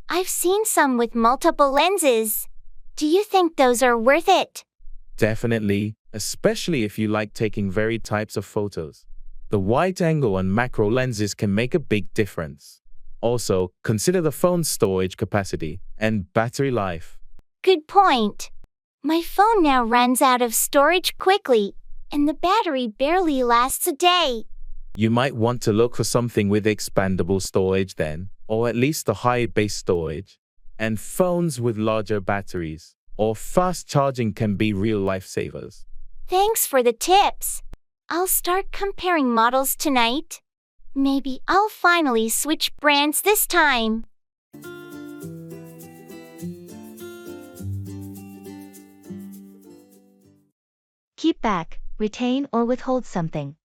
I've seen some with multiple lenses. Do you think those are worth it? Definitely, especially if you like taking varied types of photos. The wide angle and macro lenses can make a big difference. Also, consider the phone's storage capacity and battery life. Good point. My phone now runs out of storage quickly, and the battery barely lasts a day. You might want to look for something with expandable storage then, or at least a high base storage. And phones with larger batteries or fast charging can be real lifesavers. Thanks for the tips. I'll start comparing models tonight. Maybe I'll finally switch brands this time. Keep back, retain or withhold something.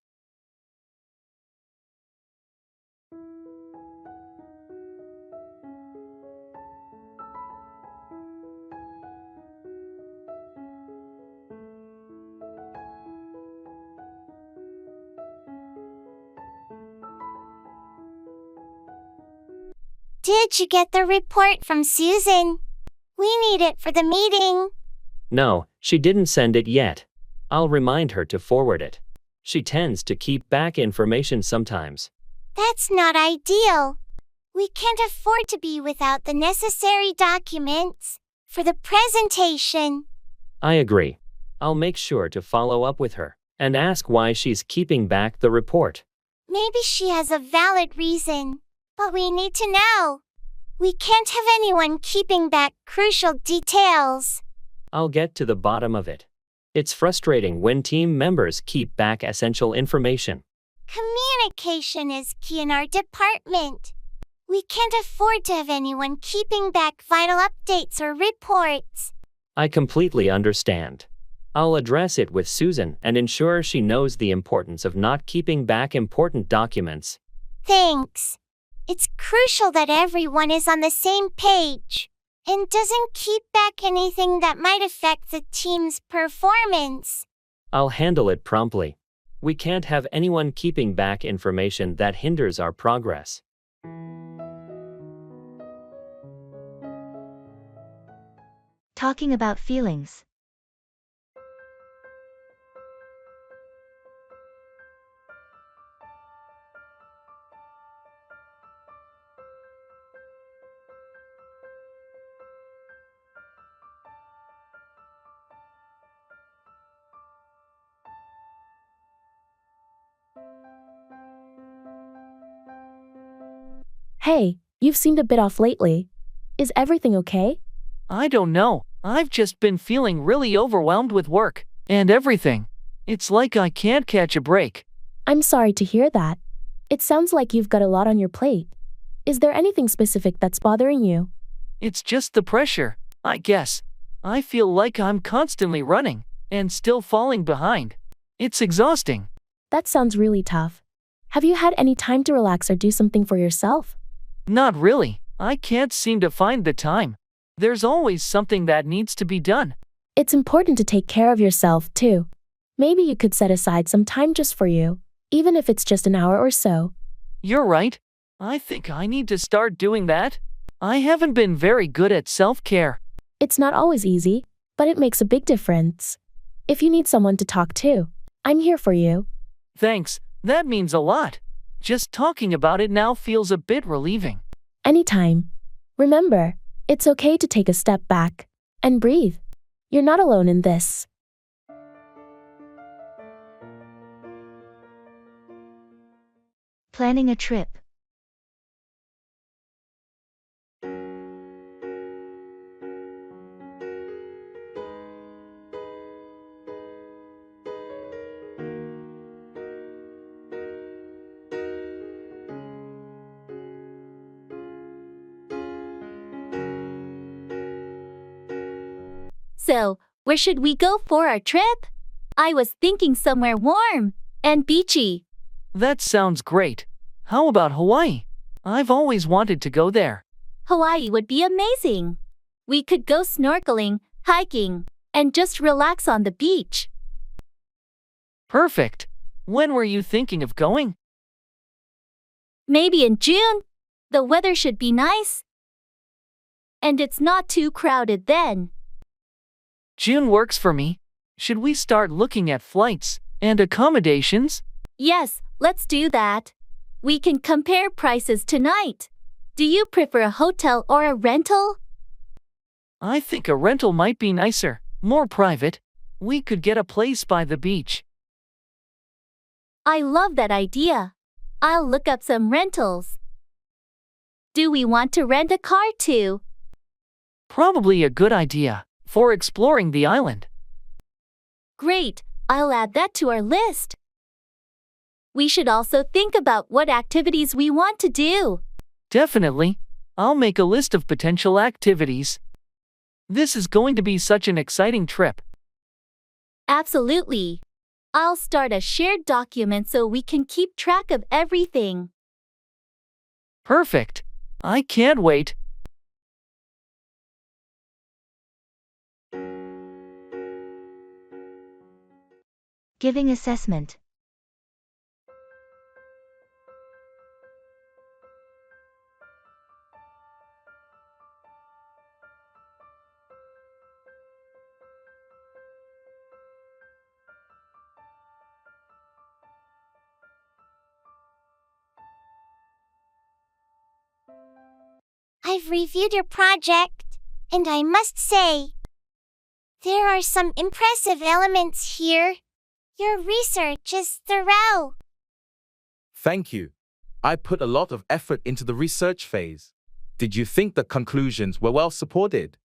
Did you get the report from Susan? We need it for the meeting. No, she didn't send it yet. I'll remind her to forward it. She tends to keep back information sometimes. That's not ideal. We can't afford to be without the necessary documents for the presentation. I agree. I'll make sure to follow up with her and ask why she's keeping back the report. Maybe she has a valid reason, but we need to know. We can't have anyone keeping back crucial details. I'll get to the bottom of it. It's frustrating when team members keep back essential information. Communication is key in our department. We can't afford to have anyone keeping back vital updates or reports. I completely understand. I'll address it with Susan and ensure she knows the importance of not keeping back important documents. Thanks. It's crucial that everyone is on the same page and doesn't keep back anything that might affect the team's performance. I'll handle it promptly. We can't have anyone keeping back information that hinders our progress. Talking about feelings. Hey, you've seemed a bit off lately. Is everything okay? I don't know. I've just been feeling really overwhelmed with work and everything. It's like I can't catch a break. I'm sorry to hear that. It sounds like you've got a lot on your plate. Is there anything specific that's bothering you? It's just the pressure, I guess. I feel like I'm constantly running and still falling behind. It's exhausting. That sounds really tough. Have you had any time to relax or do something for yourself? Not really. I can't seem to find the time. There's always something that needs to be done. It's important to take care of yourself, too. Maybe you could set aside some time just for you, even if it's just an hour or so. You're right. I think I need to start doing that. I haven't been very good at self-care. It's not always easy, but it makes a big difference. If you need someone to talk to, I'm here for you. Thanks, that means a lot. Just talking about it now feels a bit relieving. Anytime. Remember, it's okay to take a step back and breathe. You're not alone in this. Planning a trip. So, where should we go for our trip? I was thinking somewhere warm and beachy. That sounds great. How about Hawaii? I've always wanted to go there. Hawaii would be amazing. We could go snorkeling, hiking, and just relax on the beach. Perfect. When were you thinking of going? Maybe in June. The weather should be nice. And it's not too crowded then. June works for me. Should we start looking at flights and accommodations? Yes, let's do that. We can compare prices tonight. Do you prefer a hotel or a rental? I think a rental might be nicer, more private. We could get a place by the beach. I love that idea. I'll look up some rentals. Do we want to rent a car too? Probably a good idea for exploring the island. Great, I'll add that to our list. We should also think about what activities we want to do. Definitely. I'll make a list of potential activities. This is going to be such an exciting trip. Absolutely. I'll start a shared document so we can keep track of everything. Perfect. I can't wait. Giving assessment. I've reviewed your project, and I must say, there are some impressive elements here. Your research is thorough. Thank you. I put a lot of effort into the research phase. Did you think the conclusions were well supported?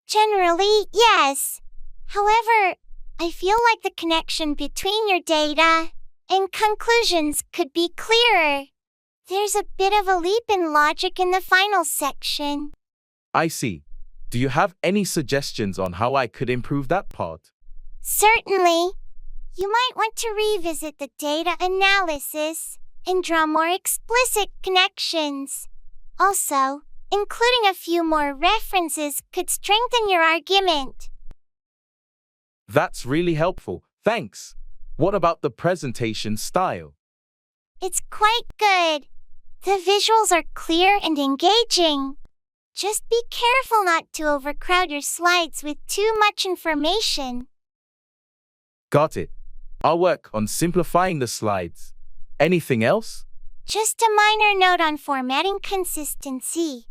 Generally, yes. However, I feel like the connection between your data and conclusions could be clearer. There's a bit of a leap in logic in the final section. I see. Do you have any suggestions on how I could improve that part? Certainly. You might want to revisit the data analysis and draw more explicit connections. Also, including a few more references could strengthen your argument. That's really helpful. Thanks. What about the presentation style? It's quite good. The visuals are clear and engaging. Just be careful not to overcrowd your slides with too much information. Got it. I'll work on simplifying the slides. Anything else? Just a minor note on formatting consistency.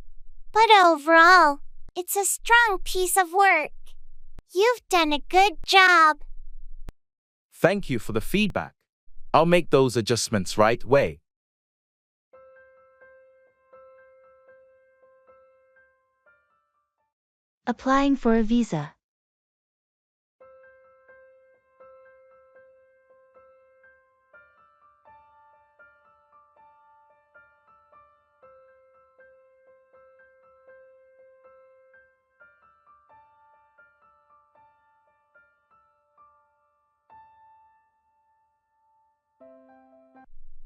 But overall, it's a strong piece of work. You've done a good job. Thank you for the feedback. I'll make those adjustments right away. Applying for a visa.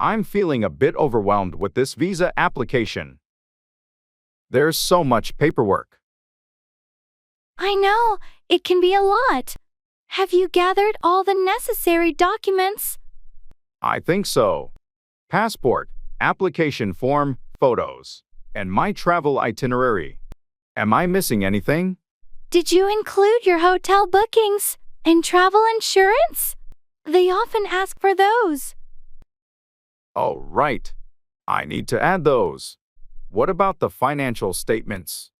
I'm feeling a bit overwhelmed with this visa application. There's so much paperwork. I know, it can be a lot. Have you gathered all the necessary documents? I think so. Passport, application form, photos, and my travel itinerary. Am I missing anything? Did you include your hotel bookings and travel insurance? They often ask for those. Oh, right. I need to add those. What about the financial statements?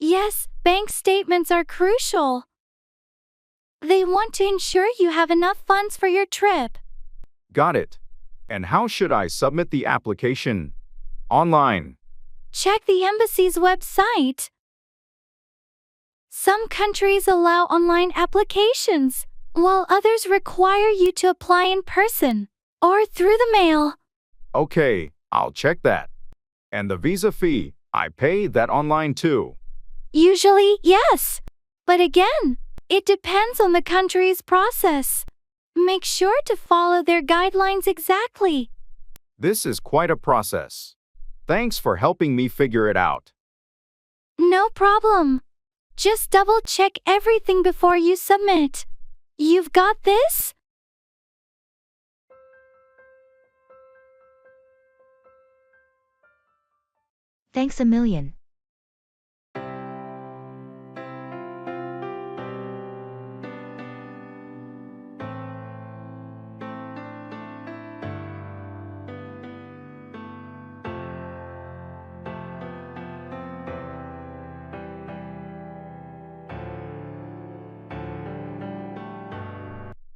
Yes, bank statements are crucial. They want to ensure you have enough funds for your trip. Got it. And how should I submit the application? Online. Check the embassy's website. Some countries allow online applications, while others require you to apply in person or through the mail. Okay, I'll check that. And the visa fee, I pay that online too. Usually, yes. But again, it depends on the country's process. Make sure to follow their guidelines exactly. This is quite a process. Thanks for helping me figure it out. No problem. Just double check everything before you submit. You've got this? Thanks a million.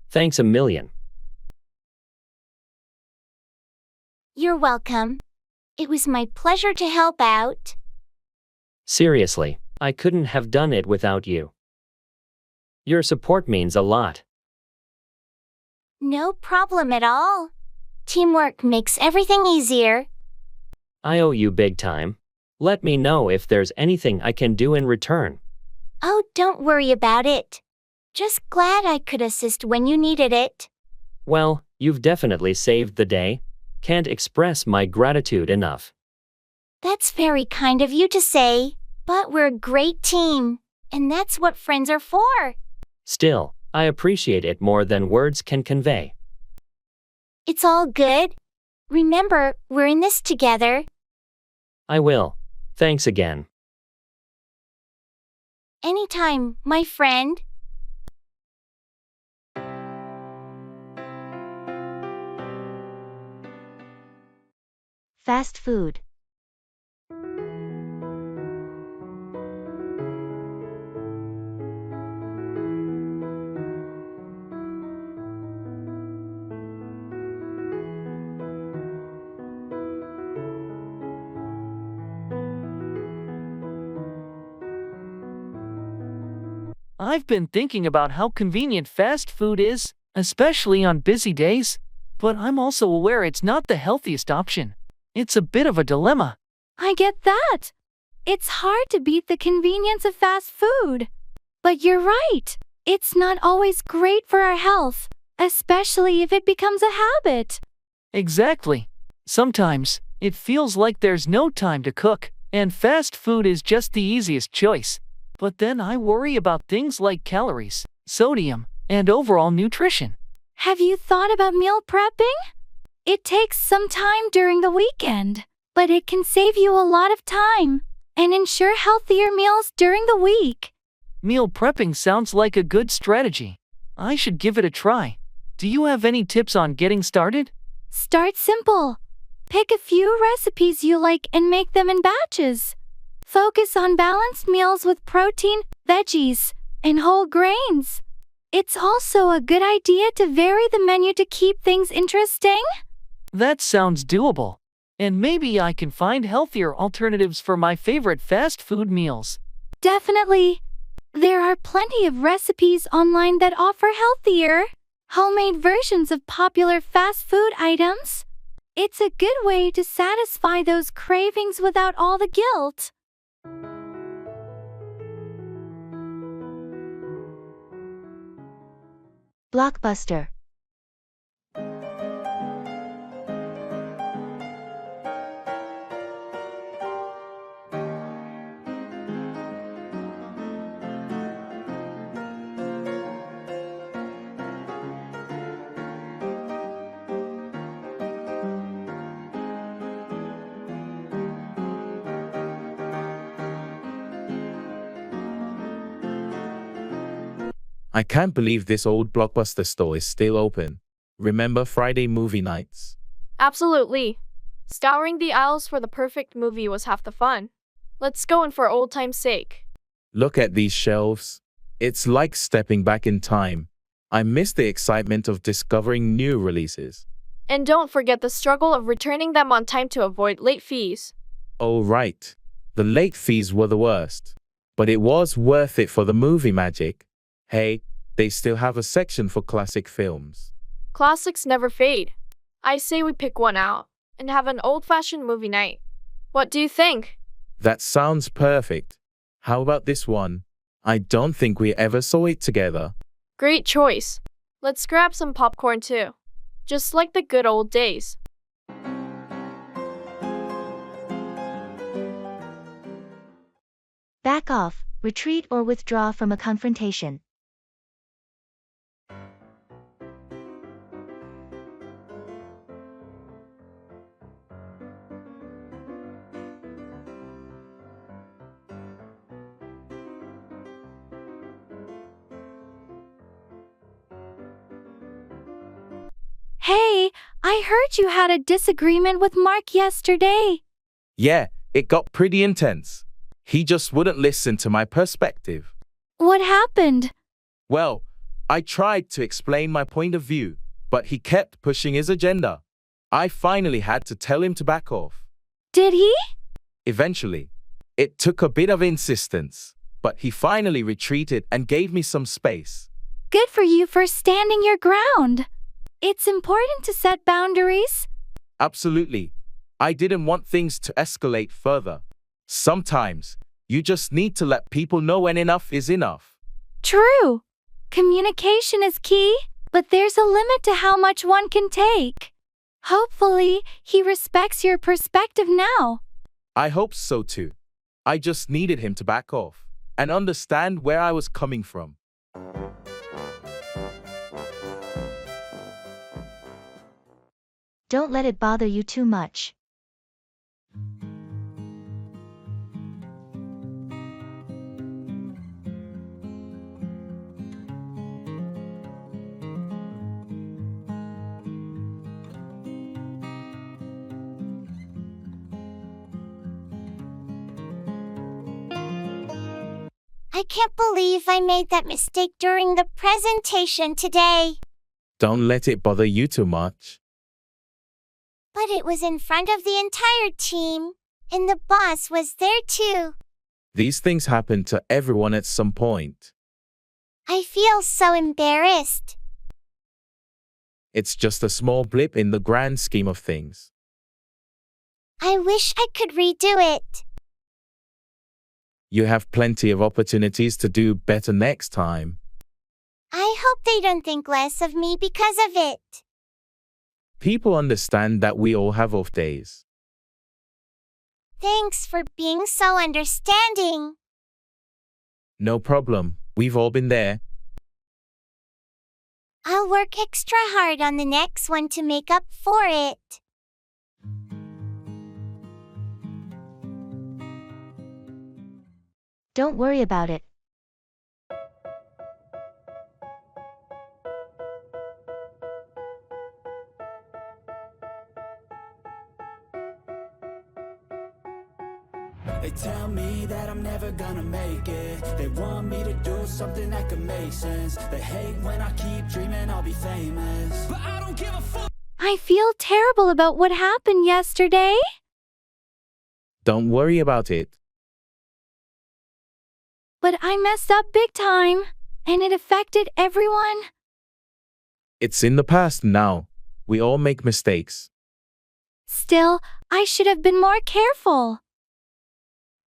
Thanks a million. You're welcome. It was my pleasure to help out. Seriously, I couldn't have done it without you. Your support means a lot. No problem at all. Teamwork makes everything easier. I owe you big time. Let me know if there's anything I can do in return. Oh, don't worry about it. Just glad I could assist when you needed it. Well, you've definitely saved the day. Can't express my gratitude enough. That's very kind of you to say, but we're a great team, and that's what friends are for. Still, I appreciate it more than words can convey. It's all good. Remember, we're in this together. I will. Thanks again. Anytime, my friend. Fast food. I've been thinking about how convenient fast food is, especially on busy days, but I'm also aware it's not the healthiest option. It's a bit of a dilemma. I get that. It's hard to beat the convenience of fast food. But you're right. It's not always great for our health, especially if it becomes a habit. Exactly. Sometimes, it feels like there's no time to cook, and fast food is just the easiest choice. But then I worry about things like calories, sodium, and overall nutrition. Have you thought about meal prepping? It takes some time during the weekend, but it can save you a lot of time and ensure healthier meals during the week. Meal prepping sounds like a good strategy. I should give it a try. Do you have any tips on getting started? Start simple. Pick a few recipes you like and make them in batches. Focus on balanced meals with protein, veggies, and whole grains. It's also a good idea to vary the menu to keep things interesting. That sounds doable. And maybe I can find healthier alternatives for my favorite fast food meals. Definitely. There are plenty of recipes online that offer healthier, homemade versions of popular fast food items. It's a good way to satisfy those cravings without all the guilt. Blockbuster. I can't believe this old Blockbuster store is still open. Remember Friday movie nights? Absolutely. Scouring the aisles for the perfect movie was half the fun. Let's go in for old time's sake. Look at these shelves. It's like stepping back in time. I miss the excitement of discovering new releases. And don't forget the struggle of returning them on time to avoid late fees. Oh, right. The late fees were the worst. But it was worth it for the movie magic. Hey, they still have a section for classic films. Classics never fade. I say we pick one out and have an old-fashioned movie night. What do you think? That sounds perfect. How about this one? I don't think we ever saw it together. Great choice. Let's grab some popcorn too. Just like the good old days. Back off, retreat or withdraw from a confrontation. Hey, I heard you had a disagreement with Mark yesterday. Yeah, it got pretty intense. He just wouldn't listen to my perspective. What happened? Well, I tried to explain my point of view, but he kept pushing his agenda. I finally had to tell him to back off. Did he? Eventually, it took a bit of insistence, but he finally retreated and gave me some space. Good for you for standing your ground. It's important to set boundaries. Absolutely. I didn't want things to escalate further. Sometimes, you just need to let people know when enough is enough. True. Communication is key, but there's a limit to how much one can take. Hopefully, he respects your perspective now. I hope so too. I just needed him to back off and understand where I was coming from. Don't let it bother you too much. I can't believe I made that mistake during the presentation today. Don't let it bother you too much. But it was in front of the entire team, and the boss was there too. These things happen to everyone at some point. I feel so embarrassed. It's just a small blip in the grand scheme of things. I wish I could redo it. You have plenty of opportunities to do better next time. I hope they don't think less of me because of it. People understand that we all have off days. Thanks for being so understanding. No problem, we've all been there. I'll work extra hard on the next one to make up for it. Don't worry about it. They tell me that I'm never gonna make it. They want me to do something that could make sense. They hate when I keep dreaming I'll be famous. But I don't give a fuck. I feel terrible about what happened yesterday. Don't worry about it. But I messed up big time, and it affected everyone. It's in the past now. We all make mistakes. Still, I should have been more careful.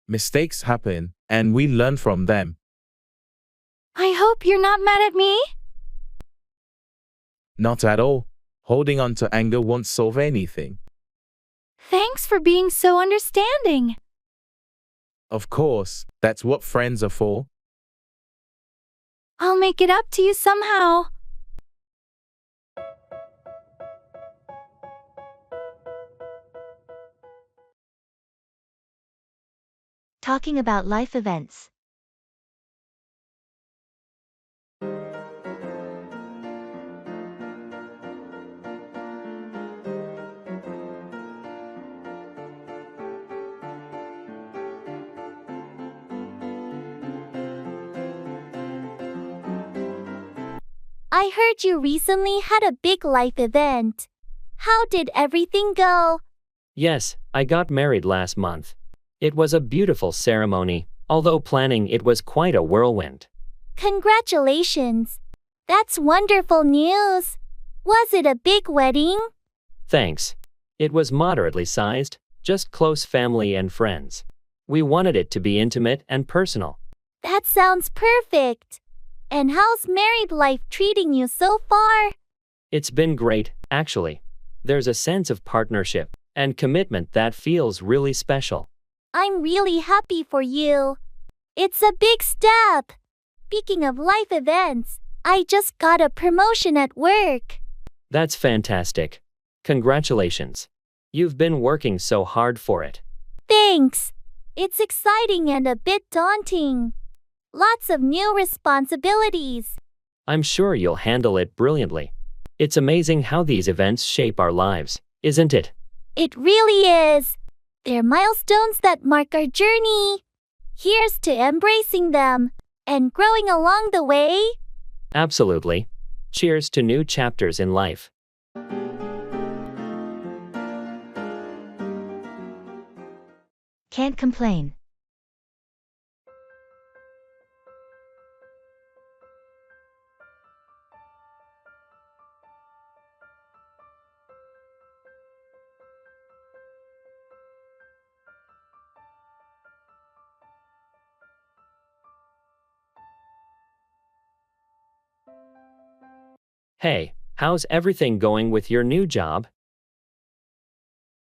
Mistakes happen, and we learn from them. I hope you're not mad at me. Not at all. Holding on to anger won't solve anything. Thanks for being so understanding. Of course, that's what friends are for. I'll make it up to you somehow. Talking about life events. I heard you recently had a big life event. How did everything go? Yes, I got married last month. It was a beautiful ceremony, although planning it was quite a whirlwind. Congratulations. That's wonderful news. Was it a big wedding? Thanks. It was moderately sized, just close family and friends. We wanted it to be intimate and personal. That sounds perfect. And how's married life treating you so far? It's been great, actually. There's a sense of partnership and commitment that feels really special. I'm really happy for you. It's a big step. Speaking of life events, I just got a promotion at work. That's fantastic. Congratulations. You've been working so hard for it. Thanks. It's exciting and a bit daunting. Lots of new responsibilities. I'm sure you'll handle it brilliantly. It's amazing how these events shape our lives, isn't it? It really is. They're milestones that mark our journey. Here's to embracing them and growing along the way. Absolutely. Cheers to new chapters in life. Can't complain. Hey, how's everything going with your new job?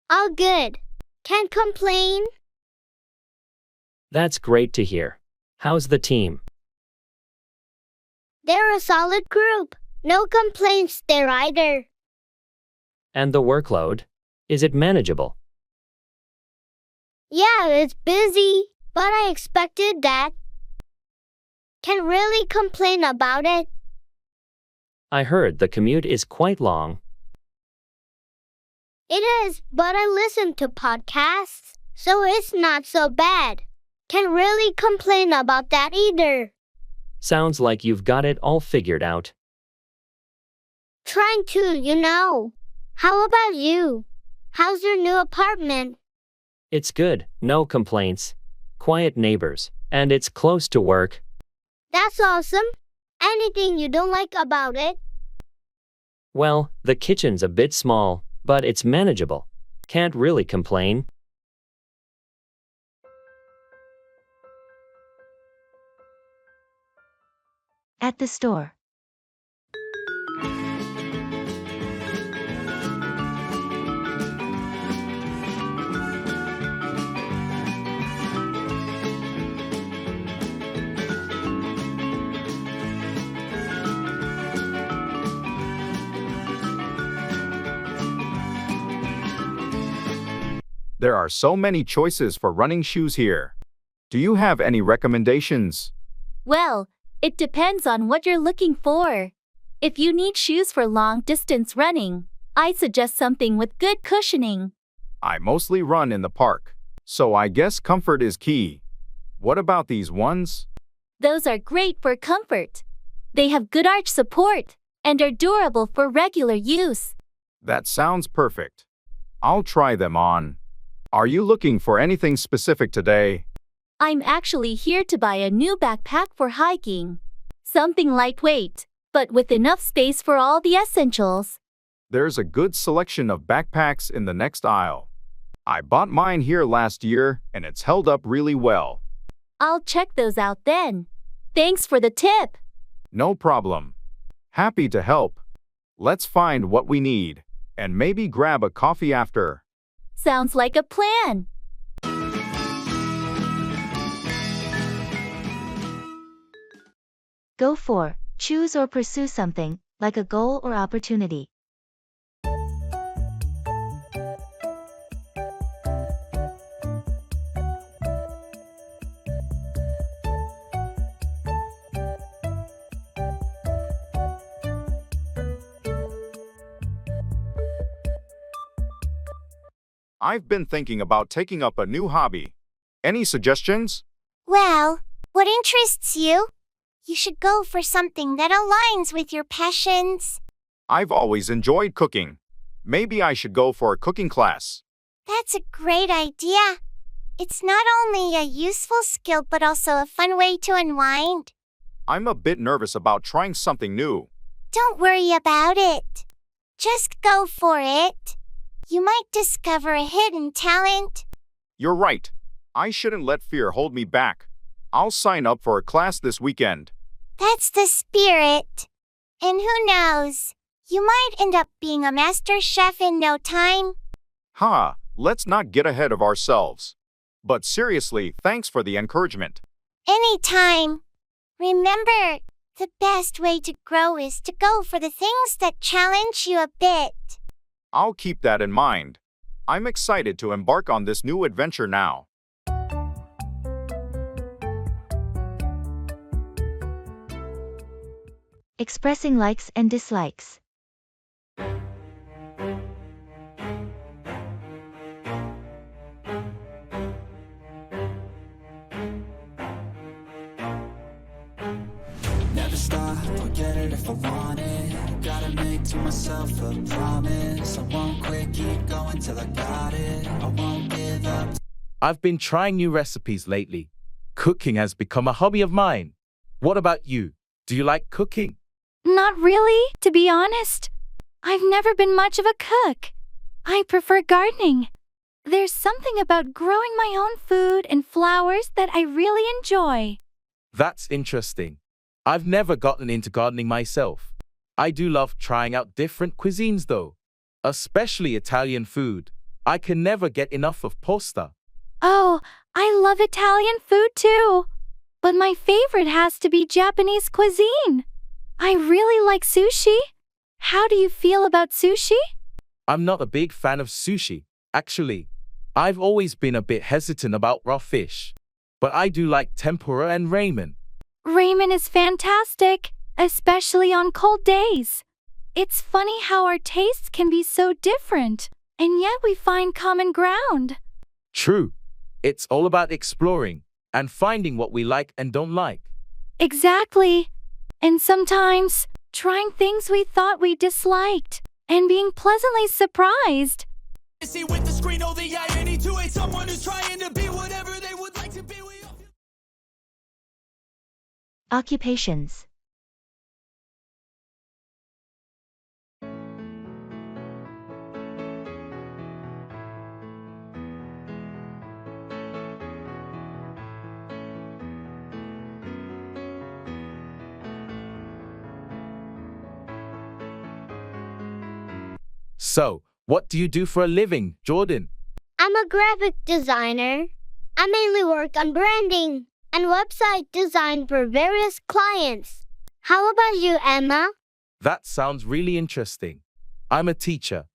All good. Can't complain. That's great to hear. How's the team? They're a solid group. No complaints there either. And the workload? Is it manageable? Yeah, it's busy, but I expected that. Can't really complain about it. I heard the commute is quite long. It is, but I listen to podcasts, so it's not so bad. Can't really complain about that either. Sounds like you've got it all figured out. Trying to. How about you? How's your new apartment? It's good, no complaints. Quiet neighbors, and it's close to work. That's awesome. Anything you don't like about it? Well, the kitchen's a bit small, but it's manageable. Can't really complain. At the store. There are so many choices for running shoes here. Do you have any recommendations? Well, it depends on what you're looking for. If you need shoes for long-distance running, I suggest something with good cushioning. I mostly run in the park, so I guess comfort is key. What about these ones? Those are great for comfort. They have good arch support and are durable for regular use. That sounds perfect. I'll try them on. Are you looking for anything specific today? I'm actually here to buy a new backpack for hiking. Something lightweight, but with enough space for all the essentials. There's a good selection of backpacks in the next aisle. I bought mine here last year, and it's held up really well. I'll check those out then. Thanks for the tip. No problem. Happy to help. Let's find what we need, and maybe grab a coffee after. Sounds like a plan. Go for, choose or pursue something, like a goal or opportunity. I've been thinking about taking up a new hobby. Any suggestions? Well, what interests you? You should go for something that aligns with your passions. I've always enjoyed cooking. Maybe I should go for a cooking class. That's a great idea. It's not only a useful skill but also a fun way to unwind. I'm a bit nervous about trying something new. Don't worry about it. Just go for it. You might discover a hidden talent. You're right. I shouldn't let fear hold me back. I'll sign up for a class this weekend. That's the spirit. And who knows? You might end up being a master chef in no time. Let's not get ahead of ourselves. But seriously, thanks for the encouragement. Anytime. Remember, the best way to grow is to go for the things that challenge you a bit. I'll keep that in mind. I'm excited to embark on this new adventure now. Expressing likes and dislikes. Never stop, I'll get it if I want it. Gotta make to myself a promise. I won't quit, keep going till I got it. I won't give up. I've been trying new recipes lately. Cooking has become a hobby of mine. What about you? Do you like cooking? Not really, to be honest. I've never been much of a cook. I prefer gardening. There's something about growing my own food and flowers that I really enjoy. That's interesting. I've never gotten into gardening myself. I do love trying out different cuisines though, especially Italian food. I can never get enough of pasta. Oh, I love Italian food too. But my favorite has to be Japanese cuisine. I really like sushi. How do you feel about sushi? I'm not a big fan of sushi, actually. I've always been a bit hesitant about raw fish. But I do like tempura and ramen. Ramen is fantastic, especially on cold days. It's funny how our tastes can be so different, and yet we find common ground. True. It's all about exploring and finding what we like and don't like. Exactly. And sometimes, trying things we thought we disliked and being pleasantly surprised. See with the screen, oh, the irony to hate someone who's trying to be whatever they would like to be. Occupations. So, what do you do for a living, Jordan? I'm a graphic designer. I mainly work on branding and website design for various clients. How about you, Emma? That sounds really interesting. I'm a teacher.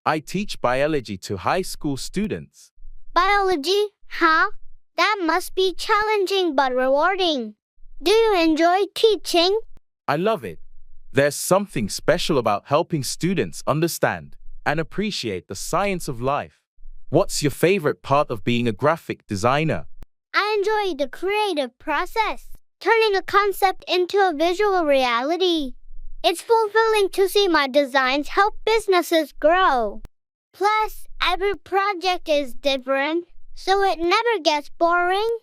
I teach biology to high school students. Biology, huh? That must be challenging but rewarding. Do you enjoy teaching? I love it. There's something special about helping students understand and appreciate the science of life. What's your favorite part of being a graphic designer? I enjoy the creative process, turning a concept into a visual reality. It's fulfilling to see my designs help businesses grow. Plus, every project is different, so it never gets boring.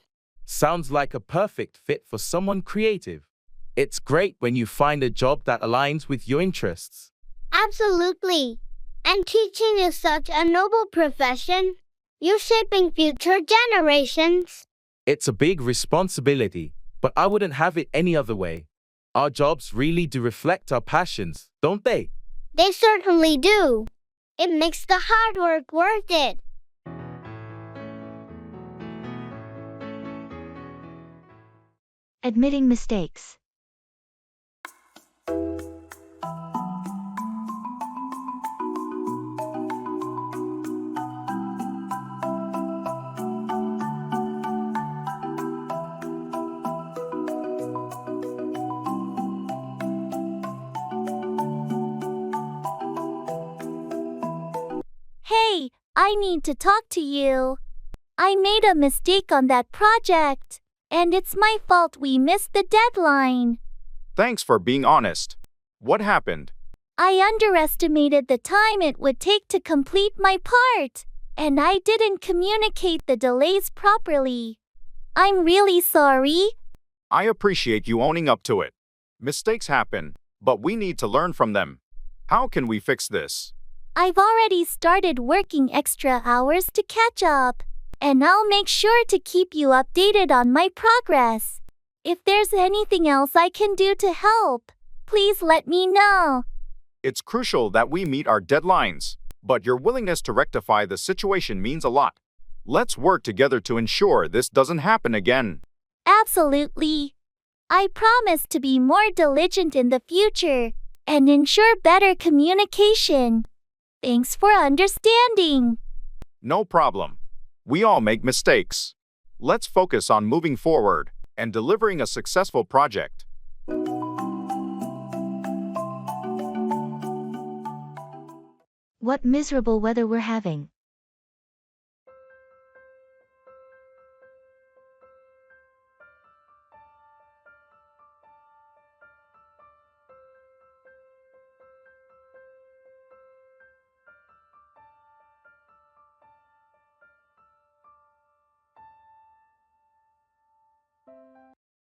Sounds like a perfect fit for someone creative. It's great when you find a job that aligns with your interests. Absolutely. And teaching is such a noble profession. You're shaping future generations. It's a big responsibility, but I wouldn't have it any other way. Our jobs really do reflect our passions, don't they? They certainly do. It makes the hard work worth it. Admitting mistakes. Hey, I need to talk to you. I made a mistake on that project, and it's my fault we missed the deadline. Thanks for being honest. What happened? I underestimated the time it would take to complete my part, and I didn't communicate the delays properly. I'm really sorry. I appreciate you owning up to it. Mistakes happen, but we need to learn from them. How can we fix this? I've already started working extra hours to catch up, and I'll make sure to keep you updated on my progress. If there's anything else I can do to help, please let me know. It's crucial that we meet our deadlines, but your willingness to rectify the situation means a lot. Let's work together to ensure this doesn't happen again. Absolutely. I promise to be more diligent in the future and ensure better communication. Thanks for understanding. No problem. We all make mistakes. Let's focus on moving forward and delivering a successful project. What miserable weather we're having.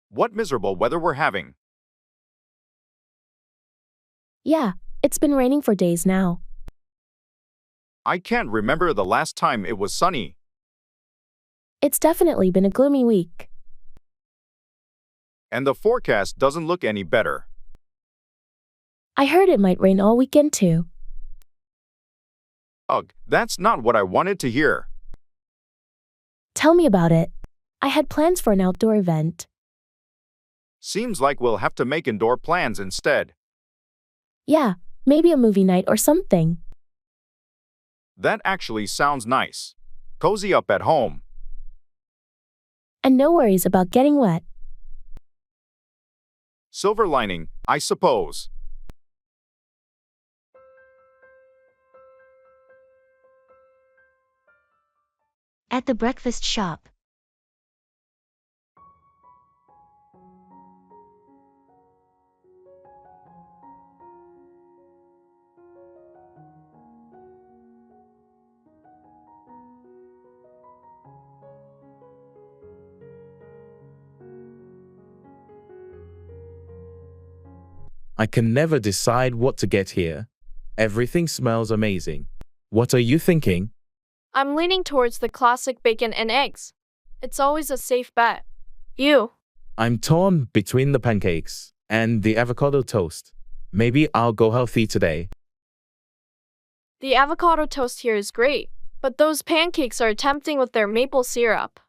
What miserable weather we're having. Yeah, it's been raining for days now. I can't remember the last time it was sunny. It's definitely been a gloomy week. And the forecast doesn't look any better. I heard it might rain all weekend too. Ugh, that's not what I wanted to hear. Tell me about it. I had plans for an outdoor event. Seems like we'll have to make indoor plans instead. Yeah, maybe a movie night or something. That actually sounds nice. Cozy up at home. And no worries about getting wet. Silver lining, I suppose. At the breakfast shop. I can never decide what to get here. Everything smells amazing. What are you thinking? I'm leaning towards the classic bacon and eggs. It's always a safe bet. You. I'm torn between the pancakes and the avocado toast. Maybe I'll go healthy today. The avocado toast here is great, but those pancakes are tempting with their maple syrup.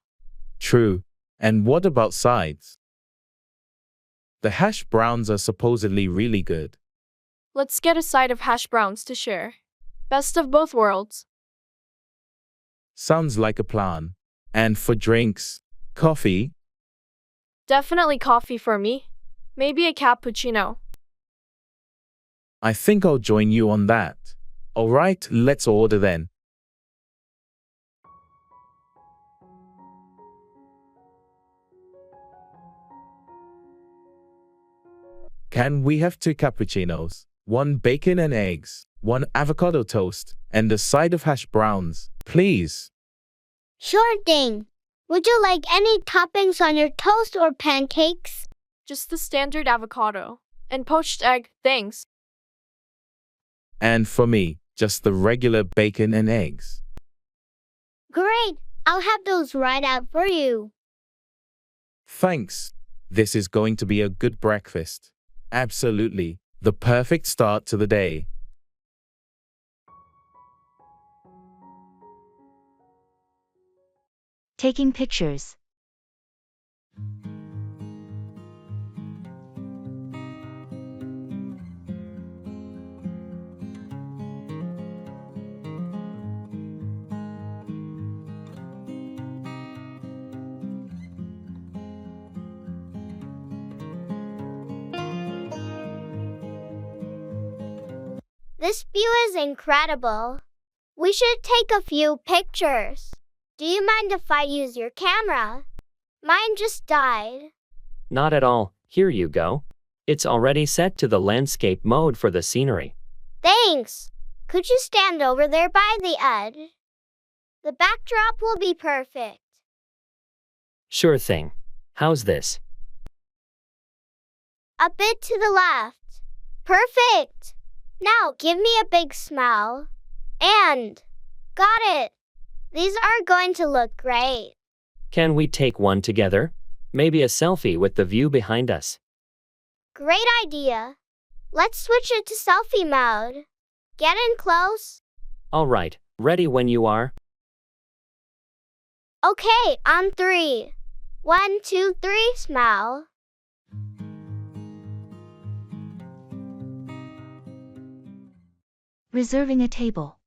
True. And what about sides? The hash browns are supposedly really good. Let's get a side of hash browns to share. Best of both worlds. Sounds like a plan. And for drinks, coffee? Definitely coffee for me. Maybe a cappuccino. I think I'll join you on that. Alright, let's order then. Can we have 2 cappuccinos, 1 bacon and eggs, 1 avocado toast, and a side of hash browns, please? Sure thing. Would you like any toppings on your toast or pancakes? Just the standard avocado. And poached egg, thanks. And for me, just the regular bacon and eggs. Great. I'll have those right out for you. Thanks. This is going to be a good breakfast. Absolutely. The perfect start to the day. Taking pictures. This view is incredible. We should take a few pictures. Do you mind if I use your camera? Mine just died. Not at all. Here you go. It's already set to the landscape mode for the scenery. Thanks. Could you stand over there by the edge? The backdrop will be perfect. Sure thing. How's this? A bit to the left. Perfect. Now give me a big smile. And got it. These are going to look great. Can we take one together? Maybe a selfie with the view behind us. Great idea. Let's switch it to selfie mode. Get in close. All right, ready when you are. Okay, on 3. 1, 2, 3, smile. Reserving a table.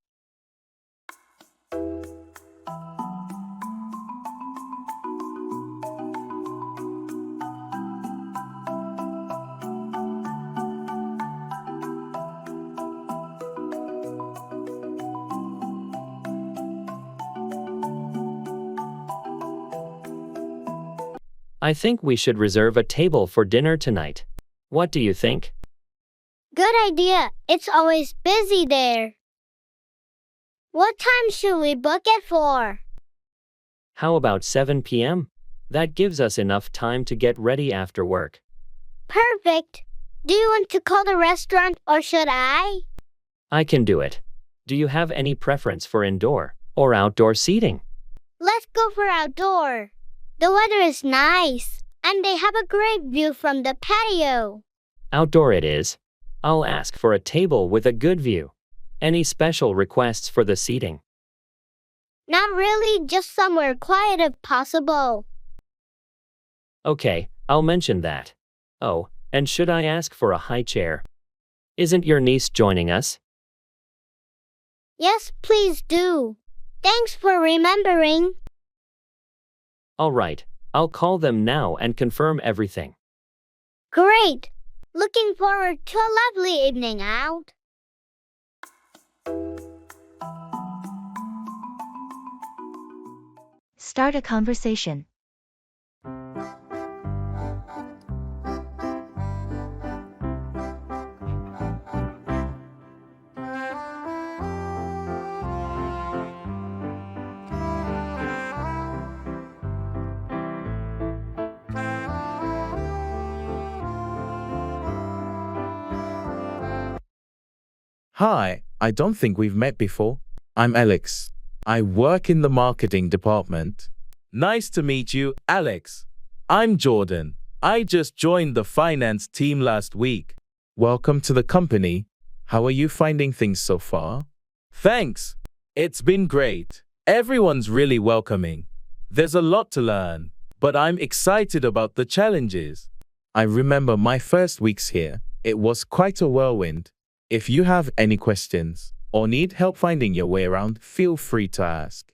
I think we should reserve a table for dinner tonight. What do you think? Good idea. It's always busy there. What time should we book it for? How about 7 p.m.? That gives us enough time to get ready after work. Perfect. Do you want to call the restaurant or should I? I can do it. Do you have any preference for indoor or outdoor seating? Let's go for outdoor. The weather is nice, and they have a great view from the patio. Outdoor it is. I'll ask for a table with a good view. Any special requests for the seating? Not really, just somewhere quiet if possible. Okay, I'll mention that. Oh, and should I ask for a high chair? Isn't your niece joining us? Yes, please do. Thanks for remembering. All right, I'll call them now and confirm everything. Great. Looking forward to a lovely evening out. Start a conversation. Hi, I don't think we've met before. I'm Alex. I work in the marketing department. Nice to meet you, Alex. I'm Jordan. I just joined the finance team last week. Welcome to the company. How are you finding things so far? Thanks. It's been great. Everyone's really welcoming. There's a lot to learn, but I'm excited about the challenges. I remember my first weeks here. It was quite a whirlwind. If you have any questions or need help finding your way around, feel free to ask.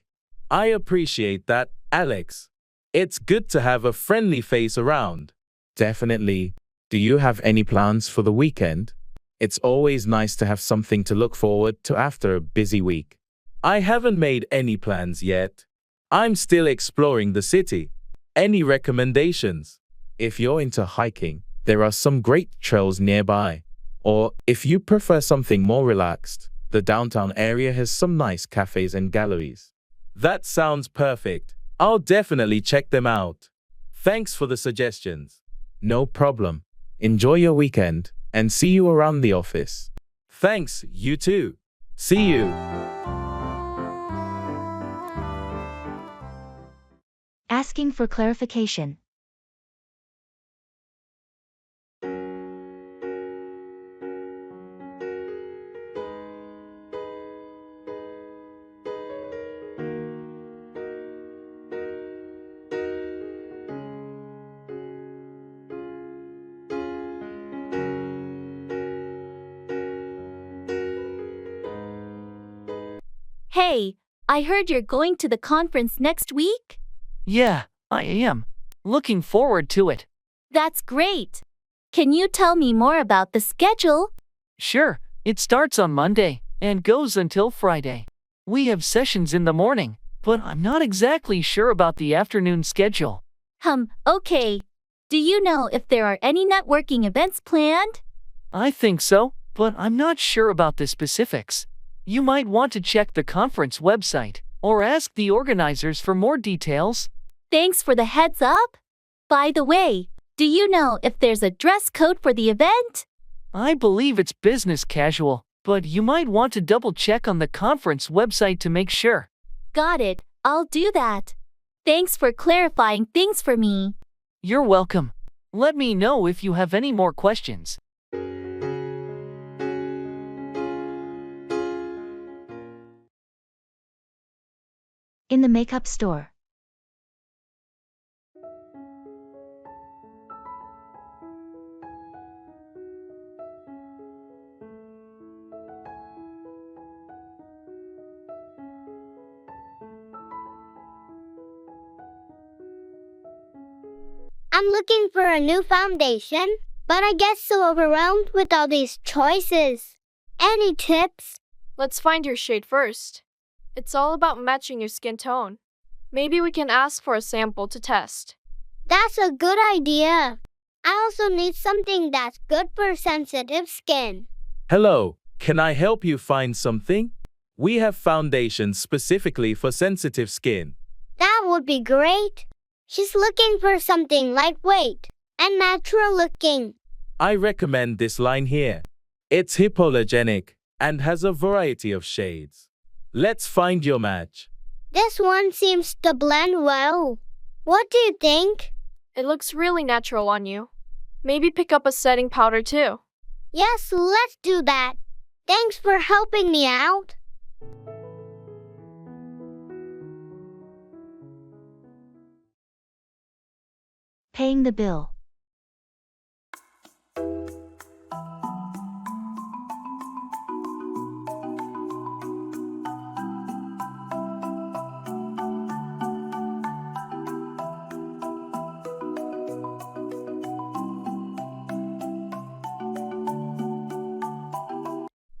I appreciate that, Alex. It's good to have a friendly face around. Definitely. Do you have any plans for the weekend? It's always nice to have something to look forward to after a busy week. I haven't made any plans yet. I'm still exploring the city. Any recommendations? If you're into hiking, there are some great trails nearby. Or, if you prefer something more relaxed, the downtown area has some nice cafes and galleries. That sounds perfect. I'll definitely check them out. Thanks for the suggestions. No problem. Enjoy your weekend, and see you around the office. Thanks, you too. See you. Asking for clarification. Hey, I heard you're going to the conference next week? Yeah, I am. Looking forward to it. That's great. Can you tell me more about the schedule? Sure, it starts on Monday and goes until Friday. We have sessions in the morning, but I'm not exactly sure about the afternoon schedule. Okay. Do you know if there are any networking events planned? I think so, but I'm not sure about the specifics. You might want to check the conference website or ask the organizers for more details. Thanks for the heads up. By the way, do you know if there's a dress code for the event? I believe it's business casual, but you might want to double check on the conference website to make sure. Got it. I'll do that. Thanks for clarifying things for me. You're welcome. Let me know if you have any more questions. In the makeup store. I'm looking for a new foundation, but I get so overwhelmed with all these choices. Any tips? Let's find your shade first. It's all about matching your skin tone. Maybe we can ask for a sample to test. That's a good idea. I also need something that's good for sensitive skin. Hello, can I help you find something? We have foundations specifically for sensitive skin. That would be great. She's looking for something lightweight and natural looking. I recommend this line here. It's hypoallergenic and has a variety of shades. Let's find your match. This one seems to blend well. What do you think? It looks really natural on you. Maybe pick up a setting powder too. Yes, let's do that. Thanks for helping me out. Paying the bill.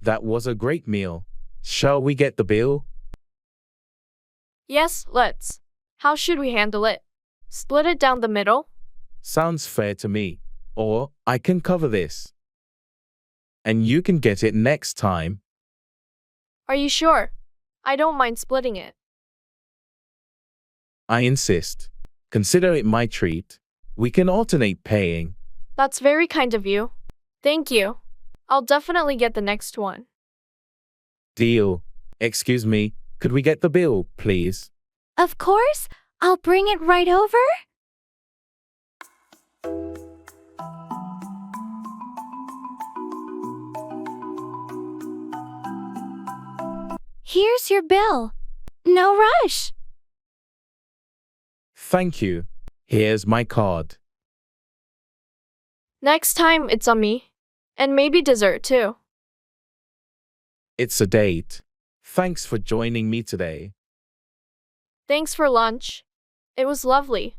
That was a great meal. Shall we get the bill? Yes, let's. How should we handle it? Split it down the middle? Sounds fair to me. Or I can cover this. And you can get it next time. Are you sure? I don't mind splitting it. I insist. Consider it my treat. We can alternate paying. That's very kind of you. Thank you. I'll definitely get the next one. Deal. Excuse me, could we get the bill, please? Of course, I'll bring it right over. Here's your bill. No rush. Thank you. Here's my card. Next time, it's on me. And maybe dessert too. It's a date. Thanks for joining me today. Thanks for lunch. It was lovely.